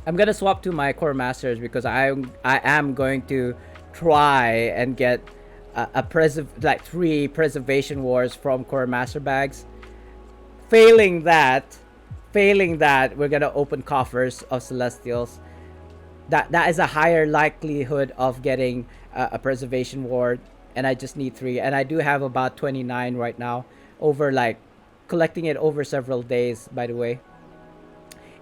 I'm gonna swap to my core masters because I am going to try and get like 3 preservation wars from core master bags. Failing that, we're gonna open coffers of celestials. That is a higher likelihood of getting a preservation ward, and I just need 3, and I do have about 29 right now, over like collecting it over several days. By the way,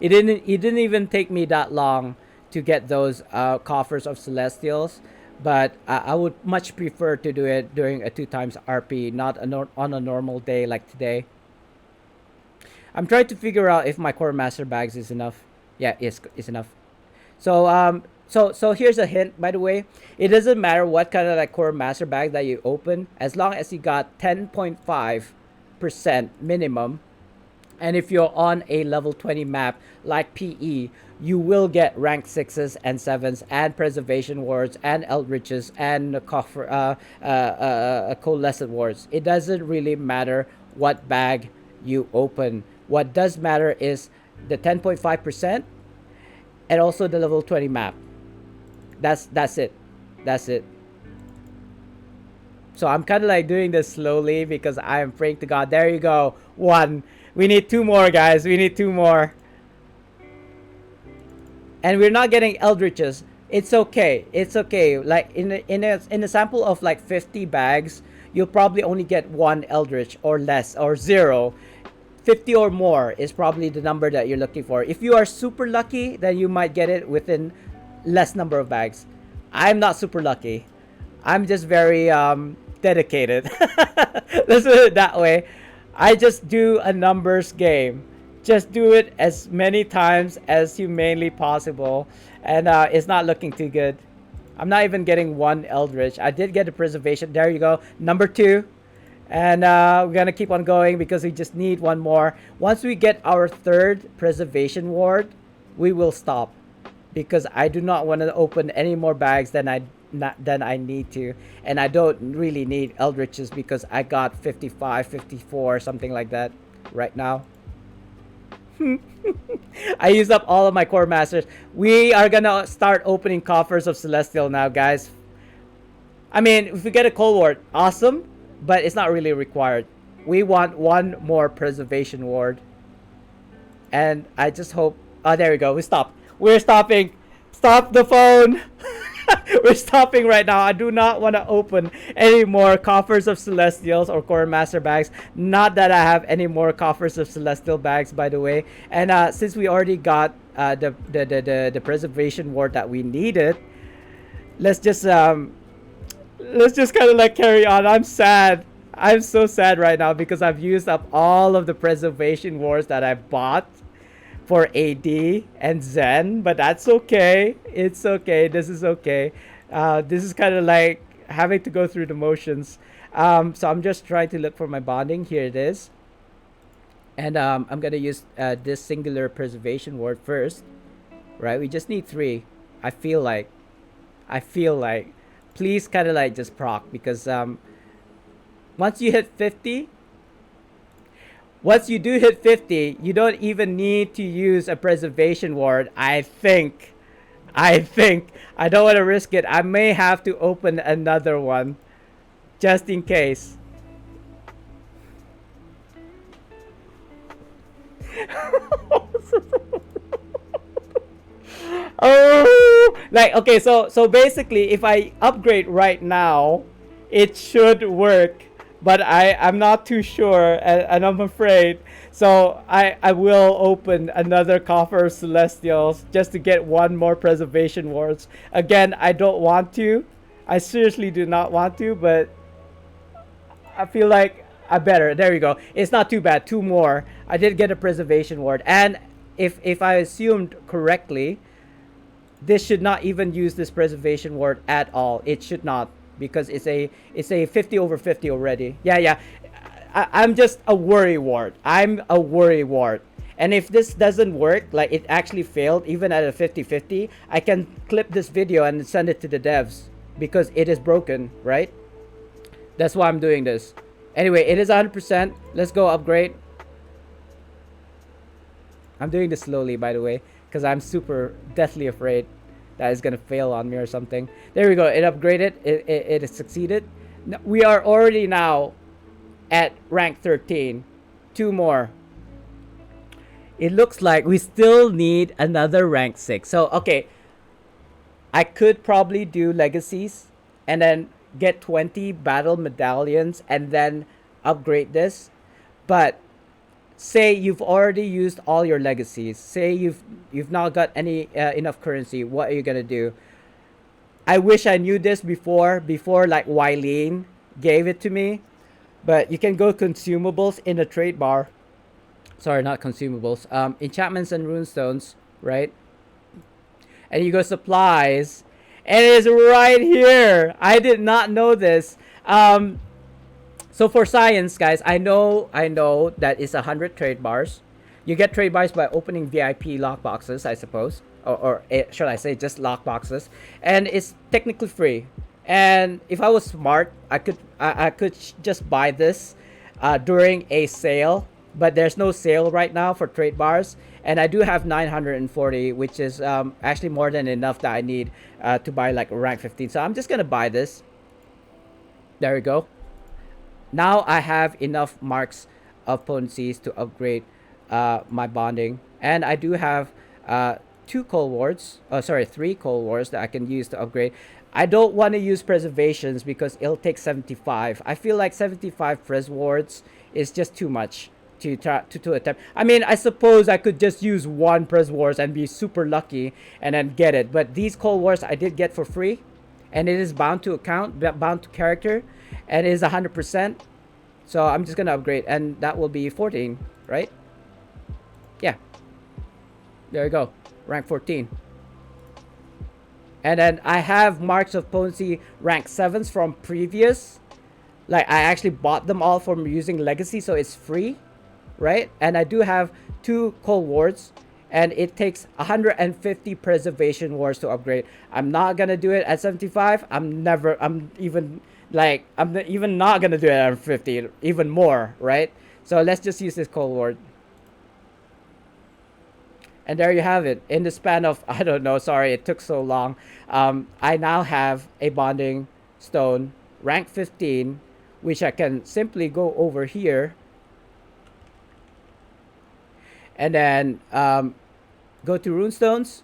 it didn't even take me that long to get those coffers of celestials, but I would much prefer to do it during a 2 times RP, not on a normal day like today. I'm trying to figure out if my core master bags is enough. Yeah, it's enough. So so here's a hint, by the way. It doesn't matter what kind of like core master bag that you open, as long as you got 10.5% minimum, and if you're on a level 20 map like PE, you will get rank 6s and 7s and preservation wards and eldritches and coalescent wards. It doesn't really matter what bag you open. What does matter is the 10.5% and also the level 20 map. That's it. That's it. So I'm kind of like doing this slowly because I am praying to God. There you go. 1. We need 2 more, guys. We need 2 more. And we're not getting eldritches. It's okay. It's okay. Like in a sample of like 50 bags, you'll probably only get 1 eldritch or less, or 0. 50 or more is probably the number that you're looking for. If you are super lucky, then you might get it within less number of bags. I'm not super lucky. I'm just very dedicated. Let's put it that way. I just do a numbers game. Just do it as many times as humanly possible, and it's not looking too good. I'm not even getting 1 eldritch. I did get a preservation. There you go, number 2. And we're gonna keep on going because we just need 1 more. Once we get our 3rd preservation ward, we will stop, because I do not want to open any more bags than I need to, and I don't really need eldritches because I got 55, 54, something like that right now. I used up all of my core masters. We are gonna start opening coffers of celestial now, guys. I mean, if we get a cold ward, awesome, but it's not really required. We want 1 more preservation ward. And I just hope. Oh, there we go. We stopped. We're stopping. Stop the phone. We're stopping right now. I do not want to open any more coffers of celestials or core master bags. Not that I have any more coffers of celestial bags, by the way. And since we already got the preservation ward that we needed, let's just kind of like carry on. I'm sad. I'm so sad right now because I've used up all of the preservation wards that I bought for AD and Zen, but that's okay. It's okay. This is okay. This is kind of like having to go through the motions. So I'm just trying to look for my bonding. Here it is. And I'm going to use this singular preservation ward first. Right? We just need 3. I feel like. Please kind of like just proc because once you hit 50, once you do hit 50, you don't even need to use a preservation ward. I think. I don't want to risk it. I may have to open another one just in case. Oh, like okay, so basically if I upgrade right now, it should work, but I'm not too sure, and I'm afraid. So I will open another coffer of celestials just to get one more preservation wards. Again, I don't want to. I seriously do not want to, but I feel like I better. There you go. It's not too bad. 2 more. I did get a preservation ward, and if I assumed correctly, this should not even use this preservation ward at all. It should not, because it's a 50 over 50 already. Yeah. I'm just a worry ward. I'm a worry ward. And if this doesn't work, like it actually failed even at a 50-50, I can clip this video and send it to the devs because it is broken, right? That's why I'm doing this. Anyway, it is 100%. Let's go upgrade. I'm doing this slowly, by the way, because I'm super deathly afraid that it's going to fail on me or something. There we go. It upgraded. It succeeded. We are already now at rank 13. 2 more. It looks like we still need another rank 6. So, okay. I could probably do legacies and then get 20 battle medallions and then upgrade this. But say you've already used all your legacies. Say you've not got any enough currency. What are you gonna do? I wish I knew this before like Wileen gave it to me. But you can go consumables in the trade bar. Sorry, not consumables. Enchantments and runestones, right? And you go supplies, and it is right here. I did not know this. So for science, guys, I know that it's 100 trade bars. You get trade bars by opening VIP lockboxes, I suppose, or should I say just lockboxes, and it's technically free. And if I was smart, I could just buy this during a sale, but there's no sale right now for trade bars, and I do have 940, which is actually more than enough that I need to buy like rank 15. So I'm just gonna buy this. There we go. Now I have enough marks of potencies to upgrade my bonding, and I do have 2 cold wards. Oh, sorry, 3 cold wards that I can use to upgrade. I don't want to use preservations because it'll take 75. I feel like 75 pres wards is just too much to attempt. I mean, I suppose I could just use 1 pres wards and be super lucky and then get it. But these cold wars I did get for free, and it is bound to account, bound to character, and it is 100%. So I'm just gonna upgrade, and that will be 14, right? Yeah. There you go, rank 14. And then I have marks of potency rank 7s from previous. Like I actually bought them all from using legacy, so it's free, right? And I do have 2 cold wards, and it takes 150 preservation wards to upgrade. I'm not gonna do it at 75. I'm even not gonna do it at 50, even more, right? So let's just use this cold ward. And there you have it. In the span of, I don't know, sorry, it took so long. I now have a bonding stone, rank 15, which I can simply go over here and then go to runestones.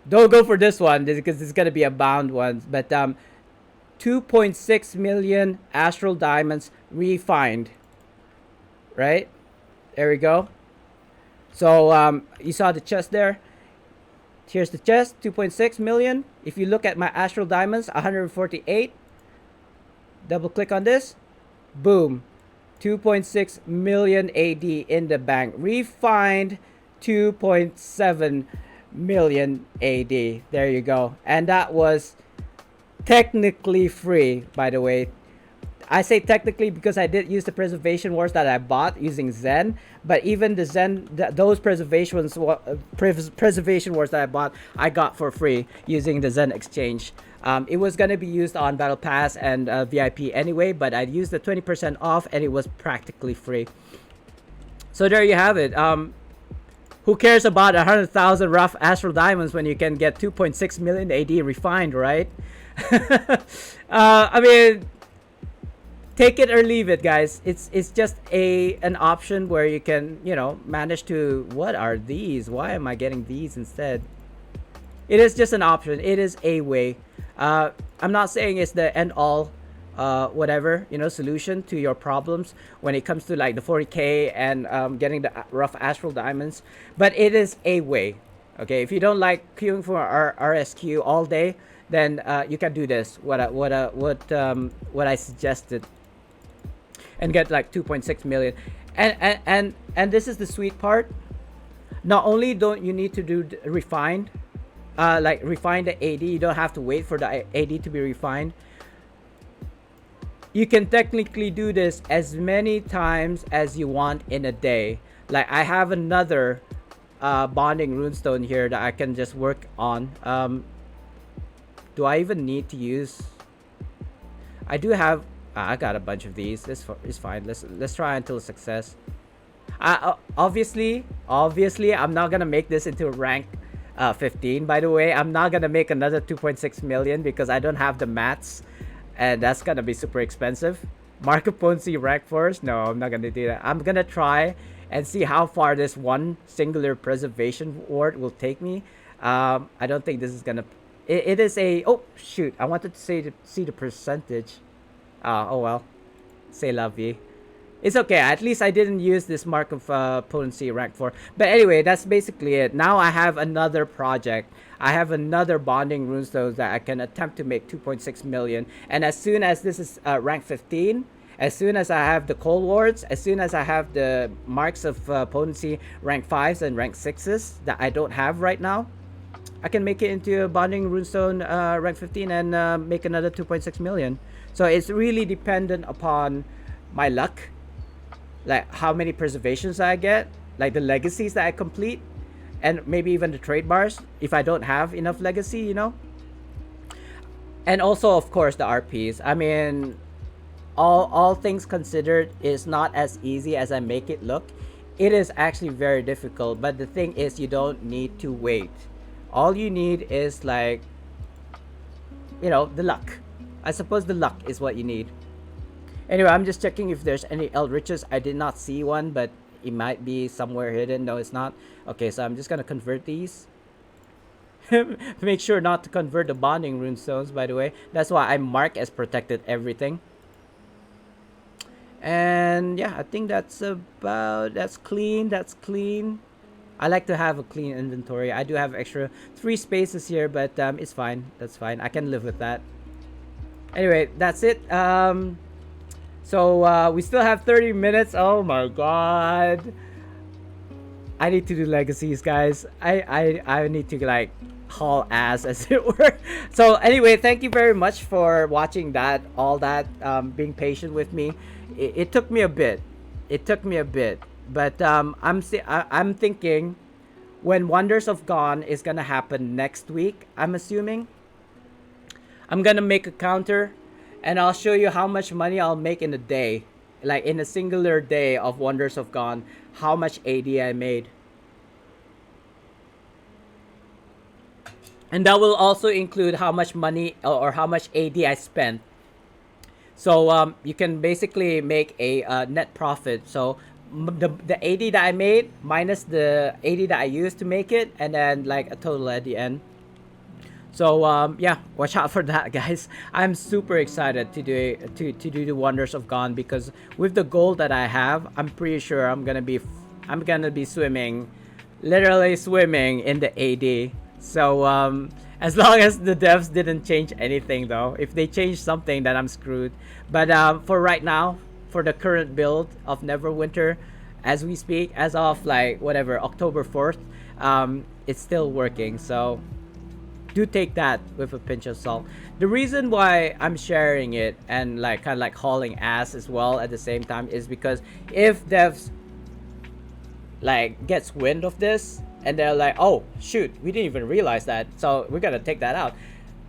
Don't go for this one because it's gonna be a bound one. But 2.6 million astral diamonds refined. Right, there we go. So you saw the chest there. Here's the chest, 2.6 million. If you look at my astral diamonds, 148. Double click on this. Boom. 2.6 million AD in the bank. Refined 2.7 million AD. There you go. And that was technically free, by the way. I say technically because I did use the preservation wars that I bought using Zen, but even the Zen, those preservation wars that I bought, I got for free using the Zen exchange. It was gonna be used on Battle Pass and VIP anyway, but I used the 20% off and it was practically free. So there you have it. Who cares about 100,000 rough astral diamonds when you can get 2.6 million AD refined, right? I mean, take it or leave it, guys. It's just an option where you can, you know, manage to. What are these? Why am I getting these instead? It is just an option. It is a way. I'm not saying it's the end all whatever, you know, solution to your problems when it comes to like the 40k and getting the rough astral diamonds, but it is a way. Okay, if you don't like queuing for RSQ all day, then you can do this. What I suggested, and get like 2.6 million. And this is the sweet part. Not only don't you need to do refined, like refine the AD, you don't have to wait for the AD to be refined. You can technically do this as many times as you want in a day. Like I have another bonding runestone here that I can just work on. Do I even need to use? I do have. I got a bunch of these. This is fine. Let's try until success. Obviously, I'm not gonna make this into rank 15. By the way, I'm not gonna make another 2.6 million because I don't have the mats, and that's gonna be super expensive. Marco Ponzi rank force? No, I'm not gonna do that. I'm gonna try and see how far this one singular preservation ward will take me. I don't think this is gonna. It is a. Oh shoot! I wanted to see the percentage. Oh well. C'est la vie. It's okay. At least I didn't use this mark of potency rank 4. But anyway, that's basically it. Now I have another project. I have another bonding runestone that I can attempt to make 2.6 million. And as soon as this is rank 15, as soon as I have the cold wards, as soon as I have the marks of potency rank 5s and rank 6s that I don't have right now, I can make it into a bonding runestone rank 15 and make another 2.6 million. So it's really dependent upon my luck, like how many preservations I get, like the legacies that I complete, and maybe even the trade bars if I don't have enough legacy, you know. And also, of course, the RPs. I mean, all things considered, is not as easy as I make it look. It is actually very difficult, but the thing is, you don't need to wait. All you need is, like, you know, the luck. I suppose the luck is what you need. Anyway, I'm just checking if there's any Eldritches. I did not see one, but it might be somewhere hidden. No, it's not. Okay, so I'm just gonna convert these. Make sure not to convert the bonding runestones, by the way. That's why I mark as protected everything. And yeah, I think that's clean. That's clean. I like to have a clean inventory. I do have extra 3 spaces here, but it's fine. That's fine. I can live with that. Anyway, that's it. So we still have 30 minutes. Oh my god. I need to do legacies, guys. I need to, like, haul ass, as it were. So anyway, thank you very much for watching that, all that, being patient with me. It took me a bit. But I'm thinking when Wonders of Gone is gonna happen next week, I'm assuming. I'm gonna make a counter, and I'll show you how much money I'll make in a day. Like in a singular day of Wonders of Gone, how much AD I made. And that will also include how much money or how much AD I spent. So you can basically make a net profit. So the 80 that I made minus the 80 that I used to make it, and then like a total at the end. So yeah, watch out for that, guys. I'm super excited to do the wonders of Gone, because with the gold that I have, I'm pretty sure I'm gonna be swimming, literally swimming in the AD. So as long as the devs didn't change anything, though, if they change something, then I'm screwed. But for right now, for the current build of Neverwinter, as we speak, as of like whatever October 4th, it's still working. So do take that with a pinch of salt. The reason why I'm sharing it and like kind of like hauling ass as well at the same time is because if devs like gets wind of this and they're like, oh shoot, we didn't even realize that, so we're gonna take that out.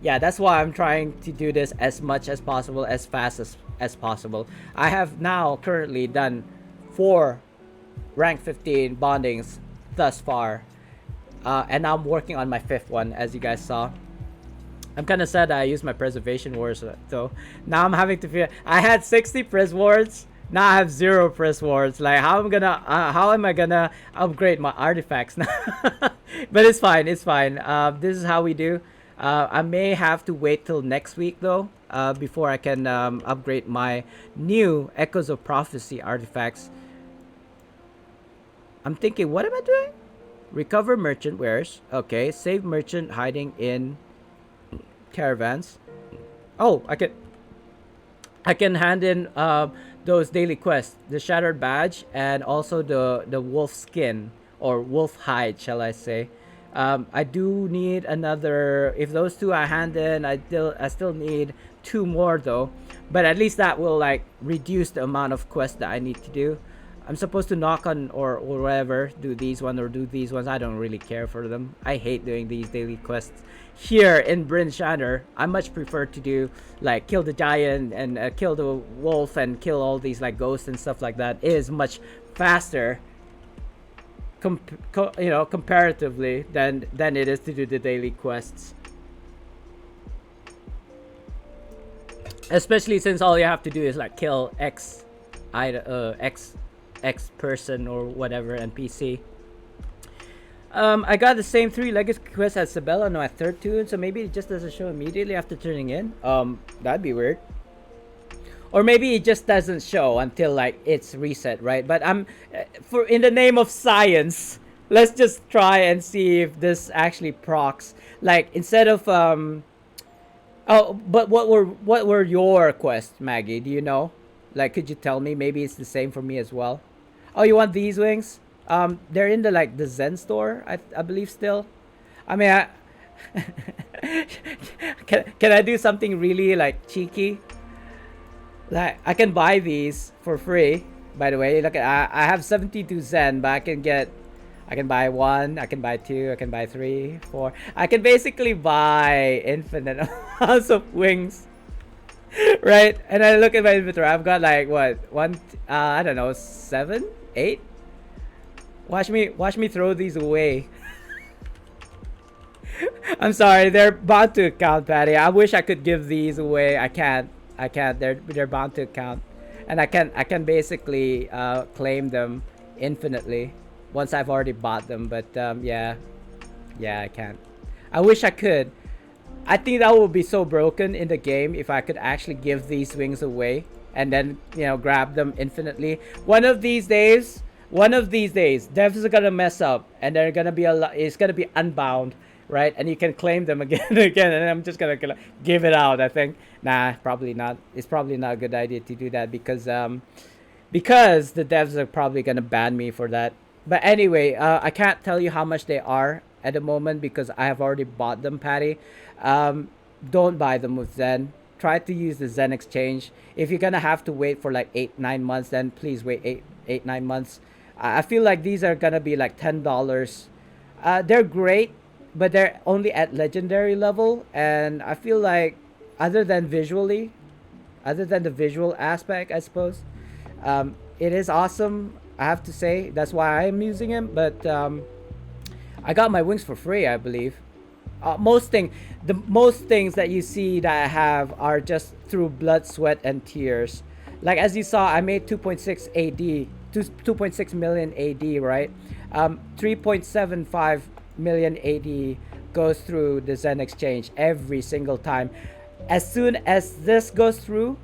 Yeah, that's why I'm trying to do this as much as possible, as fast as possible. I have now currently done 4 rank 15 bondings thus far. And I'm working on my 5th one, as you guys saw. I'm kind of sad that I used my preservation wards, though. Now I'm having to feel. I had 60 pres wards. Now I have 0 pres wards. Like, how am I gonna upgrade my artifacts now? But it's fine. It's fine. This is how we do. I may have to wait till next week, though, before I can upgrade my new Echoes of Prophecy artifacts. I'm thinking, what am I doing? Recover merchant wares. Okay, save merchant hiding in caravans. Oh, I can hand in those daily quests, the shattered badge and also the wolf skin or wolf hide, shall I say. I do need another. If those 2 I hand in, I still need 2 more though. But at least that will like reduce the amount of quests that I need to do. I'm supposed to knock on or whatever, do these ones or do these ones. I don't really care for them. I hate doing these daily quests here in Bryn Shander. I much prefer to do like kill the giant and kill the wolf and kill all these like ghosts and stuff like that. It is much faster, comparatively than it is to do the daily quests. Especially since all you have to do is like kill X person or whatever NPC. I got the same 3 legacy quests as Sabella on my 3rd tune, so maybe it just doesn't show immediately after turning in. That'd be weird. Or maybe it just doesn't show until like it's reset, right? But for in the name of science, let's just try and see if this actually procs. Like instead of oh, but what were your quests, Maggie? Do you know? Like, could you tell me? Maybe it's the same for me as well. Oh, you want these wings? They're in the Zen store, I believe still. I mean, can I do something really like cheeky? Like I can buy these for free. By the way, look at I have 72 Zen, but I can buy 1, I can buy 2, I can buy 3, 4. I can basically buy infinite amounts of wings. Right? And I look at my inventory. I've got like what? I don't know, 7, 8. Watch me throw these away. I'm sorry, they're bound to count, Patty. I wish I could give these away. I can't. They're bound to count. And I can basically claim them infinitely once I've already bought them, but yeah, I can't. I wish I could. I think that would be so broken in the game if I could actually give these wings away and then grab them infinitely. One of these days, devs are gonna mess up and they're gonna be it's gonna be unbound, right? And you can claim them again and again, and I'm just gonna give it out. I think nah, probably not. It's probably not a good idea to do that because the devs are probably gonna ban me for that. But anyway, I can't tell you how much they are at the moment because I have already bought them, Patty. Don't buy them with Zen. Try to use the Zen exchange. If you're gonna have to wait for like 8-9 months, then please wait 8-9 months. I feel like these are gonna be like $10. They're great, but they're only at legendary level, and I feel like other than the visual aspect, I suppose, it is awesome. I have to say that's why I'm using him. But I got my wings for free, I believe. Most things that you see that I have are just through blood, sweat, and tears. Like as you saw, I made 2.6 AD 2.6 million AD, right? 3.75 million AD goes through the Zen exchange every single time. As soon as this goes through,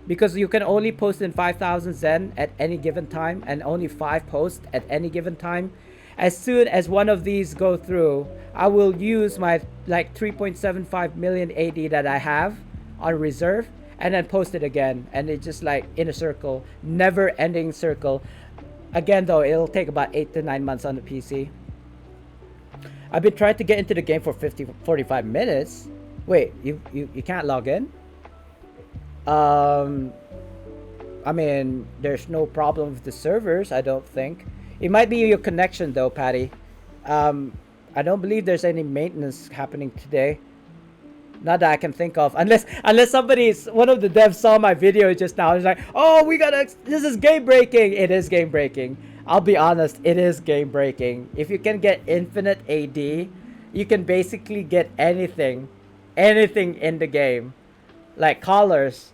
because you can only post in 5,000 Zen at any given time and only 5 posts at any given time. As soon as one of these go through, I will use my like 3.75 million AD that I have on reserve and then post it again. And it's just like in a circle, never ending circle. Again though, it'll take about 8 to 9 months on the PC. I've been trying to get into the game for 45 minutes. Wait, you can't log in? I mean, there's no problem with the servers, I don't think. It might be your connection though, Patty. I don't believe there's any maintenance happening today. Not that I can think of. Unless one of the devs saw my video just now. He's like, oh, this is game breaking. It is game breaking. I'll be honest, it is game breaking. If you can get infinite AD, you can basically get anything in the game. Like collars,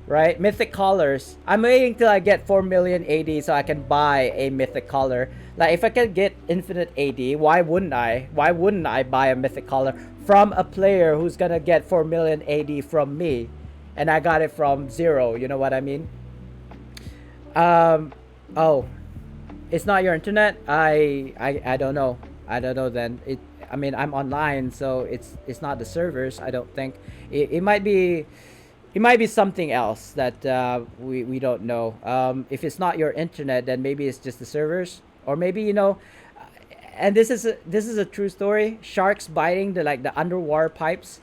right? Mythic collars. I'm waiting till I get 4 million AD so I can buy a mythic collar. Like if I can get infinite AD, why wouldn't I? Why wouldn't I buy a mythic collar from a player who's gonna get 4 million AD from me, and I got it from 0? You know what I mean? Oh, it's not your internet. I don't know. I don't know then. I mean, I'm online, so it's not the servers. I don't think it might be. It might be something else that we don't know. If it's not your internet, then maybe it's just the servers, or maybe and this is a true story. Sharks biting the underwater pipes.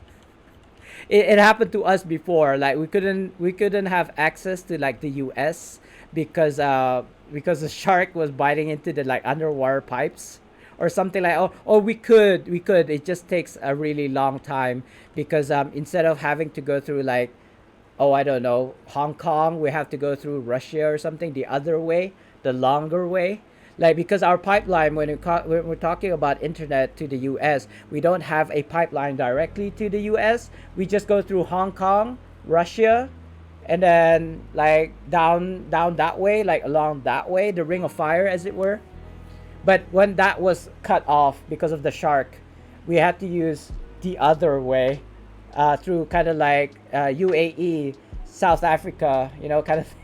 It happened to us before. Like we couldn't have access to like the US because the shark was biting into the like underwater pipes or something like. Oh, we could. It just takes a really long time because instead of having to go through like, I don't know, Hong Kong, we have to go through Russia or something the other way, the longer way. Like because our pipeline, when we're talking about internet to the US, we don't have a pipeline directly to the US. We just go through Hong Kong, Russia, and then like down that way, like along that way, the Ring of Fire as it were. But when that was cut off because of the shark, we had to use the other way through kind of like UAE, South Africa, kind of thing.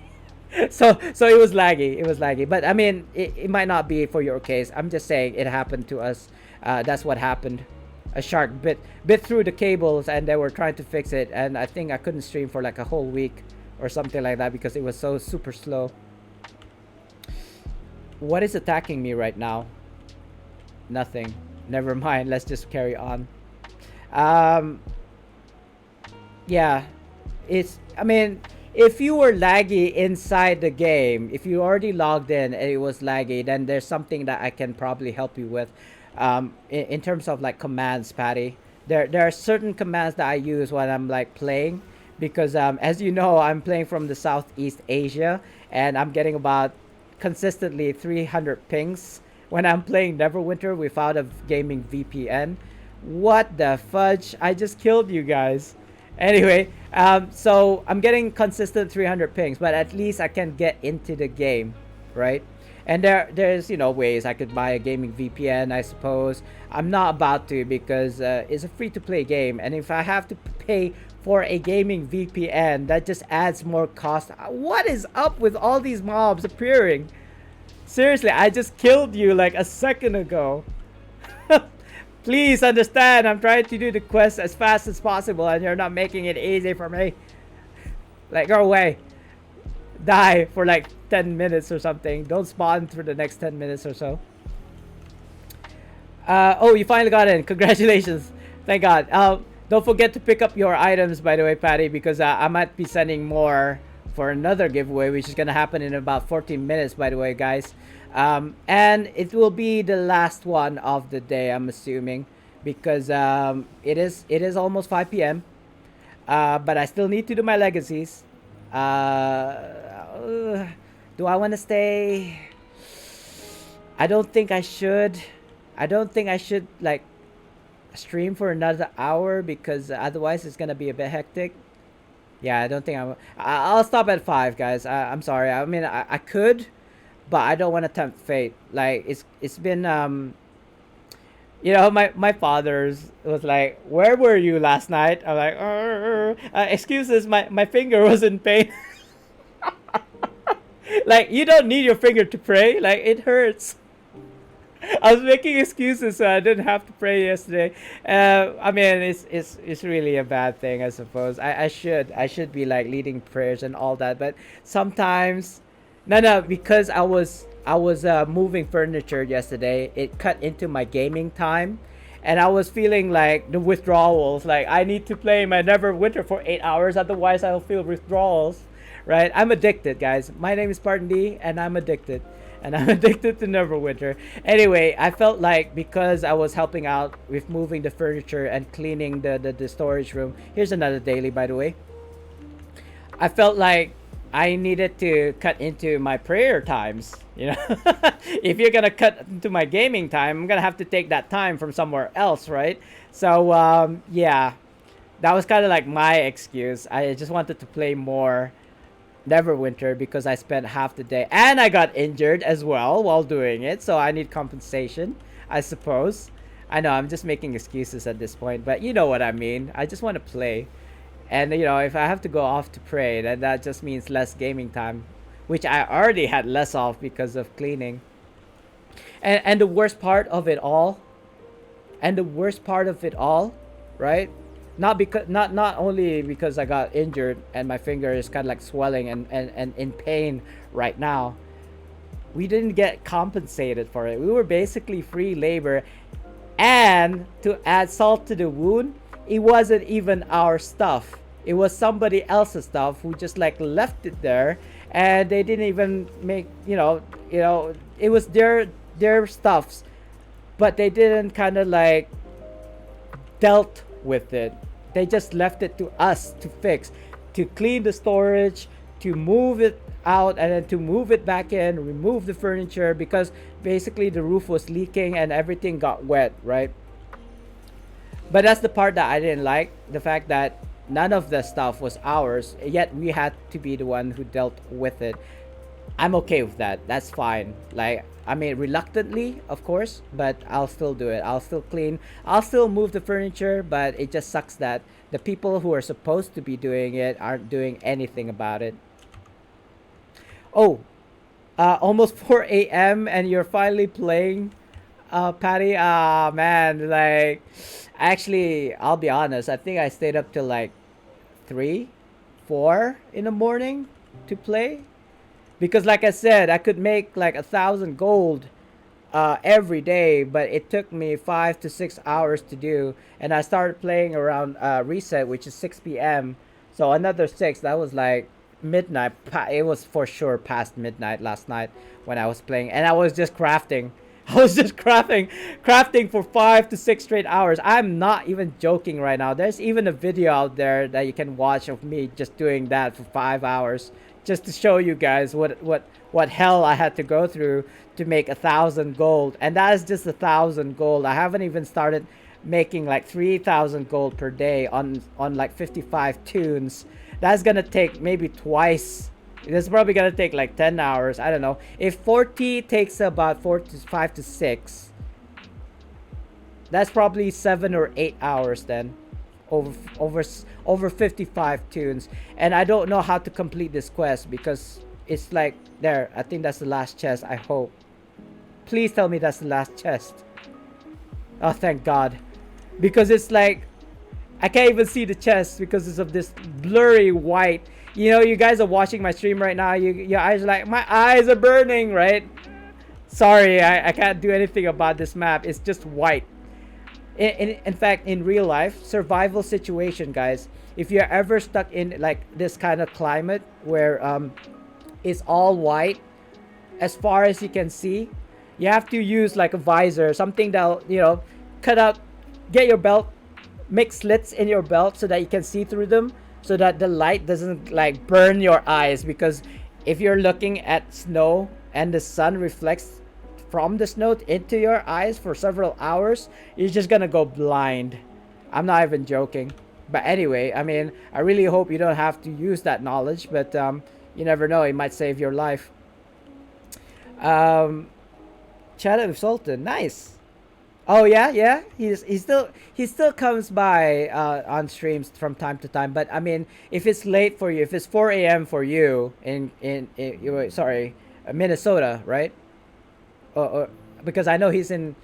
So it was laggy, but I mean it might not be for your case. I'm just saying it happened to us. That's what happened. A shark bit through the cables, and they were trying to fix it, and I think I couldn't stream for like a whole week or something like that because it was so super slow. What is attacking me right now? Nothing. Never mind, let's just carry on. Yeah, I mean, if you were laggy inside the game, if you already logged in and it was laggy, then there's something that I can probably help you with. In terms of like commands, Patty, there are certain commands that I use when I'm like playing, because as you know, I'm playing from the Southeast Asia, and I'm getting about consistently 300 pings when I'm playing Neverwinter without a gaming VPN. What the fudge? I just killed you guys. Anyway, so I'm getting consistent 300 pings, but at least I can get into the game, right? And there's ways I could buy a gaming VPN, I suppose. I'm not about to because it's a free-to-play game, and if I have to pay for a gaming VPN, that just adds more cost. What is up with all these mobs appearing? Seriously, I just killed you like a second ago. Please understand, I'm trying to do the quest as fast as possible, and you're not making it easy for me. Like, go away. Die for like 10 minutes or something. Don't spawn for the next 10 minutes or so. Oh, you finally got in. Congratulations. Thank God. Don't forget to pick up your items, by the way, Patty, because I might be sending more for another giveaway, which is going to happen in about 14 minutes, by the way, guys. And it will be the last one of the day, I'm assuming, because it is almost 5 p.m. But I still need to do my legacies. Do I want to stay? I don't think I should. I don't think I should like stream for another hour, because otherwise it's gonna be a bit hectic. Yeah, I don't think I'll stop at 5, guys. I'm sorry. I mean, I could, but I don't want to tempt fate. Like it's been my father's was like, "Where were you last night?" I'm like, excuses, my finger was in pain." Like, you don't need your finger to pray. Like, it hurts. I was making excuses so I didn't have to pray yesterday. I mean, it's really a bad thing, I suppose. I should be like leading prayers and all that, but sometimes, no, because I was moving furniture yesterday. It cut into my gaming time, and I was feeling like the withdrawals. Like, I need to play my Neverwinter for 8 hours, otherwise I'll feel withdrawals. Right? I'm addicted, guys. My name is SpartanDee, and I'm addicted. And I'm addicted to Neverwinter. Anyway, I felt like because I was helping out with moving the furniture and cleaning the storage room. Here's another daily, by the way. I felt like I needed to cut into my prayer times. If you're gonna cut into my gaming time, I'm gonna have to take that time from somewhere else, right? So yeah, that was kind of like my excuse. I just wanted to play more Neverwinter because I spent half the day and I got injured as well while doing it, so I need compensation, I suppose. I know I'm just making excuses at this point, but you know what I mean. I just want to play. And if I have to go off to pray, then that just means less gaming time, which I already had less of because of cleaning. And the worst part of it all, right? Not only because I got injured and my finger is kind of like swelling and in pain right now. We didn't get compensated for it. We were basically free labor, and to add salt to the wound, it wasn't even our stuff. It was somebody else's stuff who just like left it there, and they didn't even make it was their stuffs, but they didn't kind of like dealt with it. They just left it to us to fix, to clean the storage, to move it out, and then to move it back in, remove the furniture, because basically the roof was leaking and everything got wet, right? But that's the part that I didn't like, the fact that none of the stuff was ours, yet we had to be the one who dealt with it. I'm okay with that. That's fine. Like, I mean, reluctantly, of course, but I'll still do it. I'll still clean. I'll still move the furniture, but it just sucks that the people who are supposed to be doing it aren't doing anything about it. Oh, almost 4 a.m. and you're finally playing, Patty. Ah, man, like, actually, I'll be honest. I think I stayed up till like 3, 4 in the morning to play. Because like I said, I could make like 1,000 gold every day, but it took me 5 to 6 hours to do. And I started playing around reset, which is 6 p.m. So another 6, that was like midnight. It was for sure past midnight last night when I was playing. And I was just crafting. I was just crafting for 5 to 6 straight hours. I'm not even joking right now. There's even a video out there that you can watch of me just doing that for 5 hours, just to show you guys what hell I had to go through to make 1,000 gold. And that is just 1,000 gold. I haven't even started making like 3,000 gold per day on like 55 tunes. That's gonna take maybe twice. It's probably gonna take like 10 hours. I don't know. If 40 takes about 5 to 6, that's probably 7 or 8 hours then. Over 55 tunes. And I don't know how to complete this quest because it's like there. I think that's the last chest. I hope. Please tell me that's the last chest. Oh, thank God. Because it's like I can't even see the chest because it's of this blurry white. You guys are watching my stream right now. Your eyes are like, my eyes are burning, right? Sorry, I can't do anything about this map. It's just white. In fact, in real life, survival situation, guys, if you're ever stuck in like this kind of climate where it's all white as far as you can see, you have to use like a visor, something that'll, cut out, get your belt, make slits in your belt so that you can see through them, so that the light doesn't like burn your eyes. Because if you're looking at snow and the sun reflects from the snow into your eyes for several hours, you're just gonna go blind. I'm not even joking. But anyway, I mean, I really hope you don't have to use that knowledge, but you never know, it might save your life. Um, Chatted with Sultan. Nice. Oh yeah, yeah. He still comes by on streams from time to time. But I mean, if it's late for you, if it's 4 a.m. for you sorry, Minnesota, right? Or because I know he's in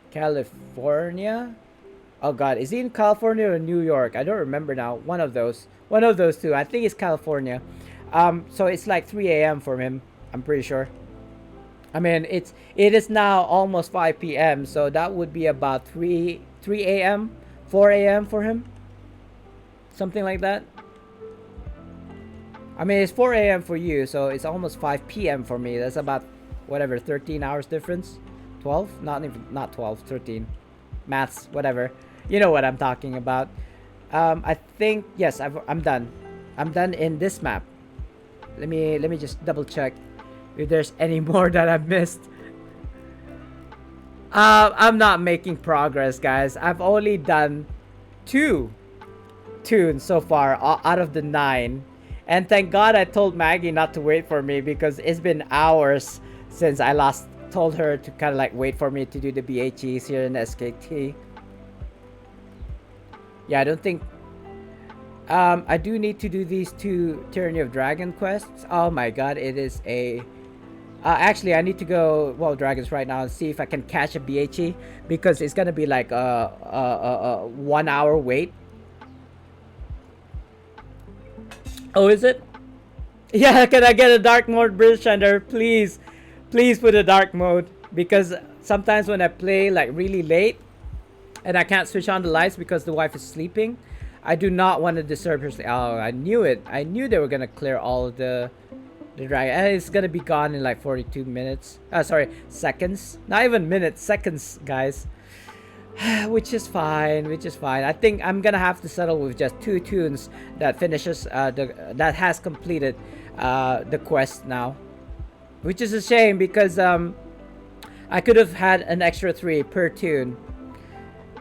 California. Oh God, is he in California or New York? I don't remember now. One of those. One of those two. I think it's California. So it's like 3 a.m. for him. I'm pretty sure. I mean, it is now almost 5 p.m. So that would be about 3 a.m., 4 a.m. for him, something like that. I mean, it's 4 a.m. for you, so it's almost 5 p.m. for me. That's about whatever 13 hours difference, 12, not 12, 13. Maths, whatever. You know what I'm talking about. I think yes, I'm done. I'm done in this map. Let me just double check if there's any more that I've missed. I'm not making progress, guys. I've only done 2 tunes so far out of the 9. And thank God I told Maggie not to wait for me because it's been hours since I last told her to kind of like wait for me to do the BHEs here in SKT. Yeah, I don't think... I do need to do these 2 Tyranny of Dragon quests. Oh my god, it is a... actually, I need to go Dragons right now and see if I can catch a BHE because it's gonna be like a 1 hour wait. Oh, is it? Yeah, can I get a dark mode, British Ender? Please, please put a dark mode because sometimes when I play like really late and I can't switch on the lights because the wife is sleeping, I do not want to disturb her sleep. Oh, I knew it. I knew they were gonna clear all of the dragon. And it's gonna be gone in like 42 minutes. Sorry, seconds. Not even minutes, seconds, guys. Which is fine. Which is fine. I think I'm gonna have to settle with just 2 tunes that finishes that has completed the quest now, which is a shame because I could have had an extra 3 per tune.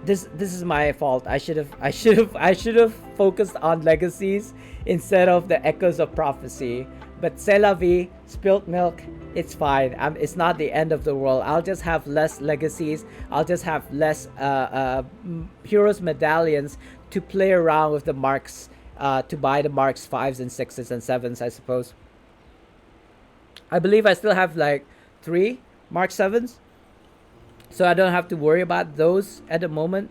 This is my fault. I should have focused on legacies instead of the echoes of prophecy. But c'est la vie, spilt milk, it's fine. It's not the end of the world. I'll just have less legacies. I'll just have less heroes medallions to play around with the marks, to buy the marks 5s and 6s and 7s, I suppose. I believe I still have like 3 mark 7s. So I don't have to worry about those at the moment.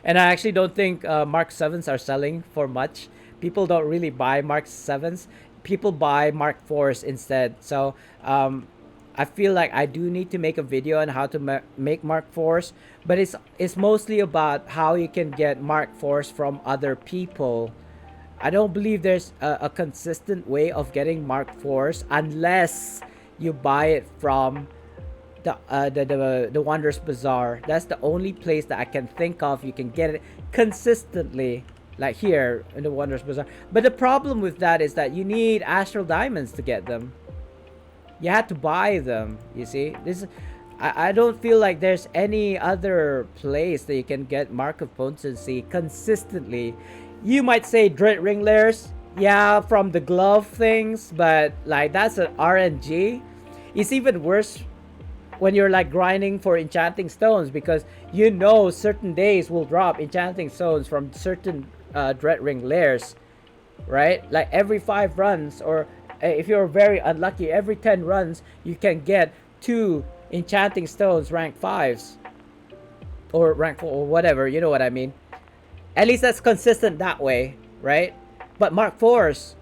And I actually don't think mark 7s are selling for much. People don't really buy mark 7s. People buy Mark 4s instead. So I feel like I do need to make a video on how to make Mark 4s, but it's mostly about how you can get Mark 4s from other people. I don't believe there's a consistent way of getting Mark 4s unless you buy it from the Wanderers Bazaar. That's the only place that I can think of you can get it consistently. Like here in the Wanderers Bazaar. But the problem with that is that you need Astral Diamonds to get them. You have to buy them, you see. I don't feel like there's any other place that you can get Mark of Potency consistently. You might say Dread Ring Layers. Yeah, from the glove things. But like that's an RNG. It's even worse when you're like grinding for enchanting stones because you know certain days will drop enchanting stones from certain Dread Ring Layers, right? Like every 5 runs, or if you're very unlucky, every 10 runs you can get 2 enchanting stones rank 5s or rank 4 or whatever, you know what I mean. At least that's consistent that way, right? But Mark 4s,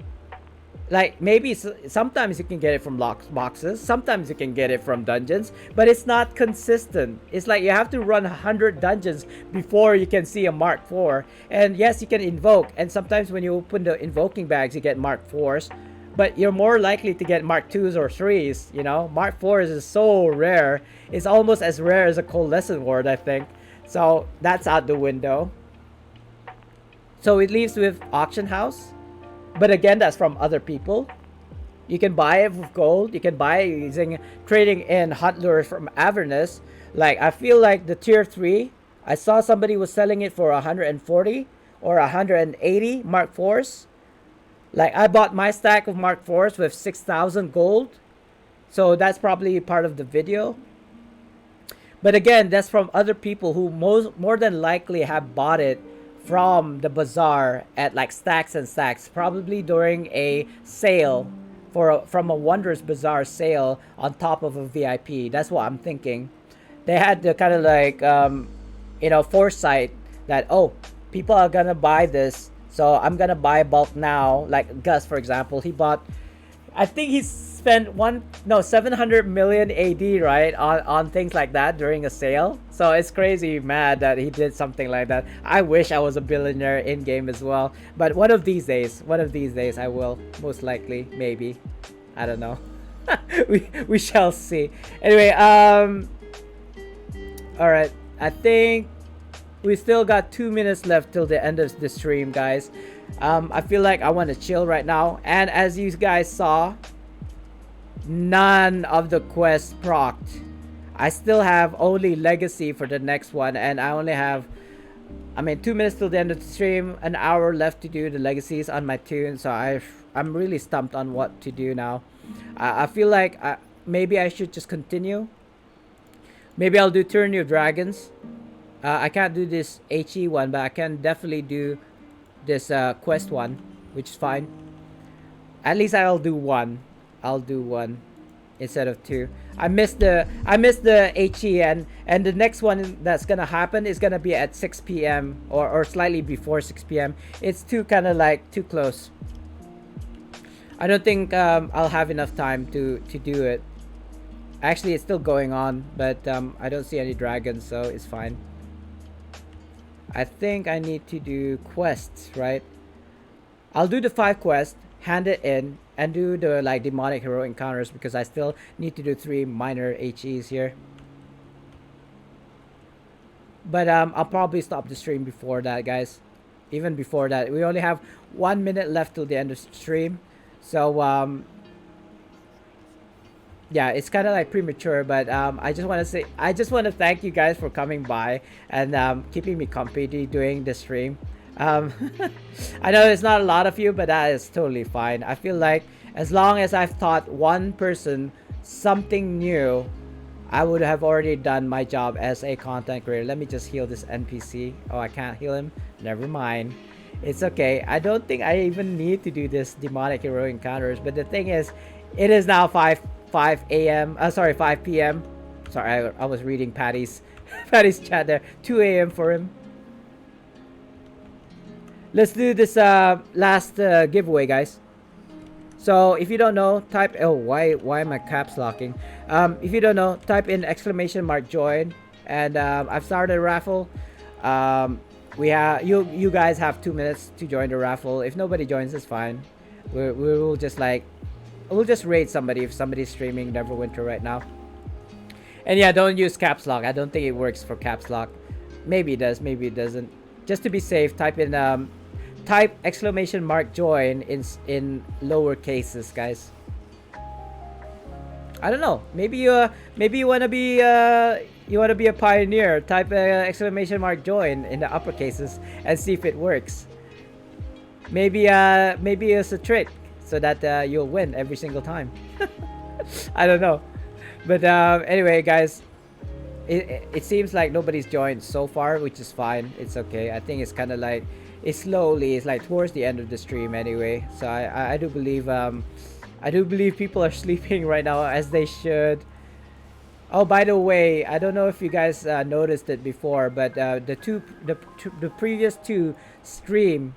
like maybe sometimes you can get it from locked boxes, sometimes you can get it from dungeons, but it's not consistent. It's like you have to run 100 dungeons before you can see a Mark 4. And yes, you can invoke, and sometimes when you open the invoking bags you get Mark 4s, but you're more likely to get Mark 2s or 3s, you know. Mark 4s is so rare. It's almost as rare as a Coalescent Ward, I think. So that's out the window. So it leaves with Auction House. But again, that's from other people. You can buy it with gold. You can buy it using trading in Hunt Lures from Avernus. Like I feel like the tier 3, I saw somebody was selling it for 140 or 180 Mark 4s. Like I bought my stack of Mark 4s with 6,000 gold So that's probably part of the video. But again, that's from other people who more than likely have bought it from the bazaar at like stacks and stacks, probably during a sale from a Wondrous Bazaar sale on top of a VIP. That's what I'm thinking. They had the kind of like foresight that, oh, people are gonna buy this, so I'm gonna buy bulk now. Like Gus, for example, he bought, I think he spent 700 million AD, right, on things like that during a sale. So it's crazy mad that he did something like that. I wish I was a billionaire in game as well. But one of these days, I will, most likely, maybe. I don't know. we shall see. Anyway, all right. I think we still got 2 minutes left till the end of the stream, guys. I feel like I want to chill right now. And as you guys saw, none of the quests procced. I still have only legacy for the next one, and I only have, 2 minutes till the end of the stream, an hour left to do the legacies on my tune. So I'm really stumped on what to do now. I feel like maybe I should just continue. Maybe I'll do Tyranny of Dragons. I can't do this HE one, but I can definitely do this quest one, which is fine. At least I'll do one. I'll do one instead of two. I missed the HE, and the next one that's gonna happen is gonna be at 6 p.m. or slightly before 6 p.m. It's too close. I don't think I'll have enough time to do it. Actually, it's still going on, but I don't see any dragons, so it's fine. I think I need to do quests, right? I'll do the 5 quests, hand it in, and do the like demonic hero encounters, because I still need to do 3 minor HEs here. But I'll probably stop the stream before that, guys. Even before that. We only have 1 minute left till the end of the stream. So yeah, it's kind of like premature, but I just want to thank you guys for coming by and keeping me company doing the stream. I know it's not a lot of you, but that is totally fine. I feel like as long as I've taught one person something new, I would have already done my job as a content creator. Let me just heal this NPC. Oh, I can't heal him. Never mind. It's okay. I don't think I even need to do this demonic hero encounters, but the thing is, it is now 5 p.m. Sorry, I was reading Patty's chat there. 2 a.m. for him. Let's do this last giveaway, guys. So if you don't know, type, oh, why am I caps locking? If you don't know, type in !join, and I've started a raffle. You guys have 2 minutes to join the raffle. If nobody joins, it's fine. We'll just raid somebody if somebody's streaming Neverwinter right now. And yeah, don't use caps lock. I don't think it works for caps lock. Maybe it does, maybe it doesn't. Just to be safe, type in type !join in lower cases, guys. I don't know. Maybe you wanna be a pioneer. Type !join in the upper cases and see if it works. Maybe it's a trick so that you'll win every single time. I don't know. But anyway, guys, it seems like nobody's joined so far, which is fine. It's okay. I think it's kind of like it's like towards the end of the stream anyway. So I do believe people are sleeping right now, as they should. Oh, by the way, I don't know if you guys noticed it before, but the previous 2 stream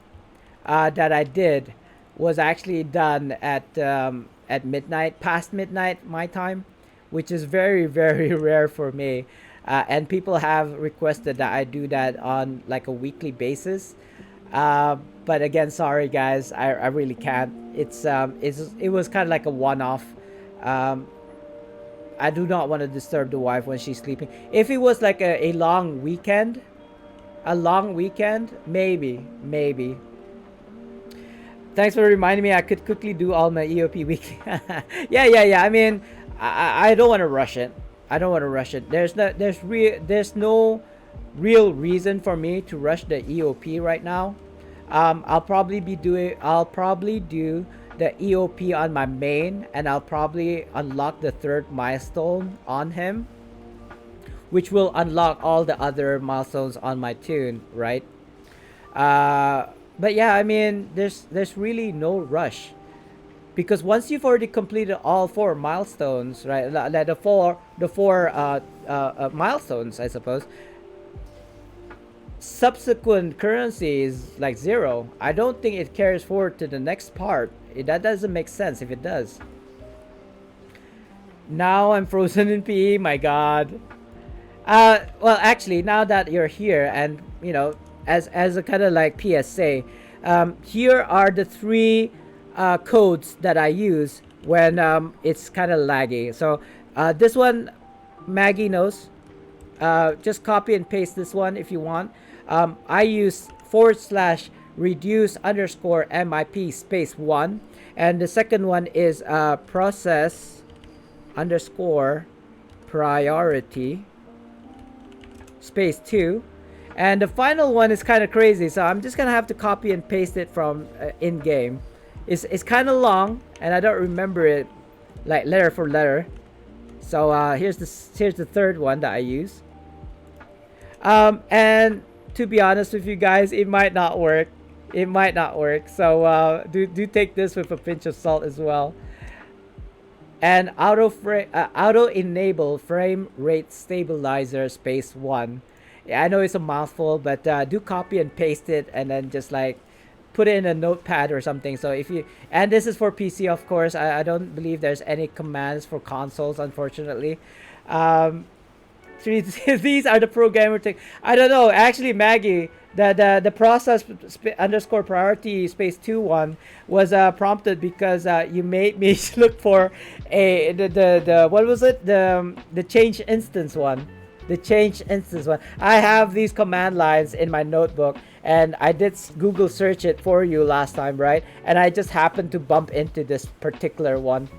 that I did was actually done at midnight, past midnight my time, which is very, very rare for me. And people have requested that I do that on like a weekly basis. But again, sorry guys, I really can't. It was kind of like a one-off. I do not want to disturb the wife when she's sleeping. If it was like a long weekend, maybe. Thanks for reminding me. I could quickly do all my EOP week. Yeah. I mean, I don't want to rush it. There's no real reason for me to rush the EOP right now. I'll probably do the EOP on my main, and I'll probably unlock the third milestone on him, which will unlock all the other milestones on my tune, right? Uh, but yeah, I mean, there's really no rush because once you've already completed all four milestones, right? Like the four milestones, I suppose. Subsequent currency is like zero. I don't think it carries forward to the next part. That doesn't make sense if it does. Now I'm frozen in PE. My God. Well, actually, now that you're here, and as a kind of like PSA, here are the three codes that I use when it's kind of laggy. So this one, Maggie knows. Just copy and paste this one if you want. I use / reduce underscore MIP space 1, and the second one is process underscore priority space 2, and the final one is kind of crazy, so I'm just gonna have to copy and paste it from in game. It's kind of long and I don't remember it like letter for letter, so here's the third one that I use. And to be honest with you guys, it might not work. So do take this with a pinch of salt as well. And auto enable frame rate stabilizer space 1. Yeah, I know it's a mouthful, but do copy and paste it, and then just like put it in a notepad or something. So if you, and this is for PC, of course. I don't believe there's any commands for consoles, unfortunately. These are the programmer thing. I don't know. Actually, Maggie, the process underscore priority space 2 one was prompted because you made me look for the what was it, the change instance one. The change instance one. I have these command lines in my notebook, and I did Google search it for you last time, right? And I just happened to bump into this particular one.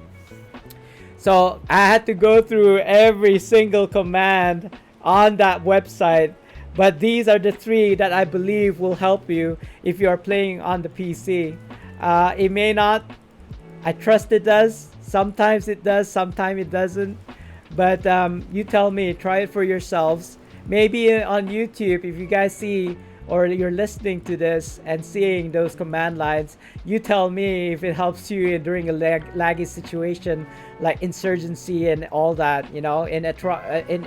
So I had to go through every single command on that website. But these are the three that I believe will help you if you are playing on the PC. It may not. I trust it does. Sometimes it does. Sometimes it doesn't. But you tell me. Try it for yourselves. Maybe on YouTube, if you guys see or you're listening to this and seeing those command lines, you tell me if it helps you during a laggy situation like insurgency and all that, in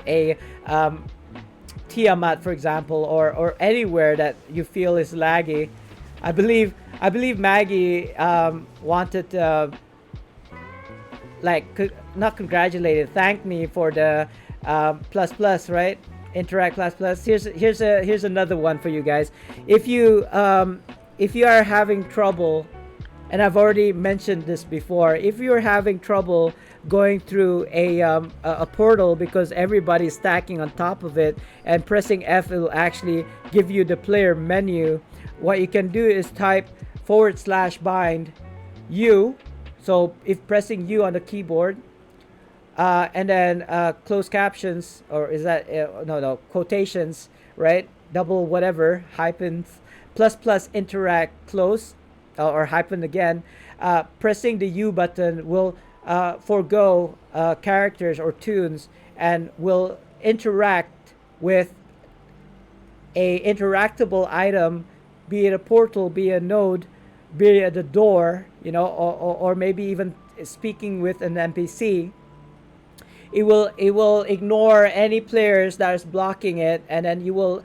a Tiamat, for example, or anywhere that you feel is laggy. I believe Maggie wanted not congratulated, thanked me for the plus, right? Interact plus. Here's another one for you guys. If you are having trouble, and I've already mentioned this before, if you're having trouble going through a portal because everybody's stacking on top of it, and pressing F will actually give you the player menu, what you can do is type / bind U. So if pressing U on the keyboard, and then closed captions, or is that no quotations, right? Double whatever hyphens plus interact close, or hyphen again. Pressing the U button will forego characters or tunes and will interact with a interactable item, be it a portal, be it a node, be it a door, or maybe even speaking with an NPC. It will ignore any players that is blocking it, and then you will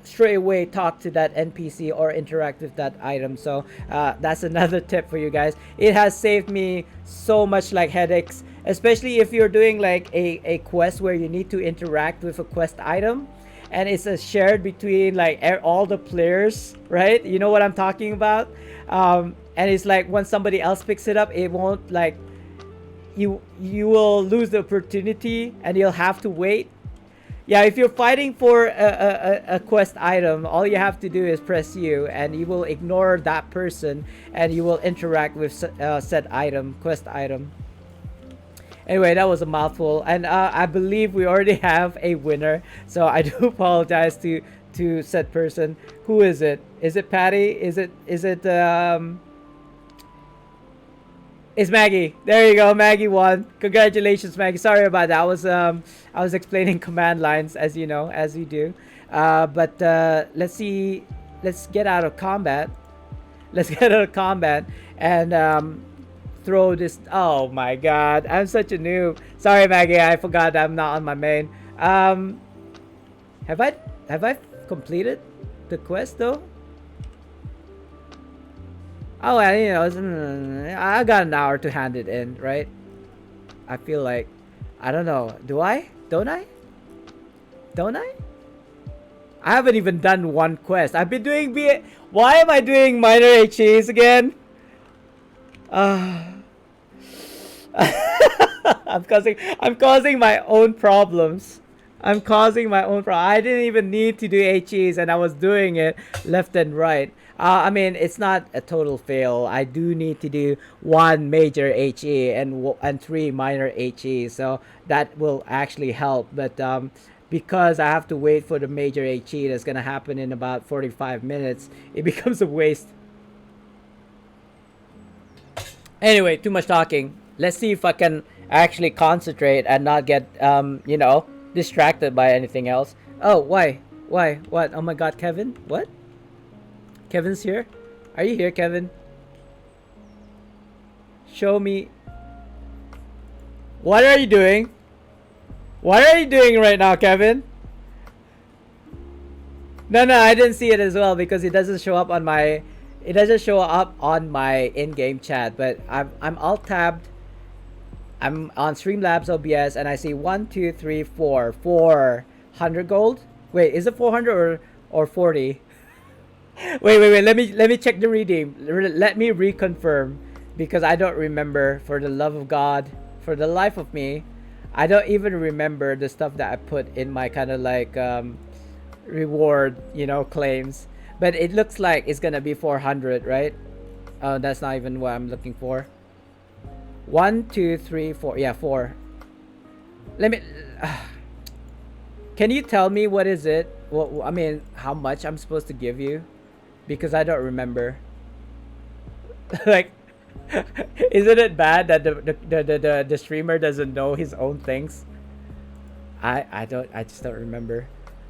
straight away talk to that NPC or interact with that item. So that's another tip for you guys. It has saved me so much like headaches, especially if you're doing like a quest where you need to interact with a quest item, and it's shared between like all the players, right? You know what I'm talking about? And it's like when somebody else picks it up, it won't like, you will lose the opportunity and you'll have to wait. Yeah, if you're fighting for a quest item, all you have to do is press U, and you will ignore that person and you will interact with said item, quest item. Anyway, that was a mouthful, and I believe we already have a winner, so I do apologize to said person. Who is it? Is it Patty? Is it It's Maggie. There you go. Maggie won. Congratulations, Maggie. Sorry about that. I was explaining command lines as you know, as you do. But let's see. Let's get out of combat. Let's get out of combat and throw this. Oh my God! I'm such a noob. Sorry, Maggie. I forgot I'm not on my main. Um, have I completed the quest though? Oh, I got an hour to hand it in, right? I feel like, I don't know. Do I? Don't I? Don't I? I haven't even done one quest. I've been doing Why am I doing minor HEs again? Uh, I'm causing my own problems. I'm causing my own problem. I didn't even need to do HEs and I was doing it left and right. I mean, it's not a total fail. I do need to do one major HE and three minor HEs, so that will actually help. But because I have to wait for the major HE that's gonna happen in about 45 minutes, it becomes a waste. Anyway, too much talking. Let's see if I can actually concentrate and not get distracted by anything else. Oh, why? Why? What? Oh my God, Kevin? What? Kevin's here? Are you here, Kevin? Show me. What are you doing? What are you doing right now, Kevin? No, I didn't see it as well because it doesn't show up on my. It doesn't show up on my in-game chat, but I'm alt tabbed. I'm on Streamlabs OBS and I see 1, 2, 3, 4, 400 gold. Wait, is it 400 or 40? Wait. Let me check the redeem. Let me reconfirm because I don't remember. For the love of God, for the life of me, I don't even remember the stuff that I put in my kind of like reward, claims. But it looks like it's gonna be 400, right? Oh, that's not even what I'm looking for. 1, 2, 3, 4. Yeah, 4. Let me. Can you tell me what is it? Well, I mean, how much I'm supposed to give you? Because I don't remember. Like, isn't it bad that the streamer doesn't know his own things? I just don't remember.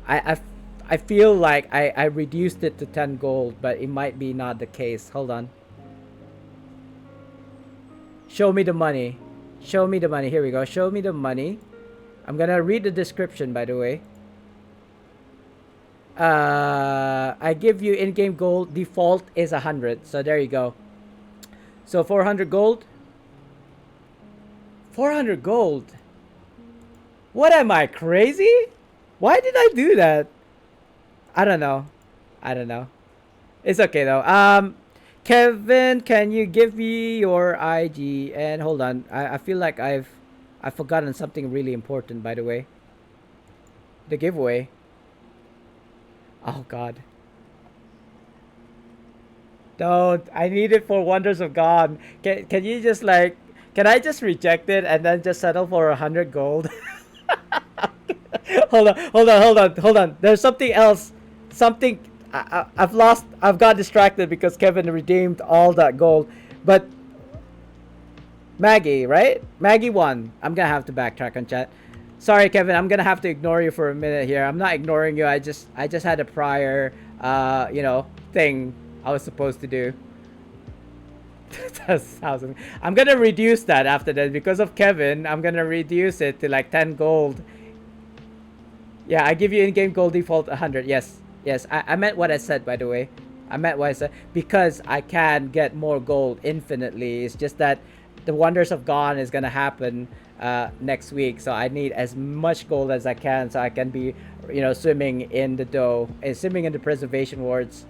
I feel like I reduced it to 10 gold, but it might be not the case. Hold on. Show me the money. Show me the money. Here we go. Show me the money. I'm gonna read the description, by the way. I give you in-game gold. Default is 100. So there you go. So 400 gold. 400 gold. What am I, crazy? Why did I do that? I don't know. It's okay though. Kevin, can you give me your IG? And hold on. I feel like I've forgotten something really important, by the way. The giveaway. Oh God. Don't. I need it for Wonders of God. Can you just like, can I just reject it and then just settle for 100 gold? Hold on. There's something else. Something I've got distracted because Kevin redeemed all that gold. But Maggie, right? Maggie won. I'm gonna have to backtrack on chat. Sorry, Kevin. I'm gonna have to ignore you for a minute here. I'm not ignoring you. I just had a prior, thing I was supposed to do. That's 1,000. I'm gonna reduce that after that because of Kevin. I'm gonna reduce it to like 10 gold. Yeah, I give you in-game gold default 100. Yes. I meant what I said, by the way. I meant what I said because I can get more gold infinitely. It's just that the Wonders of God is gonna happen next week, so I need as much gold as I can so I can be, swimming in the dough and swimming in the preservation wards.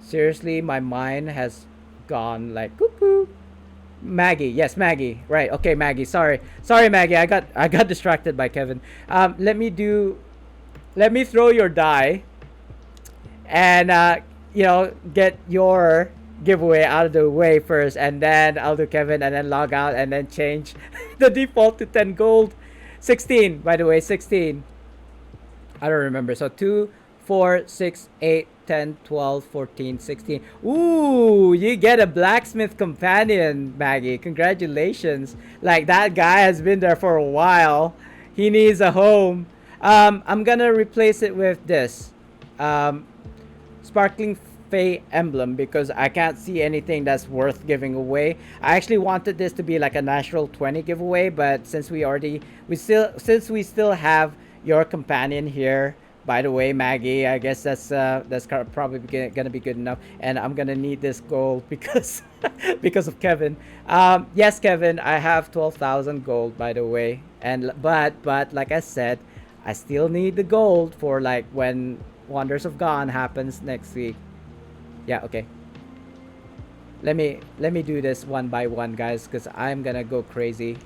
Seriously, my mind has gone like cuckoo. Maggie, yes, Maggie. Right, okay, Maggie. Sorry, Maggie. I got distracted by Kevin. Let me throw your die, and get your giveaway out of the way first, and then I'll do Kevin, and then log out, and then change the default to 10 gold. 16, by the way, 16. I don't remember. So 2, 4, 6, 8, 10, 12, 14, 16. Ooh, you get a blacksmith companion, Maggie. Congratulations. Like, that guy has been there for a while. He needs a home. I'm gonna replace it with this. Um, Sparkling Fey emblem because I can't see anything that's worth giving away. I actually wanted this to be like a natural 20 giveaway, but since we still have your companion here. By the way, Maggie, I guess that's probably gonna be good enough, and I'm gonna need this gold because because of Kevin. Yes, Kevin, I have 12,000 gold, by the way, and but like I said, I still need the gold for like when Wonders of Gone happens next week. Yeah, okay. Let me do this one by one, guys, because I'm gonna go crazy.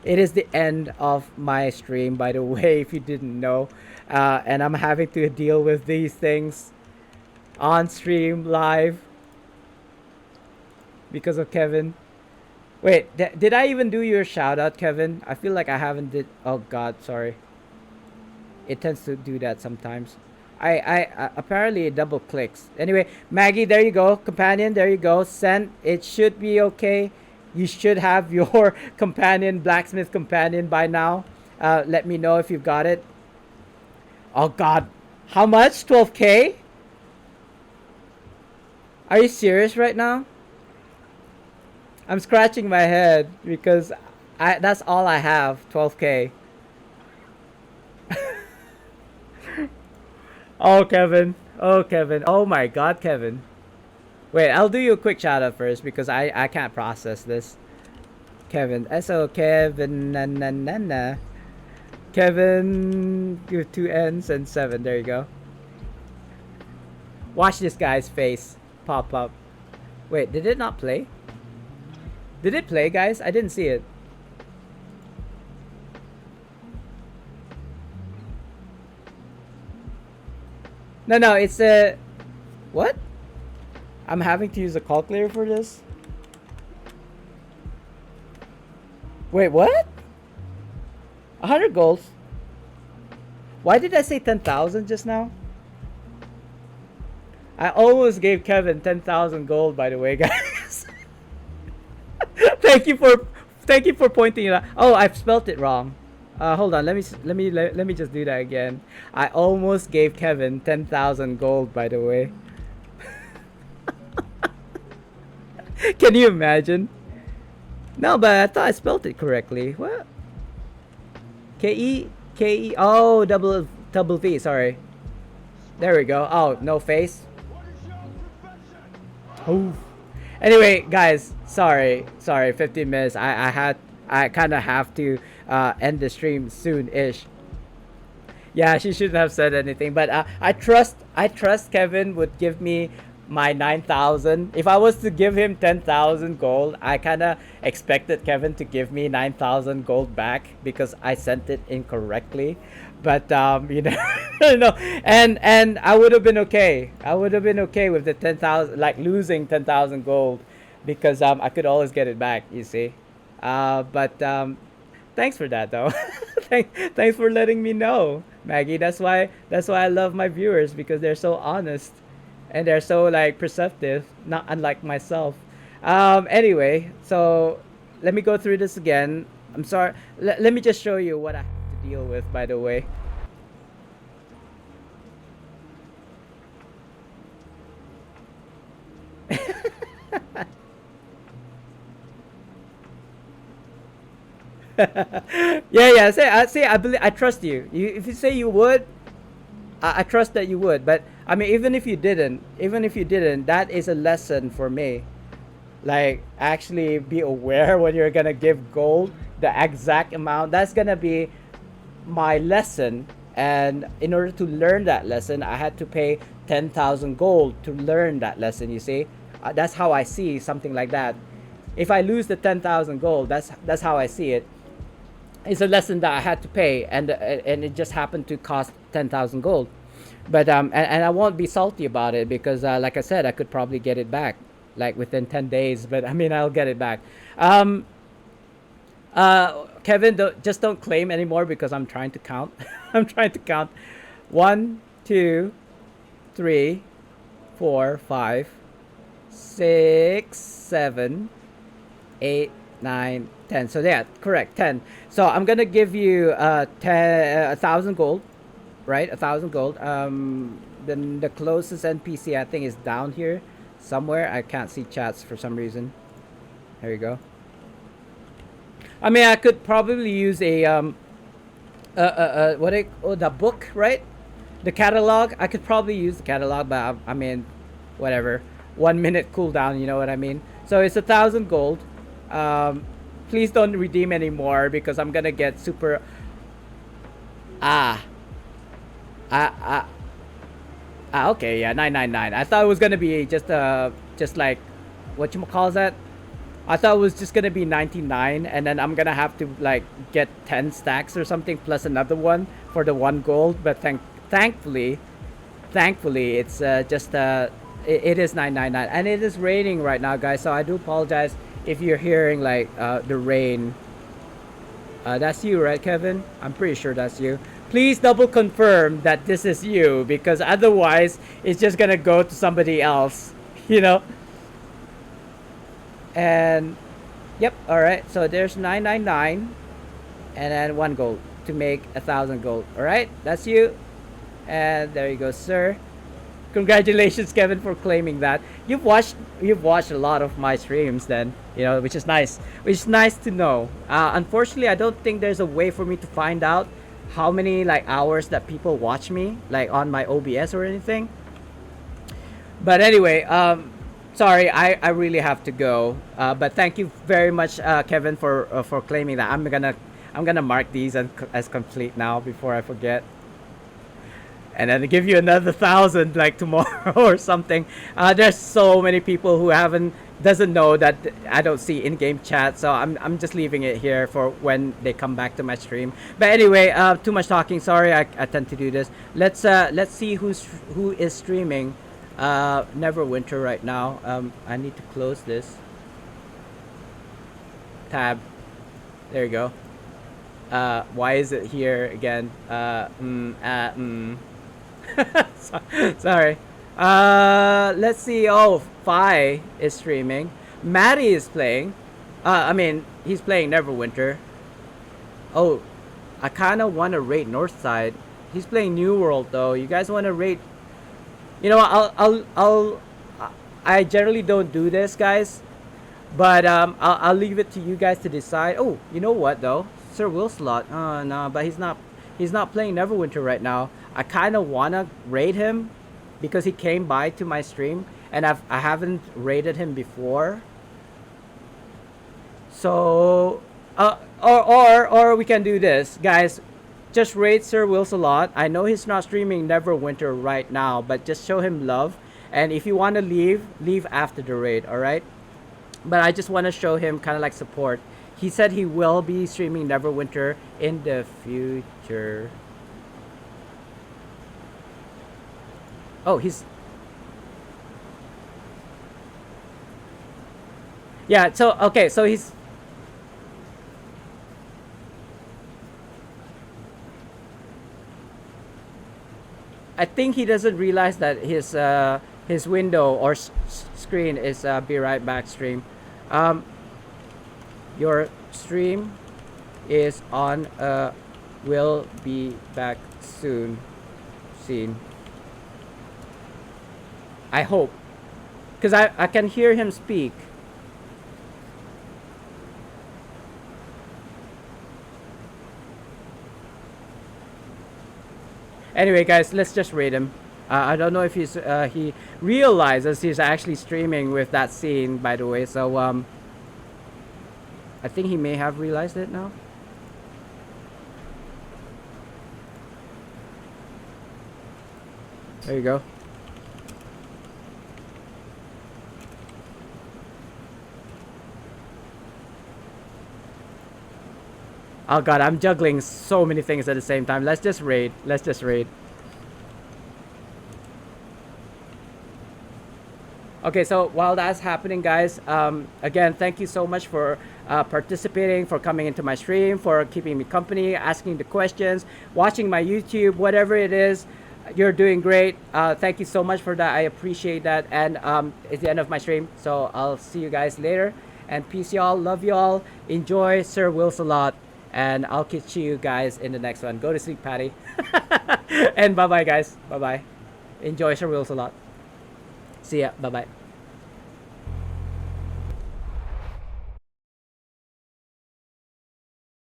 It is the end of my stream, by the way, if you didn't know, and I'm having to deal with these things on stream live because of Kevin. Wait, did I even do your shout out, Kevin? I feel like I haven't did. Oh God, sorry. It tends to do that sometimes. I apparently it double clicks. Anyway, Maggie, there you go. Companion, there you go. Sent. It should be okay. You should have your companion, blacksmith companion by now. Let me know if you've got it. Oh God, how much? 12K? Are you serious right now? I'm scratching my head because that's all I have. 12K. Oh, Kevin. Oh, Kevin. Oh my God, Kevin. Wait, I'll do you a quick shout out first because I can't process this. Kevin. So Kevin na na na na. Kevin with 2 N's and 7. There you go. Watch this guy's face pop up. Wait, did it not play? Did it play, guys? I didn't see it. No, it's a... What? I'm having to use a calculator for this? Wait, what? 100 golds? Why did I say 10,000 just now? I almost gave Kevin 10,000 gold, by the way, guys. thank you for pointing it out. Oh, I've spelt it wrong. Hold on. Let me just do that again. I almost gave Kevin 10,000 gold, by the way. Can you imagine? No, but I thought I spelled it correctly. What? K-E. Oh, double V. Sorry. There we go. Oh, no face. Oh. Anyway, guys, sorry. 15 minutes. I kind of have to end the stream soon-ish. Yeah, she shouldn't have said anything, but I trust Kevin would give me my 9,000. If I was to give him 10,000 gold, I kind of expected Kevin to give me 9,000 gold back because I sent it incorrectly. But you know, and I would have been okay. I would have been okay with the 10,000, like losing 10,000 gold, because I could always get it back. You see, but thanks for that though. Thanks for letting me know, Maggie. That's why I love my viewers, because they're so honest and they're so like perceptive, not unlike myself. Anyway, so let me go through this again. I'm sorry. Let me just show you what I have to deal with, by the way. Yeah. I believe, I trust you. If you say you would, I trust that you would. But I mean, even if you didn't, that is a lesson for me. Like, actually be aware when you're gonna give gold, the exact amount. That's gonna be my lesson. And in order to learn that lesson, I had to pay 10,000 gold to learn that lesson. You see, that's how I see something like that. If I lose the 10,000 gold, that's how I see it. It's a lesson that I had to pay, and it just happened to cost 10,000 gold. But and I won't be salty about it, because like I said, I could probably get it back like within 10 days. But I mean, I'll get it back. Kevin, just don't claim anymore, because I'm trying to count. I'm trying to count. 1, 2, 3, 4, 5, 6, 7, 8, 9, 10. So yeah, correct, 10. So I'm gonna give you 1,000 gold, right? 1,000 gold. Then the closest NPC I think is down here somewhere. I can't see chats for some reason. There you go. I mean, I could probably use a the book, right? The catalog. I could probably use the catalog, but I mean, whatever. 1 minute cooldown. You know what I mean? So it's 1,000 gold. Um, Please don't redeem anymore because I'm gonna get super. Ah, ah, okay, yeah, 999. I thought it was gonna be just like, what you call that? I thought it was just gonna be 99, and then I'm gonna have to like get 10 stacks or something plus another one for the 1 gold. But thankfully, it's it is 999, and it is raining right now, guys. So I do apologize if you're hearing like the rain. That's you, right, Kevin? I'm pretty sure that's you. Please double confirm that this is you, because otherwise it's just gonna go to somebody else, you know. And yep, all right. So there's 999, and then 1 gold to make 1,000 gold. All right, that's you. And there you go, sir. Congratulations, Kevin, for claiming that. You've watched a lot of my streams, then, you know, which is nice. Which is nice to know. Unfortunately, I don't think there's a way for me to find out how many like hours that people watch me, like on my OBS or anything. But anyway, sorry, I really have to go. But thank you very much, Kevin, for claiming that. I'm gonna mark these as complete now before I forget, and then give you another 1,000 like tomorrow or something. There's so many people who doesn't know that I don't see in-game chat, so I'm just leaving it here for when they come back to my stream. But anyway, too much talking. Sorry, I tend to do this. Let's see who is streaming. Neverwinter right now. I need to close this tab. There you go. Why is it here again? Sorry. Let's see. Oh, Fi is streaming. Maddie is playing. I mean, he's playing Neverwinter. Oh, I kind of want to rate Northside. He's playing New World though. You guys want to rate? You know, I generally don't do this, guys, but I'll leave it to you guys to decide. Oh, you know what though? Sir Willslot. Oh no, but he's not playing Neverwinter right now. I kind of wanna rate him because he came by to my stream, and I haven't rated him before. So, or we can do this, guys. Just rate Sir Wills a lot. I know he's not streaming Neverwinter right now, but just show him love. And if you want to leave after the raid, all right? But I just want to show him kind of like support. He said he will be streaming Neverwinter in the future. Oh, he's... Yeah, so, okay, so he's... I think he doesn't realize that his window or screen is be right back stream. Your stream is on. Will be back soon. Scene. I hope, because I can hear him speak. Anyway, guys, let's just rate him. I don't know if he realizes he's actually streaming with that scene, by the way. So I think he may have realized it now. There you go. Oh god, I'm juggling so many things at the same time. Let's just raid. Okay, so while that's happening, guys, again, thank you so much for participating, for coming into my stream, for keeping me company, asking the questions, watching my YouTube, whatever it is. You're doing great. Thank you so much for that. I appreciate that. And it's the end of my stream. So I'll see you guys later. And peace, y'all. Love y'all. Enjoy Sir Wills a lot. And I'll catch you guys in the next one. Go to sleep, Patty. And bye bye, guys. Bye bye. Enjoy Sir Wills a lot. See ya. Bye bye.